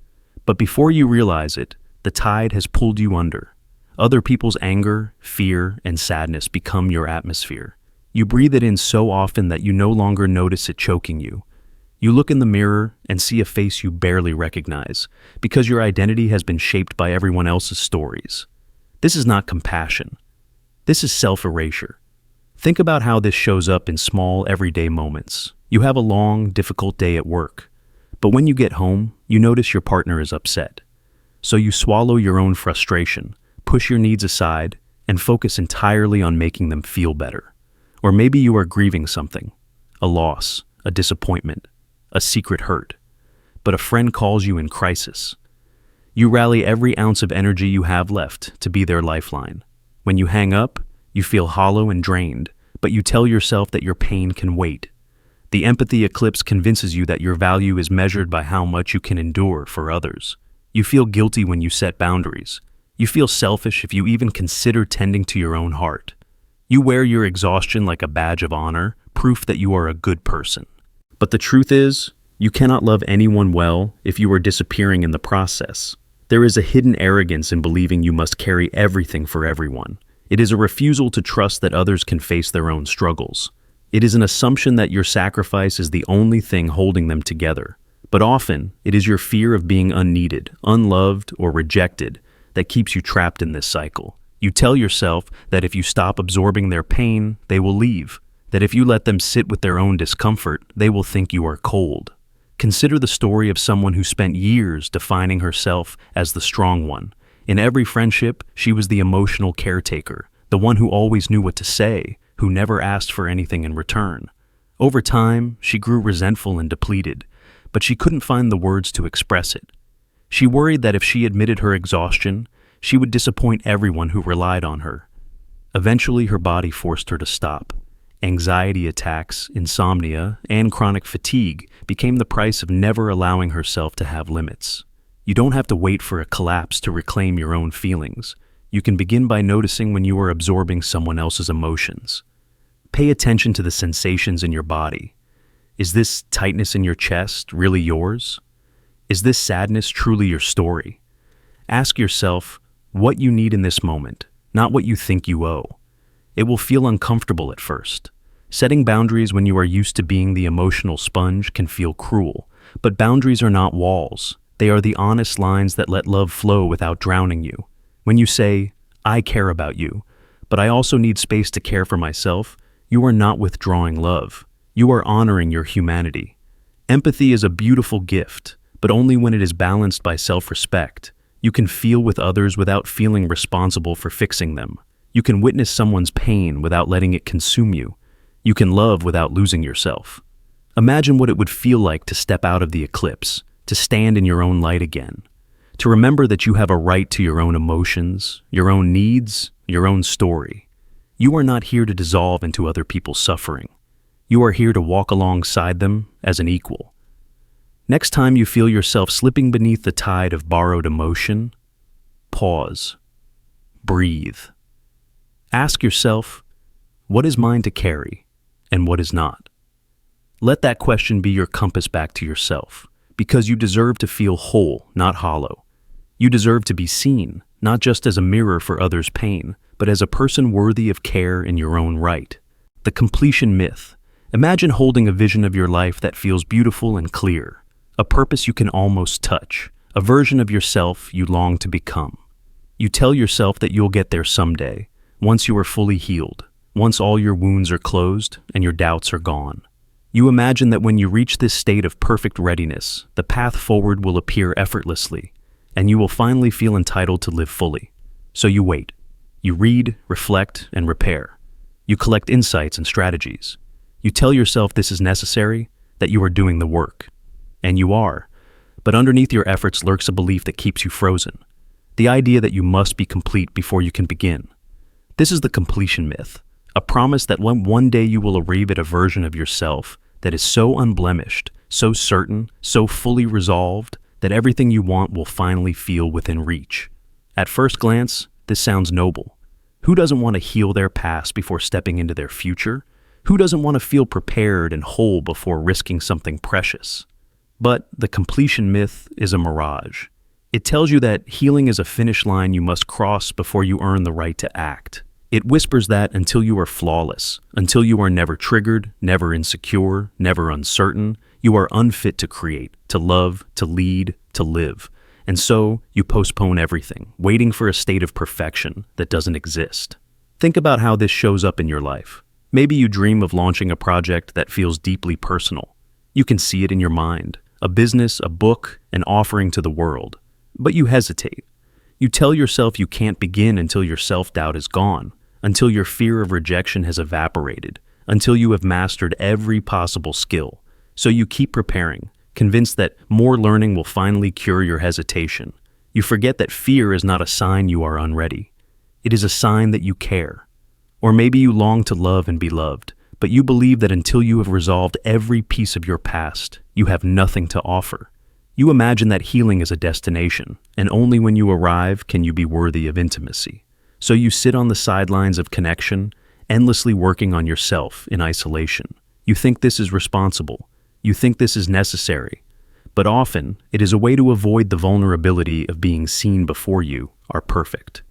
But before you realize it, the tide has pulled you under. Other people's anger, fear, and sadness become your atmosphere. You breathe it in so often that you no longer notice it choking you. You look in the mirror and see a face you barely recognize, because your identity has been shaped by everyone else's stories. This is not compassion. This is self-erasure. Think about how this shows up in small, everyday moments. You have a long, difficult day at work, but when you get home, you notice your partner is upset. So you swallow your own frustration, push your needs aside, and focus entirely on making them feel better. Or maybe you are grieving something, a loss, a disappointment, a secret hurt. But a friend calls you in crisis. You rally every ounce of energy you have left to be their lifeline. When you hang up, you feel hollow and drained, but you tell yourself that your pain can wait. The empathy eclipse convinces you that your value is measured by how much you can endure for others. You feel guilty when you set boundaries. You feel selfish if you even consider tending to your own heart. You wear your exhaustion like a badge of honor, proof that you are a good person. But the truth is, you cannot love anyone well if you are disappearing in the process. There is a hidden arrogance in believing you must carry everything for everyone. It is a refusal to trust that others can face their own struggles. It is an assumption that your sacrifice is the only thing holding them together. But often, it is your fear of being unneeded, unloved, or rejected that keeps you trapped in this cycle. You tell yourself that if you stop absorbing their pain, they will leave. That if you let them sit with their own discomfort, they will think you are cold. Consider the story of someone who spent years defining herself as the strong one. In every friendship, she was the emotional caretaker, the one who always knew what to say, who never asked for anything in return. Over time, she grew resentful and depleted, but she couldn't find the words to express it. She worried that if she admitted her exhaustion, she would disappoint everyone who relied on her. Eventually, her body forced her to stop. Anxiety attacks, insomnia, and chronic fatigue became the price of never allowing herself to have limits. You don't have to wait for a collapse to reclaim your own feelings. You can begin by noticing when you are absorbing someone else's emotions. Pay attention to the sensations in your body. Is this tightness in your chest really yours? Is this sadness truly your story? Ask yourself what you need in this moment, not what you think you owe. It will feel uncomfortable at first. Setting boundaries when you are used to being the emotional sponge can feel cruel, but boundaries are not walls. They are the honest lines that let love flow without drowning you. When you say, "I care about you, but I also need space to care for myself," you are not withdrawing love. You are honoring your humanity. Empathy is a beautiful gift, but only when it is balanced by self-respect. You can feel with others without feeling responsible for fixing them. You can witness someone's pain without letting it consume you. You can love without losing yourself. Imagine what it would feel like to step out of the eclipse, to stand in your own light again, to remember that you have a right to your own emotions, your own needs, your own story. You are not here to dissolve into other people's suffering. You are here to walk alongside them as an equal. Next time you feel yourself slipping beneath the tide of borrowed emotion, pause. Breathe. Ask yourself, what is mine to carry and what is not? Let that question be your compass back to yourself, because you deserve to feel whole, not hollow. You deserve to be seen, not just as a mirror for others' pain, but as a person worthy of care in your own right. The completion myth. Imagine holding a vision of your life that feels beautiful and clear, a purpose you can almost touch, a version of yourself you long to become. You tell yourself that you'll get there someday, once you are fully healed, once all your wounds are closed and your doubts are gone. You imagine that when you reach this state of perfect readiness, the path forward will appear effortlessly, and you will finally feel entitled to live fully. So you wait. You read, reflect, and repair. You collect insights and strategies. You tell yourself this is necessary, that you are doing the work. And you are. But underneath your efforts lurks a belief that keeps you frozen. The idea that you must be complete before you can begin. This is the completion myth, a promise that one day you will arrive at a version of yourself that is so unblemished, so certain, so fully resolved, that everything you want will finally feel within reach. At first glance, this sounds noble. Who doesn't want to heal their past before stepping into their future? Who doesn't want to feel prepared and whole before risking something precious? But the completion myth is a mirage. It tells you that healing is a finish line you must cross before you earn the right to act. It whispers that until you are flawless, until you are never triggered, never insecure, never uncertain, you are unfit to create, to love, to lead, to live. And so, you postpone everything, waiting for a state of perfection that doesn't exist. Think about how this shows up in your life. Maybe you dream of launching a project that feels deeply personal. You can see it in your mind, a business, a book, an offering to the world. But you hesitate. You tell yourself you can't begin until your self-doubt is gone, until your fear of rejection has evaporated, until you have mastered every possible skill. So you keep preparing, convinced that more learning will finally cure your hesitation. You forget that fear is not a sign you are unready. It is a sign that you care. Or maybe you long to love and be loved, but you believe that until you have resolved every piece of your past, you have nothing to offer. You imagine that healing is a destination, and only when you arrive can you be worthy of intimacy. So you sit on the sidelines of connection, endlessly working on yourself in isolation. You think this is responsible. You think this is necessary. But often, it is a way to avoid the vulnerability of being seen before you are perfect.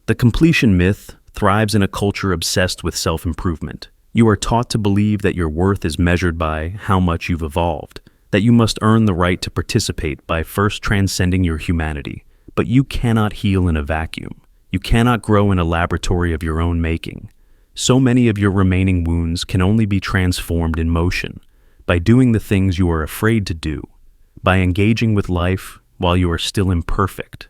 The completion myth thrives in a culture obsessed with self-improvement. You are taught to believe that your worth is measured by how much you've evolved, that you must earn the right to participate by first transcending your humanity. But you cannot heal in a vacuum. You cannot grow in a laboratory of your own making. So many of your remaining wounds can only be transformed in motion, by doing the things you are afraid to do, by engaging with life while you are still imperfect,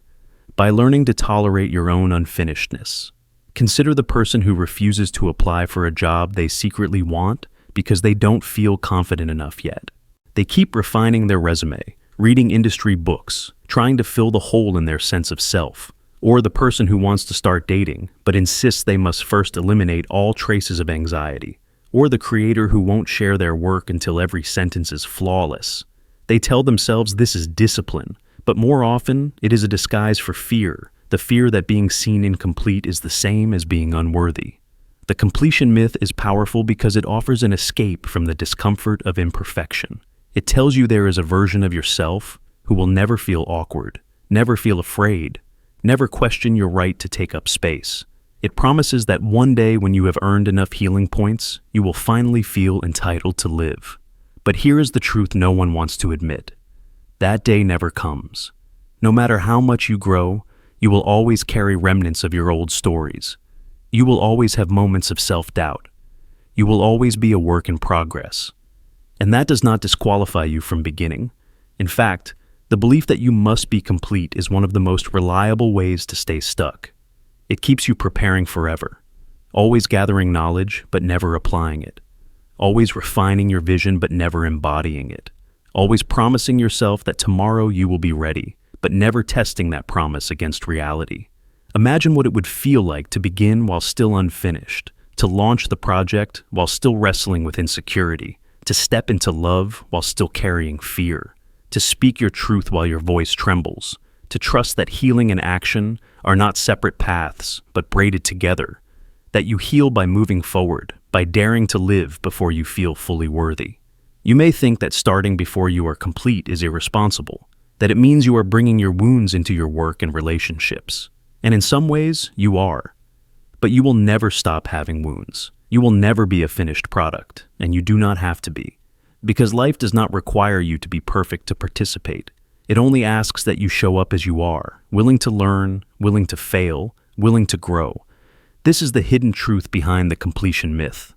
by learning to tolerate your own unfinishedness. Consider the person who refuses to apply for a job they secretly want because they don't feel confident enough yet. They keep refining their resume, reading industry books, trying to fill the hole in their sense of self. Or the person who wants to start dating, but insists they must first eliminate all traces of anxiety. Or the creator who won't share their work until every sentence is flawless. They tell themselves this is discipline, but more often it is a disguise for fear, the fear that being seen incomplete is the same as being unworthy. The completion myth is powerful because it offers an escape from the discomfort of imperfection. It tells you there is a version of yourself who will never feel awkward, never feel afraid, never question your right to take up space. It promises that one day when you have earned enough healing points, you will finally feel entitled to live. But here is the truth no one wants to admit. That day never comes. No matter how much you grow, you will always carry remnants of your old stories. You will always have moments of self-doubt. You will always be a work in progress. And that does not disqualify you from beginning. In fact, the belief that you must be complete is one of the most reliable ways to stay stuck. It keeps you preparing forever, always gathering knowledge but never applying it, always refining your vision but never embodying it, always promising yourself that tomorrow you will be ready, but never testing that promise against reality. Imagine what it would feel like to begin while still unfinished, to launch the project while still wrestling with insecurity, to step into love while still carrying fear, to speak your truth while your voice trembles, to trust that healing and action are not separate paths, but braided together, that you heal by moving forward, by daring to live before you feel fully worthy. You may think that starting before you are complete is irresponsible, that it means you are bringing your wounds into your work and relationships. And in some ways, you are. But you will never stop having wounds. You will never be a finished product, and you do not have to be. Because life does not require you to be perfect to participate. It only asks that you show up as you are, willing to learn, willing to fail, willing to grow. This is the hidden truth behind the completion myth.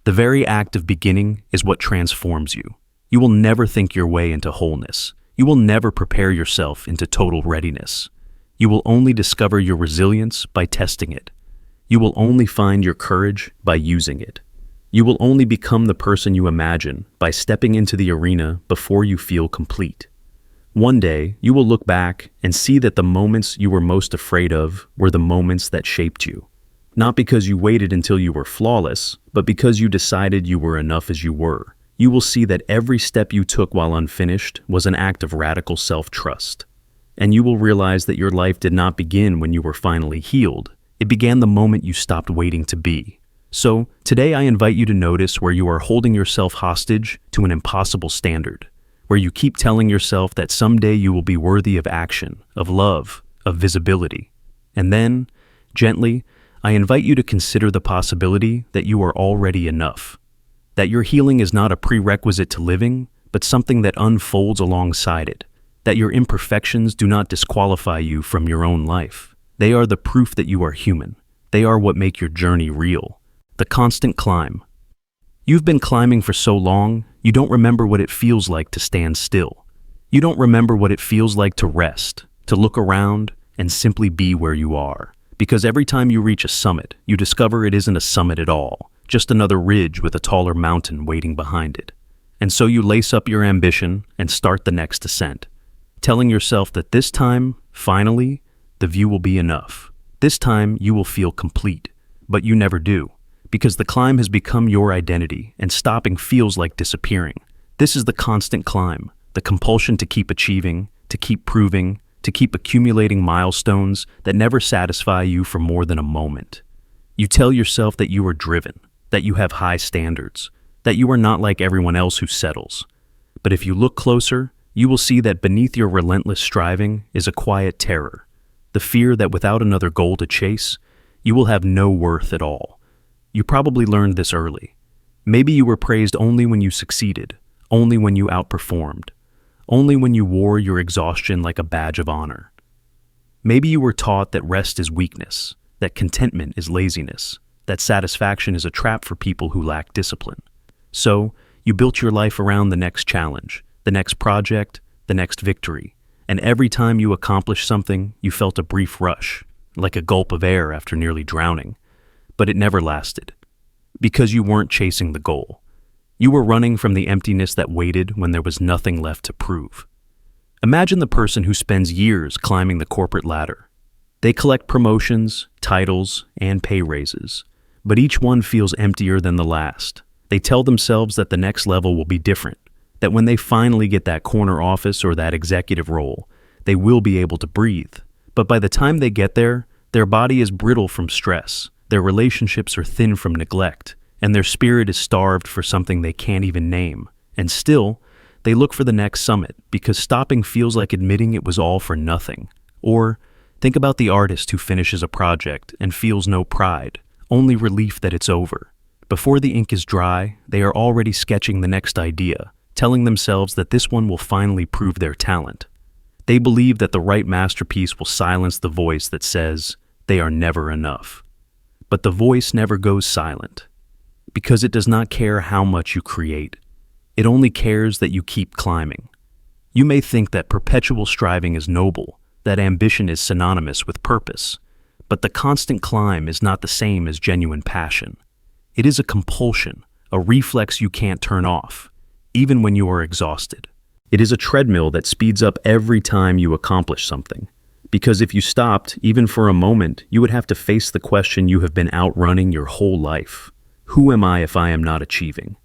The very act of beginning is what transforms you. You will never think your way into wholeness. You will never prepare yourself into total readiness. You will only discover your resilience by testing it. You will only find your courage by using it. You will only become the person you imagine by stepping into the arena before you feel complete. One day, you will look back and see that the moments you were most afraid of were the moments that shaped you. Not because you waited until you were flawless, but because you decided you were enough as you were. You will see that every step you took while unfinished was an act of radical self-trust. And you will realize that your life did not begin when you were finally healed. It began the moment you stopped waiting to be. So, today I invite you to notice where you are holding yourself hostage to an impossible standard, where you keep telling yourself that someday you will be worthy of action, of love, of visibility. And then, gently, I invite you to consider the possibility that you are already enough, that your healing is not a prerequisite to living, but something that unfolds alongside it, that your imperfections do not disqualify you from your own life. They are the proof that you are human. They are what make your journey real. The constant climb. You've been climbing for so long, you don't remember what it feels like to stand still. You don't remember what it feels like to rest, to look around, and simply be where you are. Because every time you reach a summit, you discover it isn't a summit at all, just another ridge with a taller mountain waiting behind it. And so you lace up your ambition and start the next ascent, telling yourself that this time, finally, the view will be enough. This time you will feel complete, but you never do, because the climb has become your identity and stopping feels like disappearing. This is the constant climb, the compulsion to keep achieving, to keep proving, to keep accumulating milestones that never satisfy you for more than a moment. You tell yourself that you are driven, that you have high standards, that you are not like everyone else who settles. But if you look closer, you will see that beneath your relentless striving is a quiet terror, the fear that without another goal to chase, you will have no worth at all. You probably learned this early. Maybe you were praised only when you succeeded, only when you outperformed, only when you wore your exhaustion like a badge of honor. Maybe you were taught that rest is weakness, that contentment is laziness, that satisfaction is a trap for people who lack discipline. So, you built your life around the next challenge, the next project, the next victory, and every time you accomplished something, you felt a brief rush, like a gulp of air after nearly drowning. But it never lasted, because you weren't chasing the goal. You were running from the emptiness that waited when there was nothing left to prove. Imagine the person who spends years climbing the corporate ladder. They collect promotions, titles, and pay raises, but each one feels emptier than the last. They tell themselves that the next level will be different, that when they finally get that corner office or that executive role, they will be able to breathe. But by the time they get there, their body is brittle from stress, their relationships are thin from neglect, and their spirit is starved for something they can't even name. And still, they look for the next summit because stopping feels like admitting it was all for nothing. Or, think about the artist who finishes a project and feels no pride, only relief that it's over. Before the ink is dry, they are already sketching the next idea, telling themselves that this one will finally prove their talent. They believe that the right masterpiece will silence the voice that says they are never enough. But the voice never goes silent, because it does not care how much you create. It only cares that you keep climbing. You may think that perpetual striving is noble, that ambition is synonymous with purpose, but the constant climb is not the same as genuine passion. It is a compulsion, a reflex you can't turn off, even when you are exhausted. It is a treadmill that speeds up every time you accomplish something. Because if you stopped, even for a moment, you would have to face the question you have been outrunning your whole life. Who am I if I am not achieving?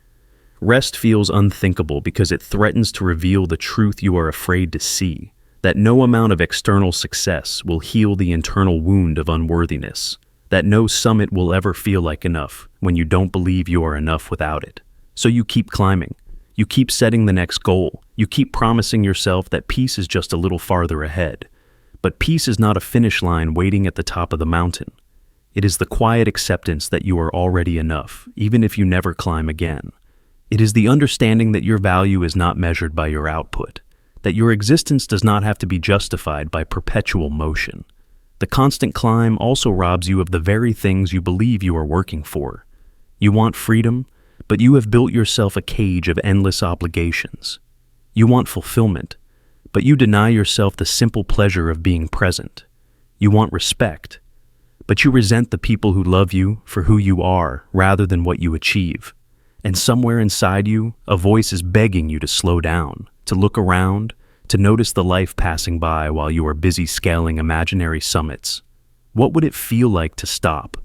Rest feels unthinkable because it threatens to reveal the truth you are afraid to see, that no amount of external success will heal the internal wound of unworthiness, that no summit will ever feel like enough when you don't believe you are enough without it. So you keep climbing. You keep setting the next goal. You keep promising yourself that peace is just a little farther ahead. But peace is not a finish line waiting at the top of the mountain. It is the quiet acceptance that you are already enough, even if you never climb again. It is the understanding that your value is not measured by your output, that your existence does not have to be justified by perpetual motion. The constant climb also robs you of the very things you believe you are working for. You want freedom, but you have built yourself a cage of endless obligations. You want fulfillment, but you deny yourself the simple pleasure of being present. You want respect, But you resent the people who love you for who you are rather than what you achieve. And somewhere inside you, a voice is begging you to slow down, to look around, to notice the life passing by while you are busy scaling imaginary summits. What would it feel like to stop?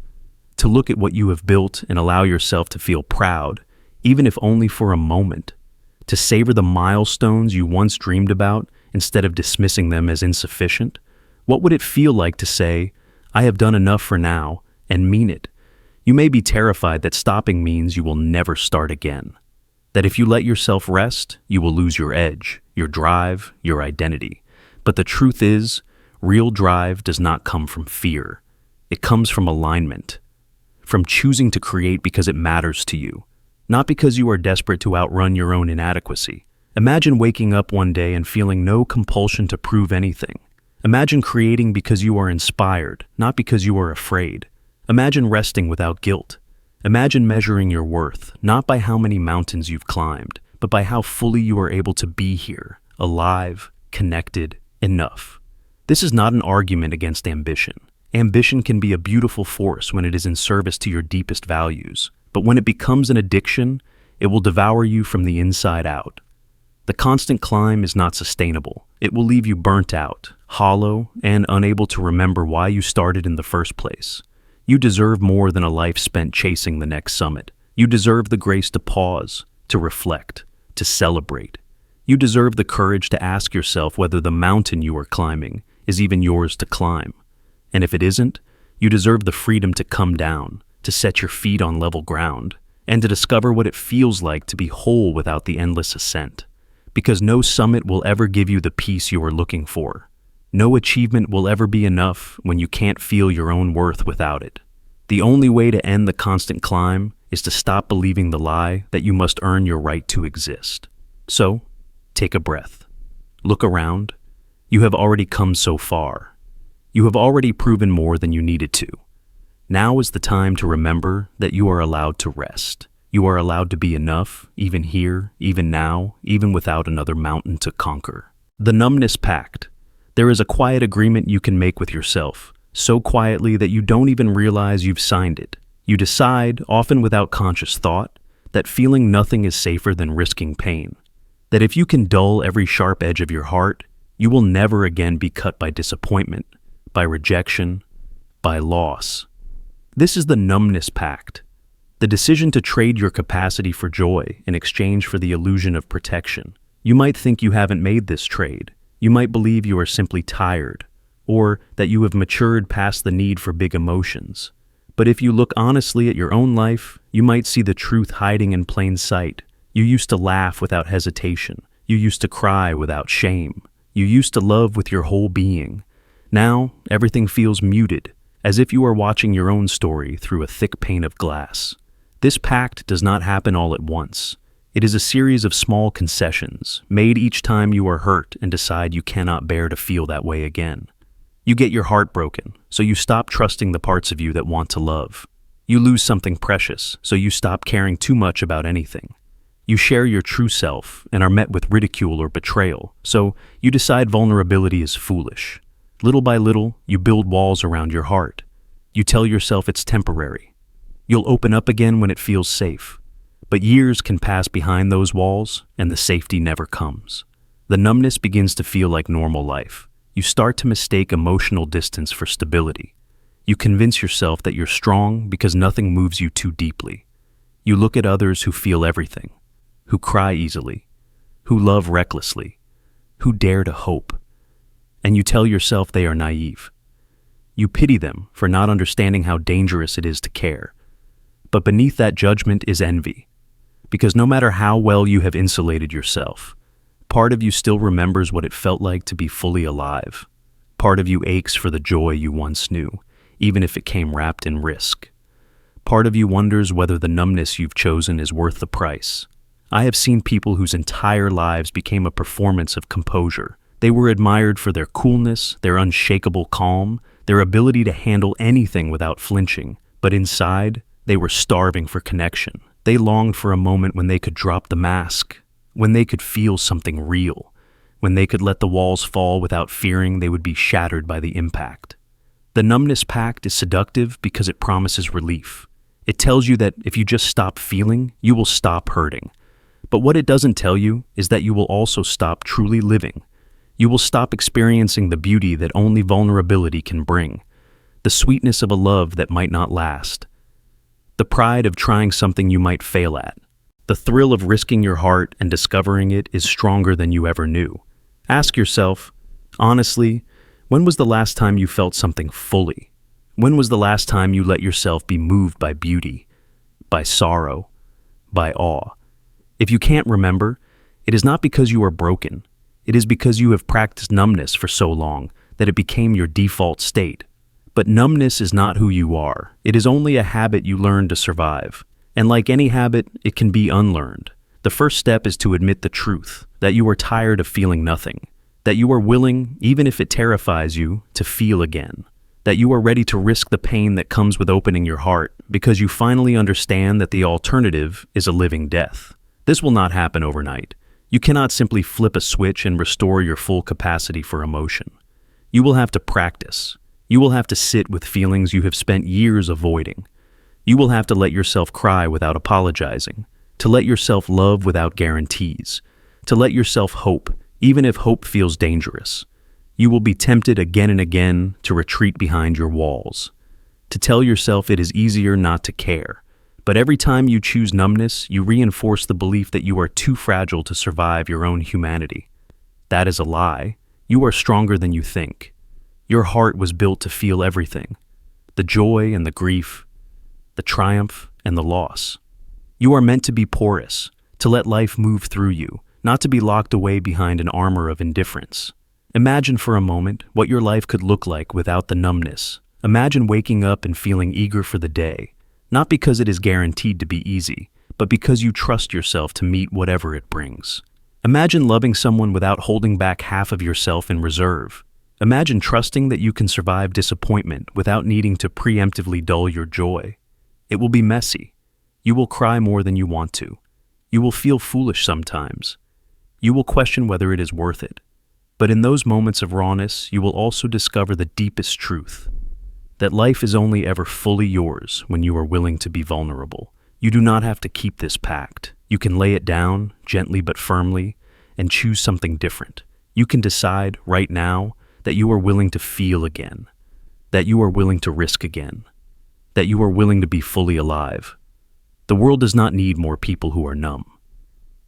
To look at what you have built and allow yourself to feel proud, even if only for a moment. To savor the milestones you once dreamed about instead of dismissing them as insufficient? What would it feel like to say, I have done enough for now, and mean it? You may be terrified that stopping means you will never start again. That if you let yourself rest, you will lose your edge, your drive, your identity. But the truth is, real drive does not come from fear. It comes from alignment. From choosing to create because it matters to you, not because you are desperate to outrun your own inadequacy. Imagine waking up one day and feeling no compulsion to prove anything. Imagine creating because you are inspired, not because you are afraid. Imagine resting without guilt. Imagine measuring your worth, not by how many mountains you've climbed, but by how fully you are able to be here, alive, connected, enough. This is not an argument against ambition. Ambition can be a beautiful force when it is in service to your deepest values, but when it becomes an addiction, it will devour you from the inside out. The constant climb is not sustainable. It will leave you burnt out, hollow, and unable to remember why you started in the first place. You deserve more than a life spent chasing the next summit. You deserve the grace to pause, to reflect, to celebrate. You deserve the courage to ask yourself whether the mountain you are climbing is even yours to climb. And if it isn't, you deserve the freedom to come down, to set your feet on level ground, and to discover what it feels like to be whole without the endless ascent. Because no summit will ever give you the peace you are looking for. No achievement will ever be enough when you can't feel your own worth without it. The only way to end the constant climb is to stop believing the lie that you must earn your right to exist. So, take a breath. Look around. You have already come so far. You have already proven more than you needed to. Now is the time to remember that you are allowed to rest. You are allowed to be enough, even here, even now, even without another mountain to conquer. The Numbness Pact. There is a quiet agreement you can make with yourself, so quietly that you don't even realize you've signed it. You decide, often without conscious thought, that feeling nothing is safer than risking pain. That if you can dull every sharp edge of your heart, you will never again be cut by disappointment, by rejection, by loss. This is the Numbness Pact. The decision to trade your capacity for joy in exchange for the illusion of protection. You might think you haven't made this trade. You might believe you are simply tired, or that you have matured past the need for big emotions. But if you look honestly at your own life, you might see the truth hiding in plain sight. You used to laugh without hesitation. You used to cry without shame. You used to love with your whole being. Now, everything feels muted, as if you are watching your own story through a thick pane of glass. This pact does not happen all at once. It is a series of small concessions, made each time you are hurt and decide you cannot bear to feel that way again. You get your heart broken, so you stop trusting the parts of you that want to love. You lose something precious, so you stop caring too much about anything. You share your true self and are met with ridicule or betrayal, so you decide vulnerability is foolish. Little by little, you build walls around your heart. You tell yourself it's temporary. You'll open up again when it feels safe. But years can pass behind those walls, and the safety never comes. The numbness begins to feel like normal life. You start to mistake emotional distance for stability. You convince yourself that you're strong because nothing moves you too deeply. You look at others who feel everything, who cry easily, who love recklessly, who dare to hope, and you tell yourself they are naive. You pity them for not understanding how dangerous it is to care. But beneath that judgment is envy, because no matter how well you have insulated yourself, part of you still remembers what it felt like to be fully alive. Part of you aches for the joy you once knew, even if it came wrapped in risk. Part of you wonders whether the numbness you've chosen is worth the price. I have seen people whose entire lives became a performance of composure. They were admired for their coolness, their unshakable calm, their ability to handle anything without flinching, but inside, they were starving for connection. They longed for a moment when they could drop the mask, when they could feel something real, when they could let the walls fall without fearing they would be shattered by the impact. The numbness pact is seductive because it promises relief. It tells you that if you just stop feeling, you will stop hurting. But what it doesn't tell you is that you will also stop truly living. You will stop experiencing the beauty that only vulnerability can bring, the sweetness of a love that might not last, the pride of trying something you might fail at. The thrill of risking your heart and discovering it is stronger than you ever knew. Ask yourself, honestly, when was the last time you felt something fully? When was the last time you let yourself be moved by beauty, by sorrow, by awe? If you can't remember, it is not because you are broken. It is because you have practiced numbness for so long that it became your default state. But numbness is not who you are. It is only a habit you learn to survive. And like any habit, it can be unlearned. The first step is to admit the truth, that you are tired of feeling nothing, that you are willing, even if it terrifies you, to feel again, that you are ready to risk the pain that comes with opening your heart because you finally understand that the alternative is a living death. This will not happen overnight. You cannot simply flip a switch and restore your full capacity for emotion. You will have to practice. You will have to sit with feelings you have spent years avoiding. You will have to let yourself cry without apologizing, to let yourself love without guarantees, to let yourself hope, even if hope feels dangerous. You will be tempted again and again to retreat behind your walls, to tell yourself it is easier not to care. But every time you choose numbness, you reinforce the belief that you are too fragile to survive your own humanity. That is a lie. You are stronger than you think. Your heart was built to feel everything, the joy and the grief, the triumph and the loss. You are meant to be porous, to let life move through you, not to be locked away behind an armor of indifference. Imagine for a moment what your life could look like without the numbness. Imagine waking up and feeling eager for the day, not because it is guaranteed to be easy, but because you trust yourself to meet whatever it brings. Imagine loving someone without holding back half of yourself in reserve. Imagine trusting that you can survive disappointment without needing to preemptively dull your joy. It will be messy. You will cry more than you want to. You will feel foolish sometimes. You will question whether it is worth it. But in those moments of rawness, you will also discover the deepest truth, that life is only ever fully yours when you are willing to be vulnerable. You do not have to keep this pact. You can lay it down, gently but firmly, and choose something different. You can decide, right now, that you are willing to feel again, that you are willing to risk again, that you are willing to be fully alive. The world does not need more people who are numb.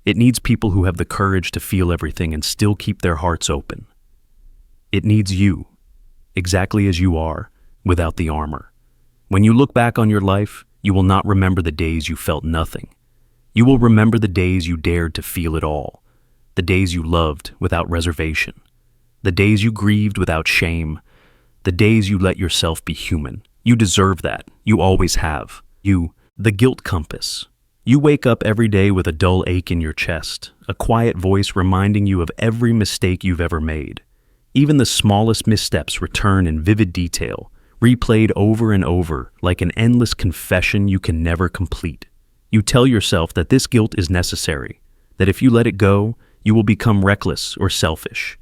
It needs people who have the courage to feel everything and still keep their hearts open. It needs you, exactly as you are, without the armor. When you look back on your life, you will not remember the days you felt nothing. You will remember the days you dared to feel it all, the days you loved without reservation, the days you grieved without shame, the days you let yourself be human. You deserve that. You always have. The guilt compass. You wake up every day with a dull ache in your chest, a quiet voice reminding you of every mistake you've ever made. Even the smallest missteps return in vivid detail, replayed over and over like an endless confession you can never complete. You tell yourself that this guilt is necessary, that if you let it go, you will become reckless or selfish.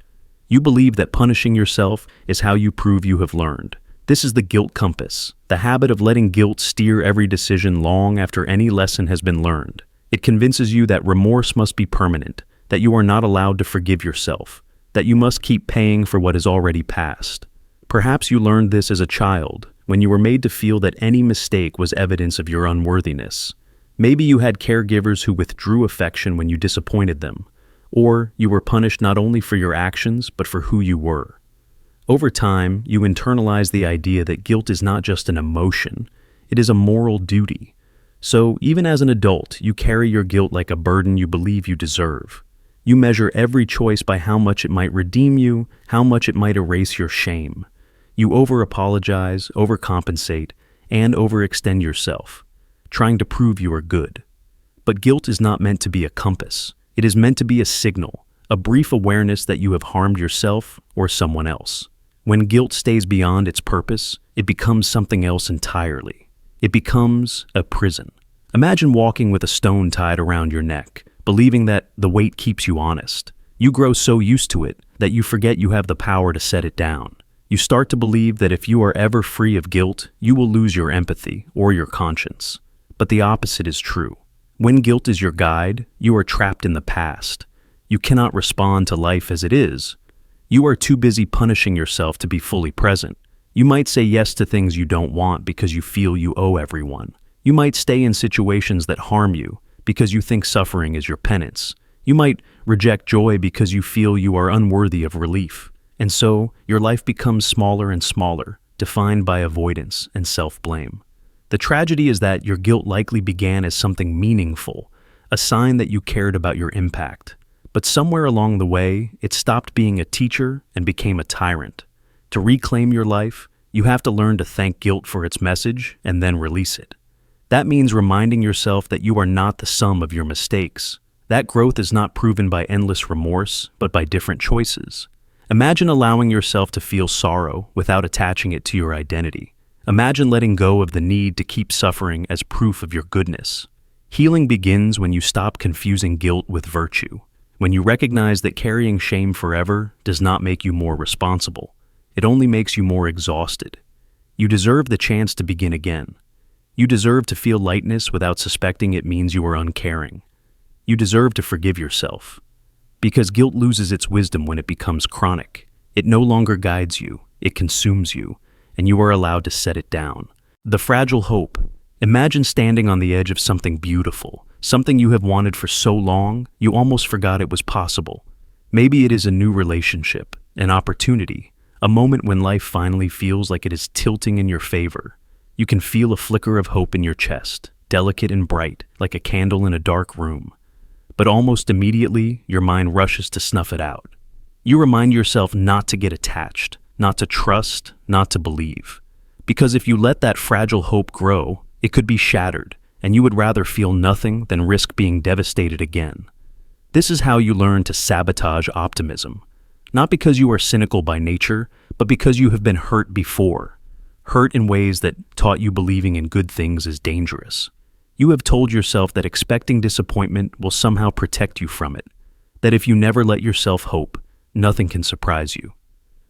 You believe that punishing yourself is how you prove you have learned. This is the guilt compass, the habit of letting guilt steer every decision long after any lesson has been learned. It convinces you that remorse must be permanent, that you are not allowed to forgive yourself, that you must keep paying for what is already past. Perhaps you learned this as a child, when you were made to feel that any mistake was evidence of your unworthiness. Maybe you had caregivers who withdrew affection when you disappointed them, or you were punished not only for your actions, but for who you were. Over time, you internalize the idea that guilt is not just an emotion, it is a moral duty. So, even as an adult, you carry your guilt like a burden you believe you deserve. You measure every choice by how much it might redeem you, how much it might erase your shame. You over-apologize, overcompensate, and overextend yourself, trying to prove you are good. But guilt is not meant to be a compass. It is meant to be a signal, a brief awareness that you have harmed yourself or someone else. When guilt stays beyond its purpose, it becomes something else entirely. It becomes a prison. Imagine walking with a stone tied around your neck, believing that the weight keeps you honest. You grow so used to it that you forget you have the power to set it down. You start to believe that if you are ever free of guilt, you will lose your empathy or your conscience. But the opposite is true. When guilt is your guide, you are trapped in the past. You cannot respond to life as it is. You are too busy punishing yourself to be fully present. You might say yes to things you don't want because you feel you owe everyone. You might stay in situations that harm you because you think suffering is your penance. You might reject joy because you feel you are unworthy of relief. And so, your life becomes smaller and smaller, defined by avoidance and self-blame. The tragedy is that your guilt likely began as something meaningful, a sign that you cared about your impact. But somewhere along the way, it stopped being a teacher and became a tyrant. To reclaim your life, you have to learn to thank guilt for its message and then release it. That means reminding yourself that you are not the sum of your mistakes. That growth is not proven by endless remorse, but by different choices. Imagine allowing yourself to feel sorrow without attaching it to your identity. Imagine letting go of the need to keep suffering as proof of your goodness. Healing begins when you stop confusing guilt with virtue, when you recognize that carrying shame forever does not make you more responsible. It only makes you more exhausted. You deserve the chance to begin again. You deserve to feel lightness without suspecting it means you are uncaring. You deserve to forgive yourself. Because guilt loses its wisdom when it becomes chronic. It no longer guides you, it consumes you, and you are allowed to set it down. The fragile hope. Imagine standing on the edge of something beautiful, something you have wanted for so long, you almost forgot it was possible. Maybe it is a new relationship, an opportunity, a moment when life finally feels like it is tilting in your favor. You can feel a flicker of hope in your chest, delicate and bright, like a candle in a dark room. But almost immediately, your mind rushes to snuff it out. You remind yourself not to get attached, not to trust, not to believe. Because if you let that fragile hope grow, it could be shattered, and you would rather feel nothing than risk being devastated again. This is how you learn to sabotage optimism. Not because you are cynical by nature, but because you have been hurt before. Hurt in ways that taught you believing in good things is dangerous. You have told yourself that expecting disappointment will somehow protect you from it, that if you never let yourself hope, nothing can surprise you.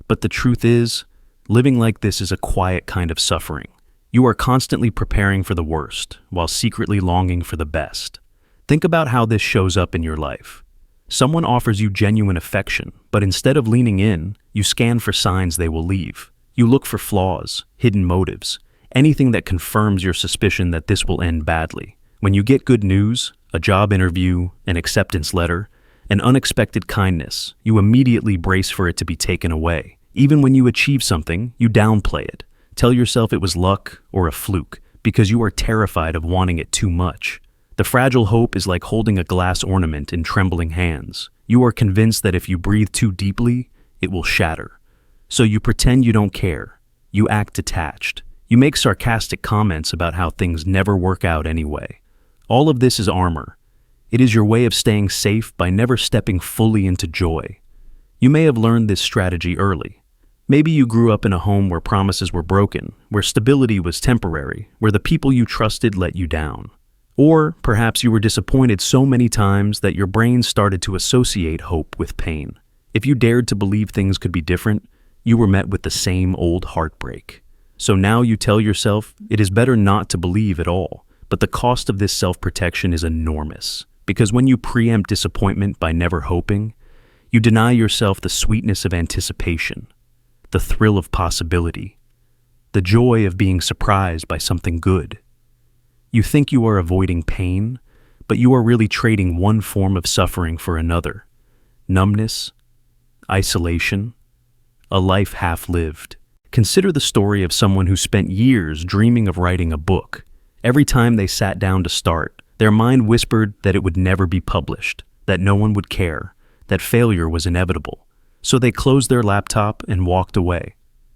But the truth is, living like this is a quiet kind of suffering. You are constantly preparing for the worst, while secretly longing for the best. Think about how this shows up in your life. Someone offers you genuine affection, but instead of leaning in, you scan for signs they will leave. You look for flaws, hidden motives, anything that confirms your suspicion that this will end badly. When you get good news, a job interview, an acceptance letter, an unexpected kindness, you immediately brace for it to be taken away. Even when you achieve something, you downplay it. Tell yourself it was luck or a fluke, because you are terrified of wanting it too much. The fragile hope is like holding a glass ornament in trembling hands. You are convinced that if you breathe too deeply, it will shatter. So you pretend you don't care. You act detached. You make sarcastic comments about how things never work out anyway. All of this is armor. It is your way of staying safe by never stepping fully into joy. You may have learned this strategy early. Maybe you grew up in a home where promises were broken, where stability was temporary, where the people you trusted let you down. Or perhaps you were disappointed so many times that your brain started to associate hope with pain. If you dared to believe things could be different, you were met with the same old heartbreak. So now you tell yourself it is better not to believe at all. But the cost of this self-protection is enormous. Because when you preempt disappointment by never hoping, you deny yourself the sweetness of anticipation, the thrill of possibility, the joy of being surprised by something good. You think you are avoiding pain, but you are really trading one form of suffering for another. Numbness, isolation, a life half-lived. Consider the story of someone who spent years dreaming of writing a book. Every time they sat down to start, their mind whispered that it would never be published, that no one would care, that failure was inevitable. So they closed their laptop and walked away.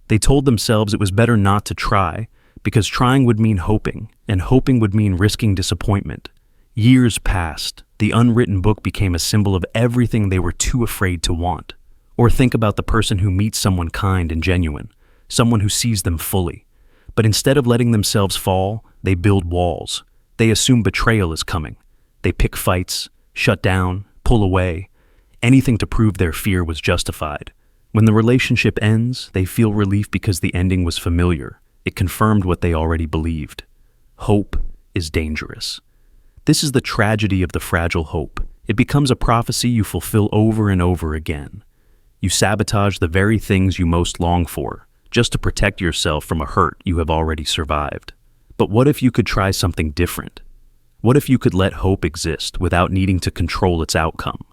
They told themselves it was better not to try, because trying would mean hoping, and hoping would mean risking disappointment. Years passed. The unwritten book became a symbol of everything they were too afraid to want. Or think about the person who meets someone kind and genuine, someone who sees them fully. But instead of letting themselves fall, they build walls. They assume betrayal is coming. They pick fights, shut down, pull away, anything to prove their fear was justified. When the relationship ends, they feel relief because the ending was familiar. It confirmed what they already believed. Hope is dangerous. This is the tragedy of the fragile hope. It becomes a prophecy you fulfill over and over again. You sabotage the very things you most long for, just to protect yourself from a hurt you have already survived. But what if you could try something different? What if you could let hope exist without needing to control its outcome?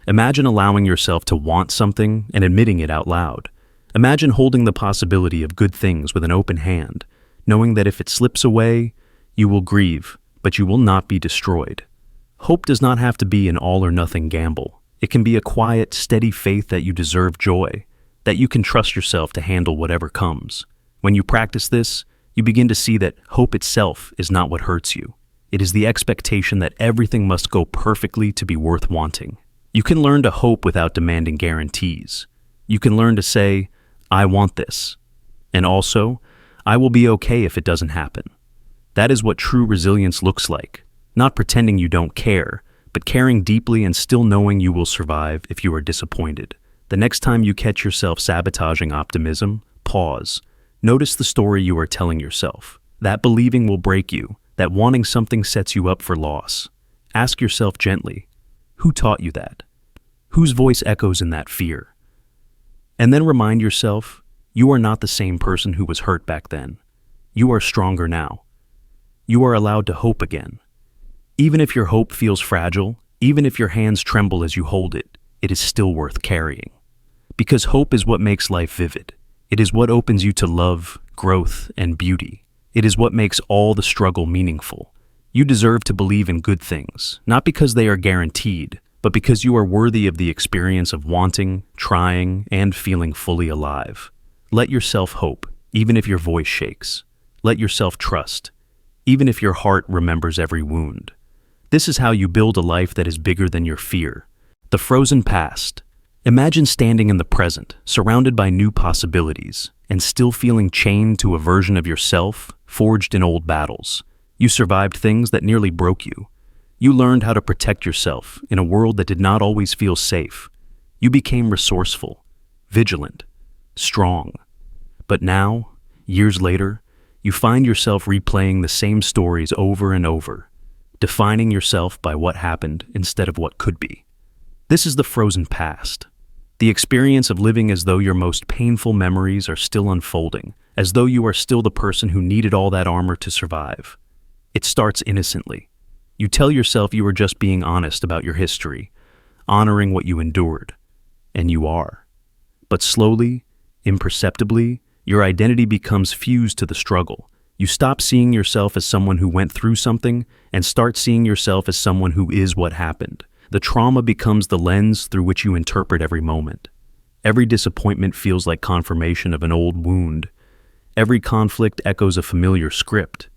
Imagine allowing yourself to want something and admitting it out loud. Imagine holding the possibility of good things with an open hand, knowing that if it slips away, you will grieve, but you will not be destroyed. Hope does not have to be an all-or-nothing gamble. It can be a quiet, steady faith that you deserve joy, that you can trust yourself to handle whatever comes. When you practice this, you begin to see that hope itself is not what hurts you. It is the expectation that everything must go perfectly to be worth wanting. You can learn to hope without demanding guarantees. You can learn to say, I want this. And also, I will be okay if it doesn't happen. That is what true resilience looks like. Not pretending you don't care, but caring deeply and still knowing you will survive if you are disappointed. The next time you catch yourself sabotaging optimism, pause. Notice the story you are telling yourself. That believing will break you, that wanting something sets you up for loss. Ask yourself gently, who taught you that? Whose voice echoes in that fear? And then remind yourself, you are not the same person who was hurt back then. You are stronger now. You are allowed to hope again. Even if your hope feels fragile, even if your hands tremble as you hold it, it is still worth carrying. Because hope is what makes life vivid. It is what opens you to love, growth, and beauty. It is what makes all the struggle meaningful. You deserve to believe in good things, not because they are guaranteed, but because you are worthy of the experience of wanting, trying, and feeling fully alive. Let yourself hope, even if your voice shakes. Let yourself trust, even if your heart remembers every wound. This is how you build a life that is bigger than your fear. The frozen past. Imagine standing in the present, surrounded by new possibilities, and still feeling chained to a version of yourself forged in old battles. You survived things that nearly broke you. You learned how to protect yourself in a world that did not always feel safe. You became resourceful, vigilant, strong. But now, years later, you find yourself replaying the same stories over and over, defining yourself by what happened instead of what could be. This is the frozen past. The experience of living as though your most painful memories are still unfolding, as though you are still the person who needed all that armor to survive. It starts innocently. You tell yourself you are just being honest about your history, honoring what you endured, and you are. But slowly, imperceptibly, your identity becomes fused to the struggle. You stop seeing yourself as someone who went through something and start seeing yourself as someone who is what happened. The trauma becomes the lens through which you interpret every moment. Every disappointment feels like confirmation of an old wound. Every conflict echoes a familiar script.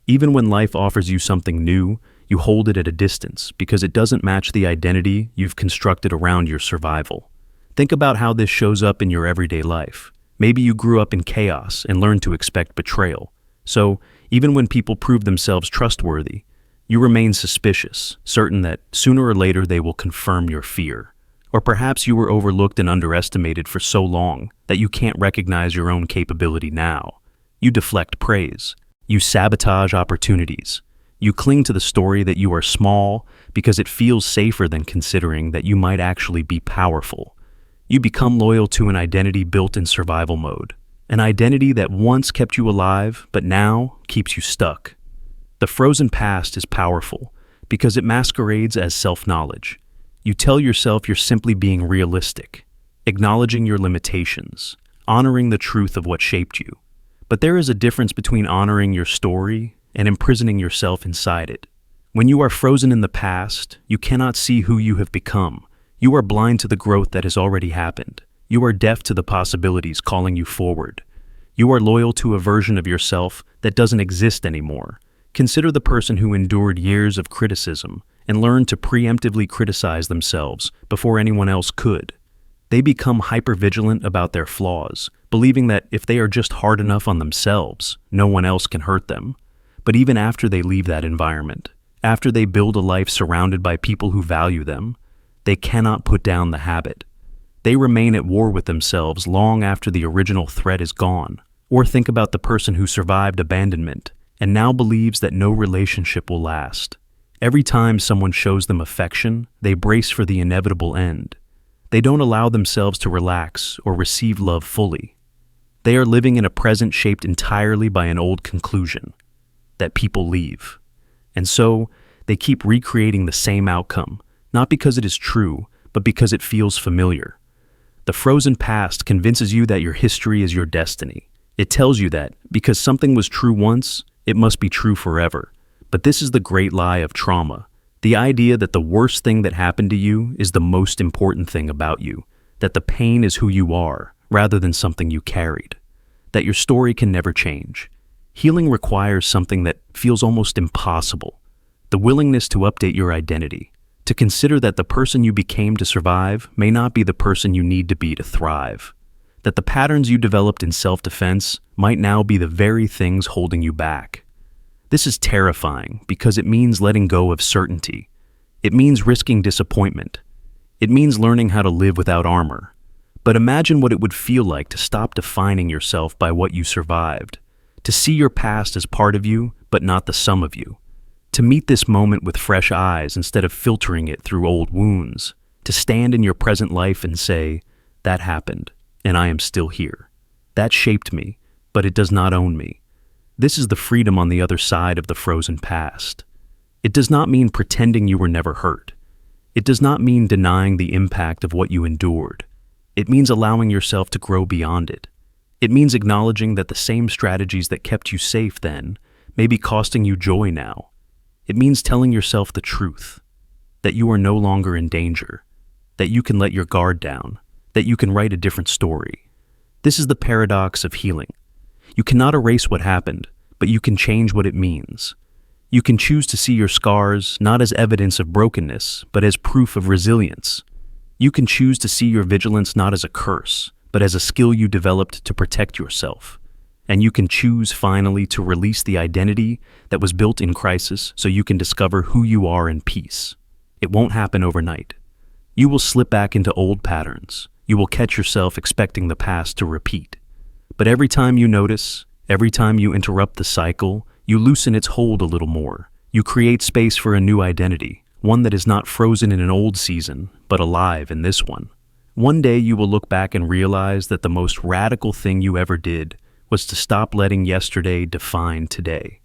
Even when life offers you something new, you hold it at a distance because it doesn't match the identity you've constructed around your survival. Think about how this shows up in your everyday life. Maybe you grew up in chaos and learned to expect betrayal. So, even when people prove themselves trustworthy, you remain suspicious, certain that sooner or later they will confirm your fear. Or perhaps you were overlooked and underestimated for so long that you can't recognize your own capability now. You deflect praise. You sabotage opportunities. You cling to the story that you are small because it feels safer than considering that you might actually be powerful. You become loyal to an identity built in survival mode. An identity that once kept you alive, but now keeps you stuck. The frozen past is powerful because it masquerades as self-knowledge. You tell yourself you're simply being realistic, acknowledging your limitations, honoring the truth of what shaped you. But there is a difference between honoring your story and imprisoning yourself inside it. When you are frozen in the past, you cannot see who you have become. You are blind to the growth that has already happened. You are deaf to the possibilities calling you forward. You are loyal to a version of yourself that doesn't exist anymore. Consider the person who endured years of criticism and learned to preemptively criticize themselves before anyone else could. They become hypervigilant about their flaws, believing that if they are just hard enough on themselves, no one else can hurt them. But even after they leave that environment, after they build a life surrounded by people who value them, they cannot put down the habit. They remain at war with themselves long after the original threat is gone. Or think about the person who survived abandonment and now believes that no relationship will last. Every time someone shows them affection, they brace for the inevitable end. They don't allow themselves to relax or receive love fully. They are living in a present shaped entirely by an old conclusion, that people leave. And so, they keep recreating the same outcome, not because it is true, but because it feels familiar. The frozen past convinces you that your history is your destiny. It tells you that, because something was true once, it must be true forever. But this is the great lie of trauma. The idea that the worst thing that happened to you is the most important thing about you. That the pain is who you are, rather than something you carried. That your story can never change. Healing requires something that feels almost impossible. The willingness to update your identity. To consider that the person you became to survive may not be the person you need to be to thrive. That the patterns you developed in self-defense might now be the very things holding you back. This is terrifying because it means letting go of certainty. It means risking disappointment. It means learning how to live without armor. But imagine what it would feel like to stop defining yourself by what you survived. To see your past as part of you, but not the sum of you. To meet this moment with fresh eyes instead of filtering it through old wounds. To stand in your present life and say, that happened, and I am still here. That shaped me, but it does not own me. This is the freedom on the other side of the frozen past. It does not mean pretending you were never hurt. It does not mean denying the impact of what you endured. It means allowing yourself to grow beyond it. It means acknowledging that the same strategies that kept you safe then may be costing you joy now. It means telling yourself the truth, that you are no longer in danger, that you can let your guard down, that you can write a different story. This is the paradox of healing. You cannot erase what happened, but you can change what it means. You can choose to see your scars not as evidence of brokenness, but as proof of resilience. You can choose to see your vigilance not as a curse, but as a skill you developed to protect yourself. And you can choose, finally, to release the identity that was built in crisis so you can discover who you are in peace. It won't happen overnight. You will slip back into old patterns. You will catch yourself expecting the past to repeat. But every time you notice, every time you interrupt the cycle, you loosen its hold a little more. You create space for a new identity, one that is not frozen in an old season, but alive in this one. One day you will look back and realize that the most radical thing you ever did was to stop letting yesterday define today.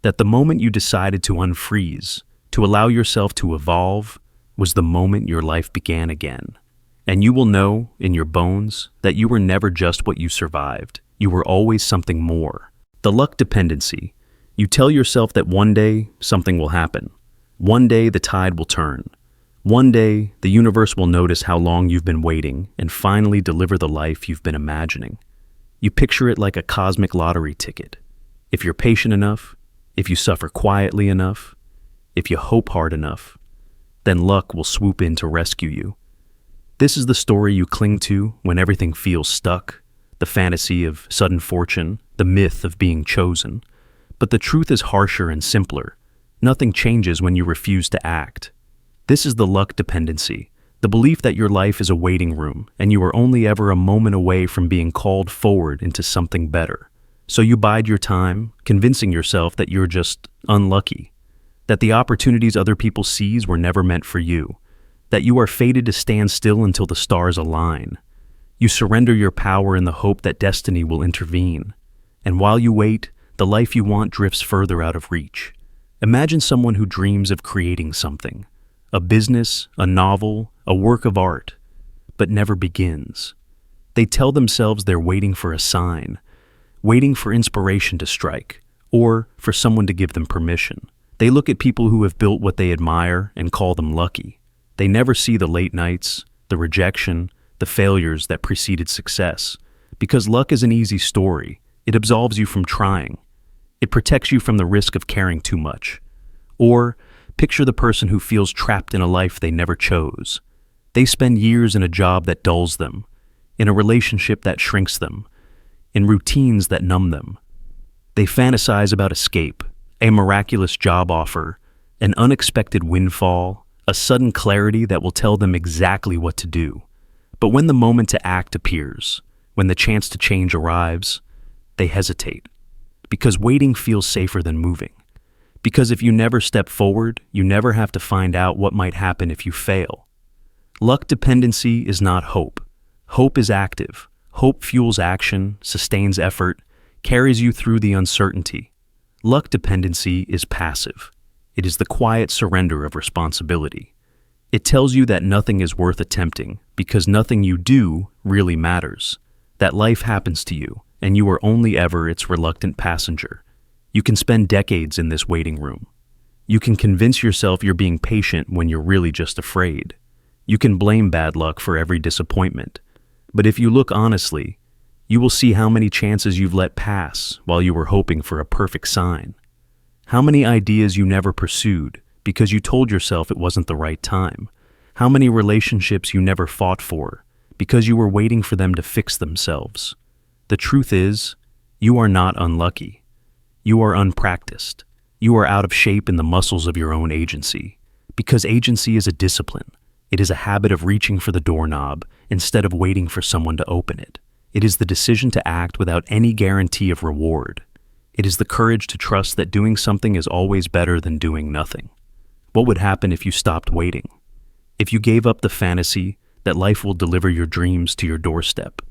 That the moment you decided to unfreeze, to allow yourself to evolve, was the moment your life began again. And you will know, in your bones, that you were never just what you survived. You were always something more. The luck dependency. You tell yourself that one day, something will happen. One day, the tide will turn. One day, the universe will notice how long you've been waiting and finally deliver the life you've been imagining. You picture it like a cosmic lottery ticket. If you're patient enough, if you suffer quietly enough, if you hope hard enough, then luck will swoop in to rescue you. This is the story you cling to when everything feels stuck, the fantasy of sudden fortune, the myth of being chosen. But the truth is harsher and simpler. Nothing changes when you refuse to act. This is the luck dependency, the belief that your life is a waiting room and you are only ever a moment away from being called forward into something better. So you bide your time, convincing yourself that you're just unlucky, that the opportunities other people seize were never meant for you, that you are fated to stand still until the stars align. You surrender your power in the hope that destiny will intervene. And while you wait, the life you want drifts further out of reach. Imagine someone who dreams of creating something, a business, a novel, a work of art, but never begins. They tell themselves they're waiting for a sign, waiting for inspiration to strike, or for someone to give them permission. They look at people who have built what they admire and call them lucky. They never see the late nights, the rejection, the failures that preceded success. Because luck is an easy story. It absolves you from trying. It protects you from the risk of caring too much. Or picture the person who feels trapped in a life they never chose. They spend years in a job that dulls them, in a relationship that shrinks them, in routines that numb them. They fantasize about escape, a miraculous job offer, an unexpected windfall, a sudden clarity that will tell them exactly what to do. But when the moment to act appears, when the chance to change arrives, they hesitate. Because waiting feels safer than moving. Because if you never step forward, you never have to find out what might happen if you fail. Luck dependency is not hope. Hope is active. Hope fuels action, sustains effort, carries you through the uncertainty. Luck dependency is passive. It is the quiet surrender of responsibility. It tells you that nothing is worth attempting because nothing you do really matters. That life happens to you, and you are only ever its reluctant passenger. You can spend decades in this waiting room. You can convince yourself you're being patient when you're really just afraid. You can blame bad luck for every disappointment. But if you look honestly, you will see how many chances you've let pass while you were hoping for a perfect sign. How many ideas you never pursued because you told yourself it wasn't the right time. How many relationships you never fought for because you were waiting for them to fix themselves. The truth is, you are not unlucky. You are unpracticed. You are out of shape in the muscles of your own agency. Because agency is a discipline. It is a habit of reaching for the doorknob instead of waiting for someone to open it. It is the decision to act without any guarantee of reward. It is the courage to trust that doing something is always better than doing nothing. What would happen if you stopped waiting? If you gave up the fantasy that life will deliver your dreams to your doorstep?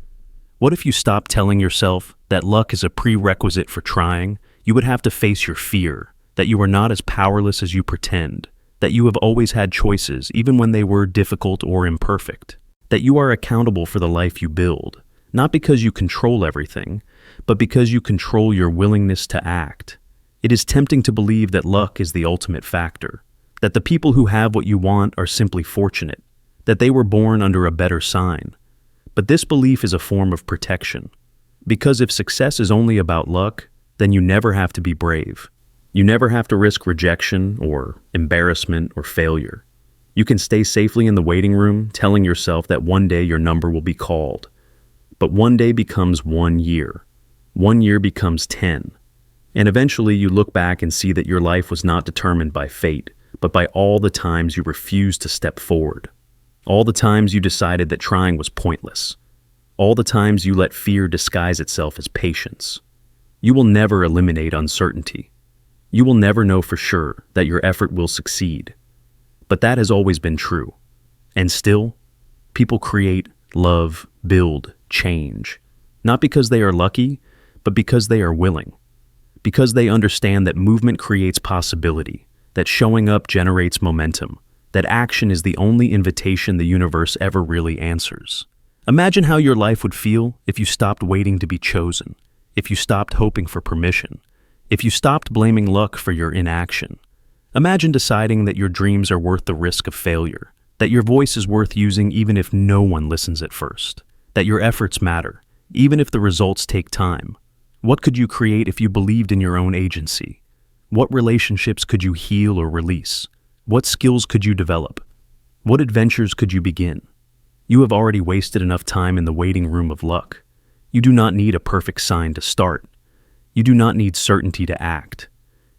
What if you stopped telling yourself that luck is a prerequisite for trying? You would have to face your fear that you are not as powerless as you pretend, that you have always had choices even when they were difficult or imperfect, that you are accountable for the life you build, not because you control everything, but because you control your willingness to act. It is tempting to believe that luck is the ultimate factor, that the people who have what you want are simply fortunate, that they were born under a better sign. But this belief is a form of protection, because if success is only about luck, then you never have to be brave. You never have to risk rejection or embarrassment or failure. You can stay safely in the waiting room, telling yourself that one day your number will be called. But one day becomes 1 year. 1 year becomes 10. And eventually you look back and see that your life was not determined by fate, but by all the times you refused to step forward. All the times you decided that trying was pointless. All the times you let fear disguise itself as patience. You will never eliminate uncertainty. You will never know for sure that your effort will succeed. But that has always been true. And still, people create, love, build, change. Not because they are lucky, but because they are willing. Because they understand that movement creates possibility, that showing up generates momentum, that action is the only invitation the universe ever really answers. Imagine how your life would feel if you stopped waiting to be chosen, if you stopped hoping for permission, if you stopped blaming luck for your inaction. Imagine deciding that your dreams are worth the risk of failure, that your voice is worth using even if no one listens at first, that your efforts matter, even if the results take time. What could you create if you believed in your own agency? What relationships could you heal or release? What skills could you develop? What adventures could you begin? You have already wasted enough time in the waiting room of luck. You do not need a perfect sign to start. You do not need certainty to act.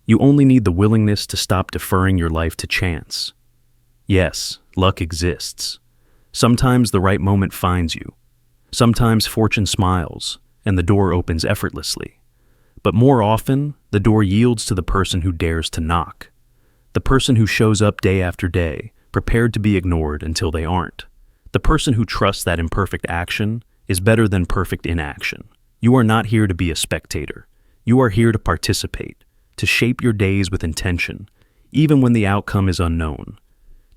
You only need the willingness to stop deferring your life to chance. Yes, luck exists. Sometimes the right moment finds you. Sometimes fortune smiles, and the door opens effortlessly. But more often, the door yields to the person who dares to knock. The person who shows up day after day, prepared to be ignored until they aren't. The person who trusts that imperfect action is better than perfect inaction. You are not here to be a spectator. You are here to participate, to shape your days with intention, even when the outcome is unknown.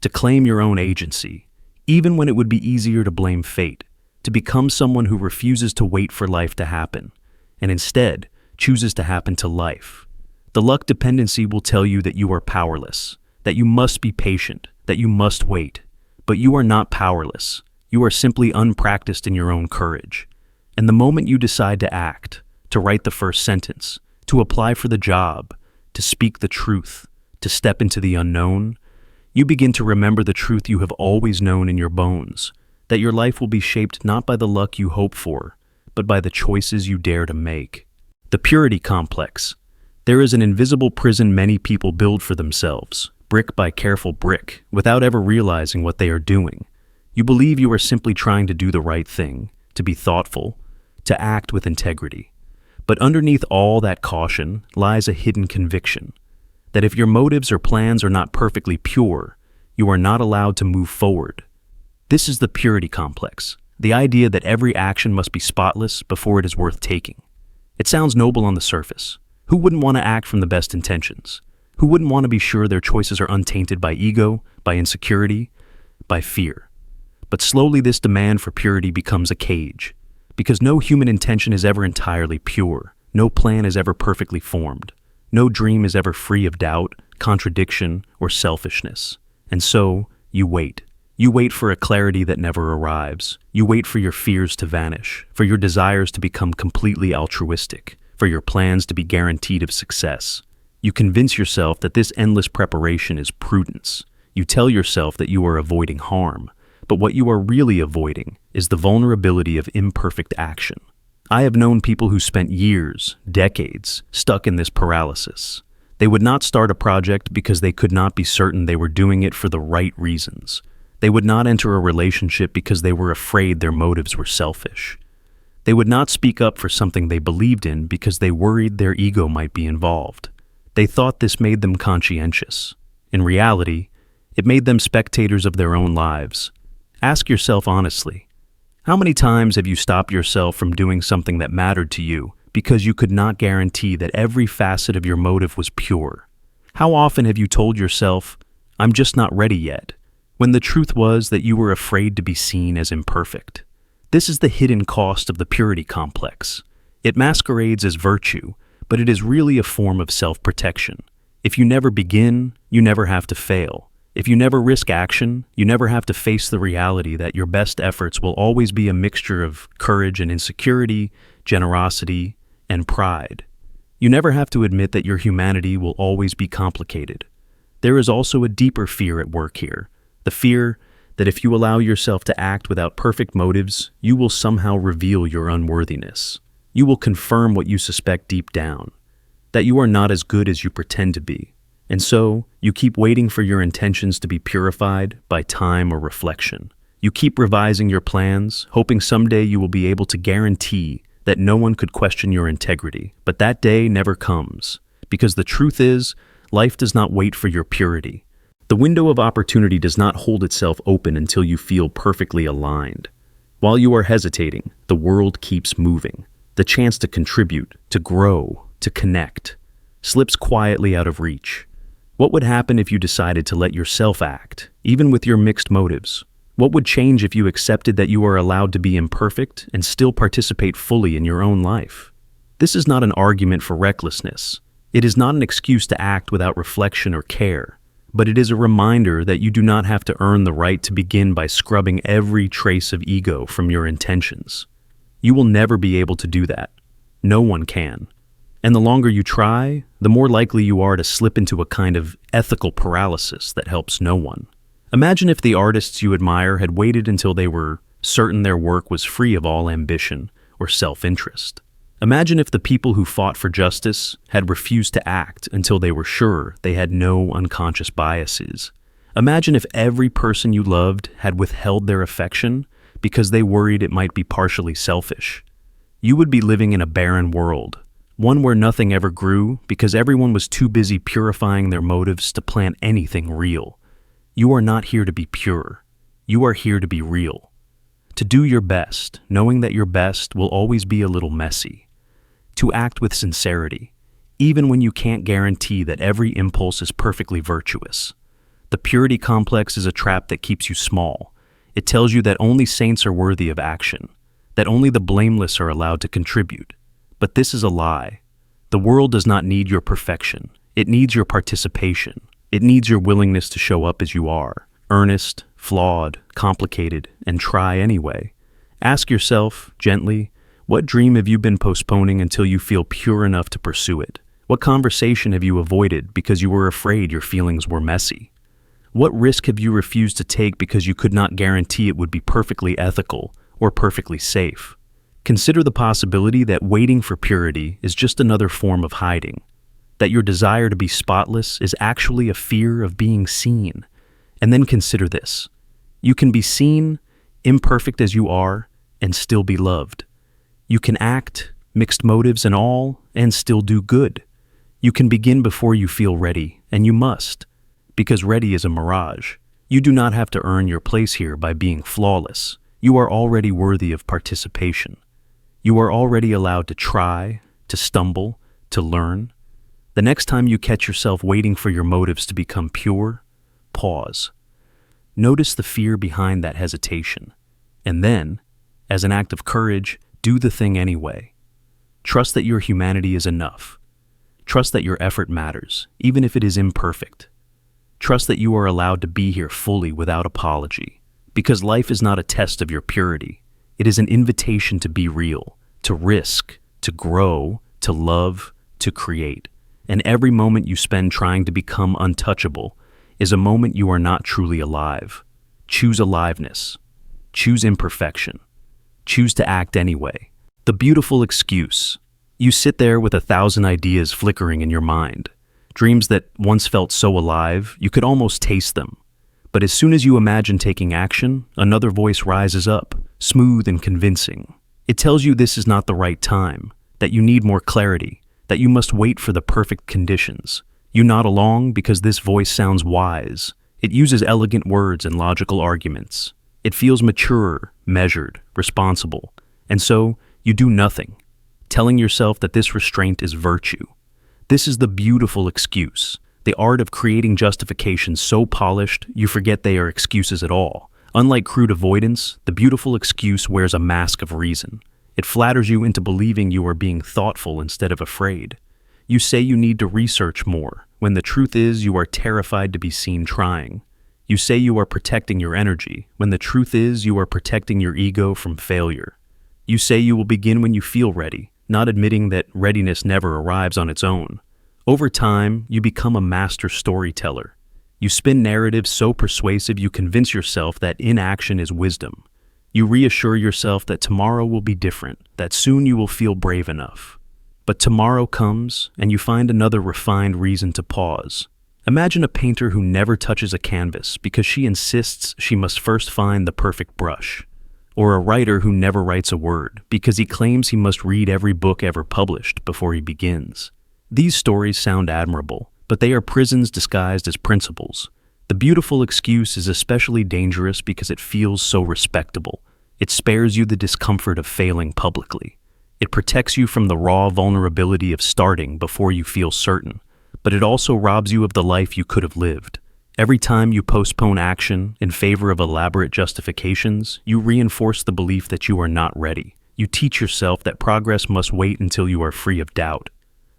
To claim your own agency, even when it would be easier to blame fate. To become someone who refuses to wait for life to happen, and instead chooses to happen to life. The luck dependency will tell you that you are powerless, that you must be patient, that you must wait. But you are not powerless. You are simply unpracticed in your own courage. And the moment you decide to act, to write the first sentence, to apply for the job, to speak the truth, to step into the unknown, you begin to remember the truth you have always known in your bones, that your life will be shaped not by the luck you hope for, but by the choices you dare to make. The purity complex. There is an invisible prison many people build for themselves, brick by careful brick, without ever realizing what they are doing. You believe you are simply trying to do the right thing, to be thoughtful, to act with integrity. But underneath all that caution lies a hidden conviction that if your motives or plans are not perfectly pure, you are not allowed to move forward. This is the purity complex, the idea that every action must be spotless before it is worth taking. It sounds noble on the surface. Who wouldn't want to act from the best intentions? Who wouldn't want to be sure their choices are untainted by ego, by insecurity, by fear? But slowly this demand for purity becomes a cage, because no human intention is ever entirely pure, no plan is ever perfectly formed, no dream is ever free of doubt, contradiction, or selfishness. And so, you wait. You wait for a clarity that never arrives. You wait for your fears to vanish, for your desires to become completely altruistic, for your plans to be guaranteed of success. You convince yourself that this endless preparation is prudence. You tell yourself that you are avoiding harm, but what you are really avoiding is the vulnerability of imperfect action. I have known people who spent years, decades, stuck in this paralysis. They would not start a project because they could not be certain they were doing it for the right reasons. They would not enter a relationship because they were afraid their motives were selfish. They would not speak up for something they believed in because they worried their ego might be involved. They thought this made them conscientious. In reality, it made them spectators of their own lives. Ask yourself honestly, how many times have you stopped yourself from doing something that mattered to you because you could not guarantee that every facet of your motive was pure? How often have you told yourself, "I'm just not ready yet," when the truth was that you were afraid to be seen as imperfect? This is the hidden cost of the purity complex. It masquerades as virtue, but it is really a form of self-protection. If you never begin, you never have to fail. If you never risk action, you never have to face the reality that your best efforts will always be a mixture of courage and insecurity, generosity, and pride. You never have to admit that your humanity will always be complicated. There is also a deeper fear at work here, the fear that if you allow yourself to act without perfect motives, you will somehow reveal your unworthiness. You will confirm what you suspect deep down, that you are not as good as you pretend to be. And so, you keep waiting for your intentions to be purified by time or reflection. You keep revising your plans, hoping someday you will be able to guarantee that no one could question your integrity. But that day never comes, because the truth is, life does not wait for your purity. The window of opportunity does not hold itself open until you feel perfectly aligned. While you are hesitating, the world keeps moving. The chance to contribute, to grow, to connect, slips quietly out of reach. What would happen if you decided to let yourself act, even with your mixed motives? What would change if you accepted that you are allowed to be imperfect and still participate fully in your own life? This is not an argument for recklessness. It is not an excuse to act without reflection or care, but it is a reminder that you do not have to earn the right to begin by scrubbing every trace of ego from your intentions. You will never be able to do that. No one can. And the longer you try, the more likely you are to slip into a kind of ethical paralysis that helps no one. Imagine if the artists you admire had waited until they were certain their work was free of all ambition or self-interest. Imagine if the people who fought for justice had refused to act until they were sure they had no unconscious biases. Imagine if every person you loved had withheld their affection because they worried it might be partially selfish. You would be living in a barren world, one where nothing ever grew because everyone was too busy purifying their motives to plant anything real. You are not here to be pure. You are here to be real. To do your best, knowing that your best will always be a little messy. To act with sincerity, even when you can't guarantee that every impulse is perfectly virtuous. The purity complex is a trap that keeps you small. It tells you that only saints are worthy of action, that only the blameless are allowed to contribute. But this is a lie. The world does not need your perfection. It needs your participation. It needs your willingness to show up as you are, earnest, flawed, complicated, and try anyway. Ask yourself, gently, what dream have you been postponing until you feel pure enough to pursue it? What conversation have you avoided because you were afraid your feelings were messy? What risk have you refused to take because you could not guarantee it would be perfectly ethical or perfectly safe? Consider the possibility that waiting for purity is just another form of hiding, that your desire to be spotless is actually a fear of being seen. And then consider this. You can be seen, imperfect as you are, and still be loved. You can act, mixed motives and all, and still do good. You can begin before you feel ready, and you must, because ready is a mirage. You do not have to earn your place here by being flawless. You are already worthy of participation. You are already allowed to try, to stumble, to learn. The next time you catch yourself waiting for your motives to become pure, pause. Notice the fear behind that hesitation. And then, as an act of courage, do the thing anyway. Trust that your humanity is enough. Trust that your effort matters, even if it is imperfect. Trust that you are allowed to be here fully without apology. Because life is not a test of your purity. It is an invitation to be real, to risk, to grow, to love, to create. And every moment you spend trying to become untouchable is a moment you are not truly alive. Choose aliveness. Choose imperfection. Choose to act anyway. The beautiful excuse. You sit there with 1,000 ideas flickering in your mind. Dreams that once felt so alive, you could almost taste them. But as soon as you imagine taking action, another voice rises up, smooth and convincing. It tells you this is not the right time, that you need more clarity, that you must wait for the perfect conditions. You nod along because this voice sounds wise. It uses elegant words and logical arguments. It feels mature, measured, responsible. And so, you do nothing, telling yourself that this restraint is virtue. This is the beautiful excuse, the art of creating justifications so polished you forget they are excuses at all. Unlike crude avoidance, the beautiful excuse wears a mask of reason. It flatters you into believing you are being thoughtful instead of afraid. You say you need to research more, when the truth is you are terrified to be seen trying. You say you are protecting your energy, when the truth is you are protecting your ego from failure. You say you will begin when you feel ready, not admitting that readiness never arrives on its own. Over time, you become a master storyteller. You spin narratives so persuasive you convince yourself that inaction is wisdom. You reassure yourself that tomorrow will be different, that soon you will feel brave enough. But tomorrow comes, and you find another refined reason to pause. Imagine a painter who never touches a canvas because she insists she must first find the perfect brush. Or a writer who never writes a word because he claims he must read every book ever published before he begins. These stories sound admirable, but they are prisons disguised as principles. The beautiful excuse is especially dangerous because it feels so respectable. It spares you the discomfort of failing publicly. It protects you from the raw vulnerability of starting before you feel certain, but it also robs you of the life you could have lived. Every time you postpone action in favor of elaborate justifications, you reinforce the belief that you are not ready. You teach yourself that progress must wait until you are free of doubt.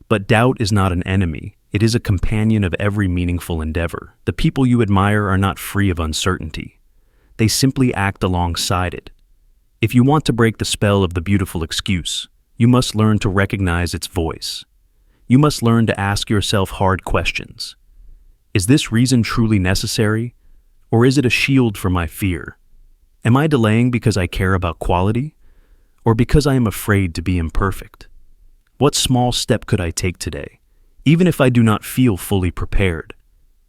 But doubt is not an enemy. It is a companion of every meaningful endeavor. The people you admire are not free of uncertainty. They simply act alongside it. If you want to break the spell of the beautiful excuse, you must learn to recognize its voice. You must learn to ask yourself hard questions. Is this reason truly necessary, or is it a shield for my fear? Am I delaying because I care about quality, or because I am afraid to be imperfect? What small step could I take today, even if I do not feel fully prepared?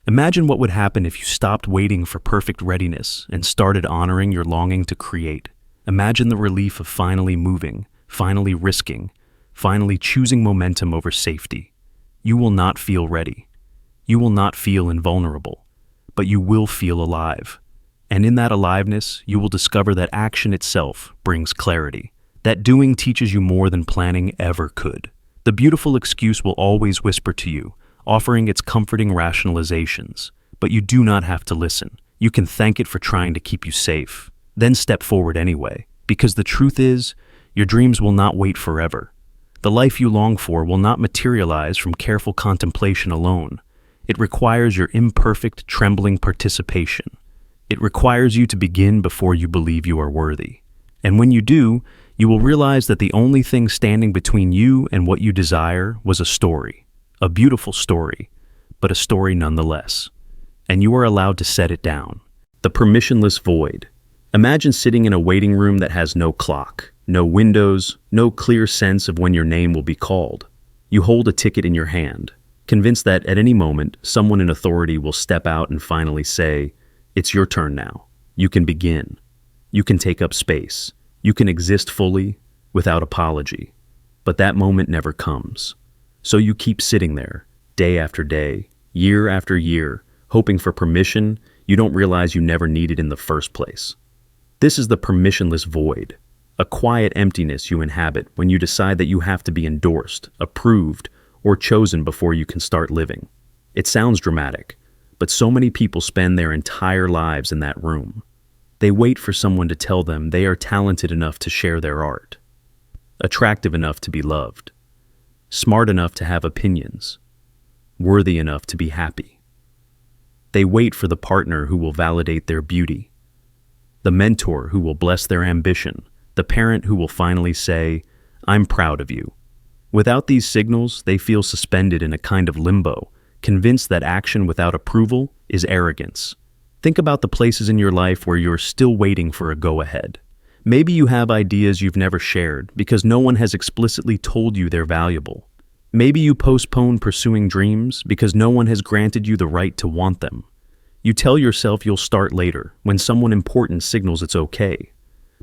Imagine what would happen if you stopped waiting for perfect readiness and started honoring your longing to create. Imagine the relief of finally moving, finally risking, finally choosing momentum over safety. You will not feel ready. You will not feel invulnerable, but you will feel alive. And in that aliveness, you will discover that action itself brings clarity, that doing teaches you more than planning ever could. The beautiful excuse will always whisper to you, offering its comforting rationalizations, but you do not have to listen. You can thank it for trying to keep you safe. Then step forward anyway, because the truth is, your dreams will not wait forever. The life you long for will not materialize from careful contemplation alone. It requires your imperfect, trembling participation. It requires you to begin before you believe you are worthy. And when you do, you will realize that the only thing standing between you and what you desire was a story. A beautiful story, but a story nonetheless. And you are allowed to set it down. The permissionless void. Imagine sitting in a waiting room that has no clock, no windows, no clear sense of when your name will be called. You hold a ticket in your hand, convinced that at any moment, someone in authority will step out and finally say, "It's your turn now. You can begin." You can take up space. You can exist fully, without apology. But that moment never comes. So you keep sitting there, day after day, year after year, hoping for permission you don't realize you never needed in the first place. This is the permissionless void, a quiet emptiness you inhabit when you decide that you have to be endorsed, approved, or chosen before you can start living. It sounds dramatic, but so many people spend their entire lives in that room. They wait for someone to tell them they are talented enough to share their art, attractive enough to be loved, smart enough to have opinions, worthy enough to be happy. They wait for the partner who will validate their beauty, the mentor who will bless their ambition, the parent who will finally say, "I'm proud of you." Without these signals, they feel suspended in a kind of limbo, convinced that action without approval is arrogance. Think about the places in your life where you're still waiting for a go-ahead. Maybe you have ideas you've never shared because no one has explicitly told you they're valuable. Maybe you postpone pursuing dreams because no one has granted you the right to want them. You tell yourself you'll start later when someone important signals it's okay.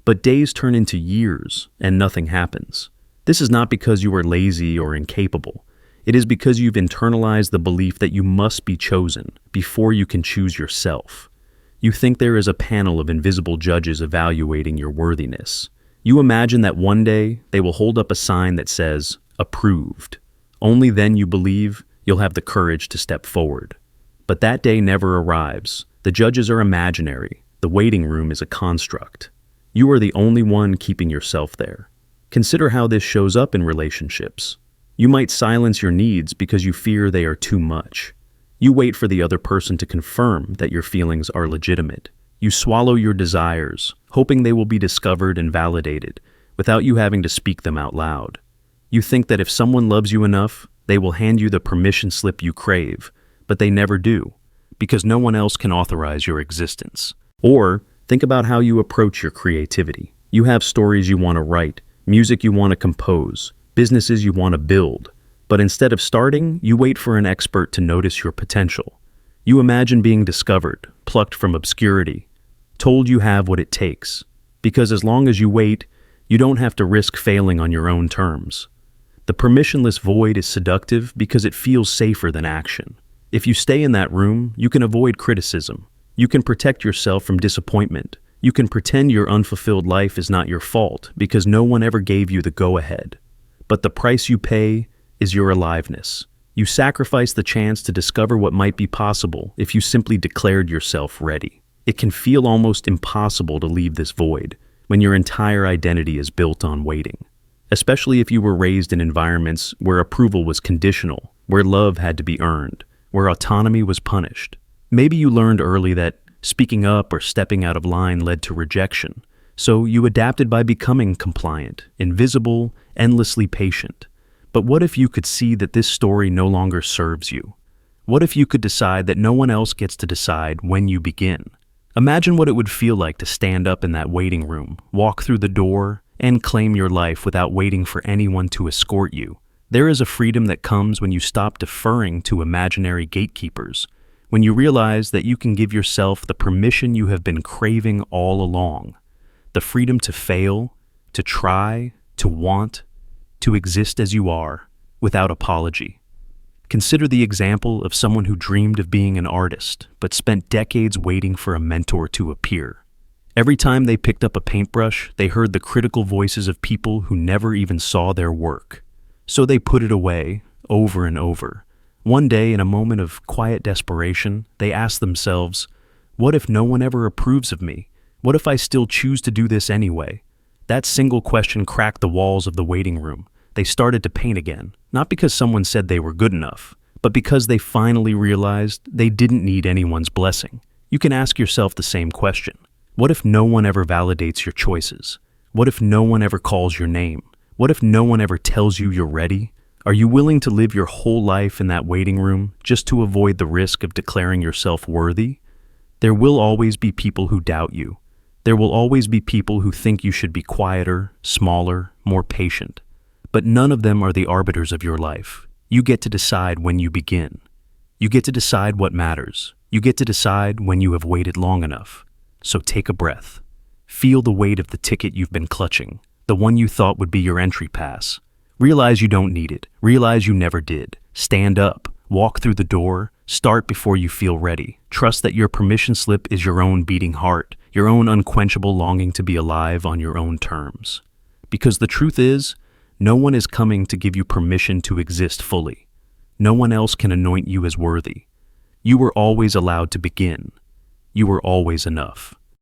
But days turn into years and nothing happens. This is not because you are lazy or incapable. It is because you've internalized the belief that you must be chosen before you can choose yourself. You think there is a panel of invisible judges evaluating your worthiness. You imagine that one day they will hold up a sign that says, "Approved." Only then you believe you'll have the courage to step forward. But that day never arrives. The judges are imaginary. The waiting room is a construct. You are the only one keeping yourself there. Consider how this shows up in relationships. You might silence your needs because you fear they are too much. You wait for the other person to confirm that your feelings are legitimate. You swallow your desires, hoping they will be discovered and validated, without you having to speak them out loud. You think that if someone loves you enough, they will hand you the permission slip you crave, but they never do, because no one else can authorize your existence. Or, think about how you approach your creativity. You have stories you want to write, music you want to compose, businesses you want to build. But instead of starting, you wait for an expert to notice your potential. You imagine being discovered, plucked from obscurity, told you have what it takes. Because as long as you wait, you don't have to risk failing on your own terms. The permissionless void is seductive because it feels safer than action. If you stay in that room, you can avoid criticism. You can protect yourself from disappointment. You can pretend your unfulfilled life is not your fault because no one ever gave you the go-ahead. But the price you pay is your aliveness. You sacrifice the chance to discover what might be possible if you simply declared yourself ready. It can feel almost impossible to leave this void when your entire identity is built on waiting. Especially if you were raised in environments where approval was conditional, where love had to be earned, where autonomy was punished. Maybe you learned early that speaking up or stepping out of line led to rejection, so you adapted by becoming compliant, invisible, endlessly patient. But what if you could see that this story no longer serves you? What if you could decide that no one else gets to decide when you begin? Imagine what it would feel like to stand up in that waiting room, walk through the door, and claim your life without waiting for anyone to escort you. There is a freedom that comes when you stop deferring to imaginary gatekeepers, when you realize that you can give yourself the permission you have been craving all along, the freedom to fail, to try, to want, to exist as you are, without apology. Consider the example of someone who dreamed of being an artist, but spent decades waiting for a mentor to appear. Every time they picked up a paintbrush, they heard the critical voices of people who never even saw their work. So they put it away, over and over. One day, in a moment of quiet desperation, they asked themselves, "What if no one ever approves of me? What if I still choose to do this anyway?" That single question cracked the walls of the waiting room. They started to paint again, not because someone said they were good enough, but because they finally realized they didn't need anyone's blessing. You can ask yourself the same question. What if no one ever validates your choices? What if no one ever calls your name? What if no one ever tells you you're ready? Are you willing to live your whole life in that waiting room just to avoid the risk of declaring yourself worthy? There will always be people who doubt you. There will always be people who think you should be quieter, smaller, more patient. But none of them are the arbiters of your life. You get to decide when you begin. You get to decide what matters. You get to decide when you have waited long enough. So take a breath. Feel the weight of the ticket you've been clutching, the one you thought would be your entry pass. Realize you don't need it. Realize you never did. Stand up. Walk through the door. Start before you feel ready. Trust that your permission slip is your own beating heart, your own unquenchable longing to be alive on your own terms. Because the truth is, no one is coming to give you permission to exist fully. No one else can anoint you as worthy. You were always allowed to begin. You were always enough.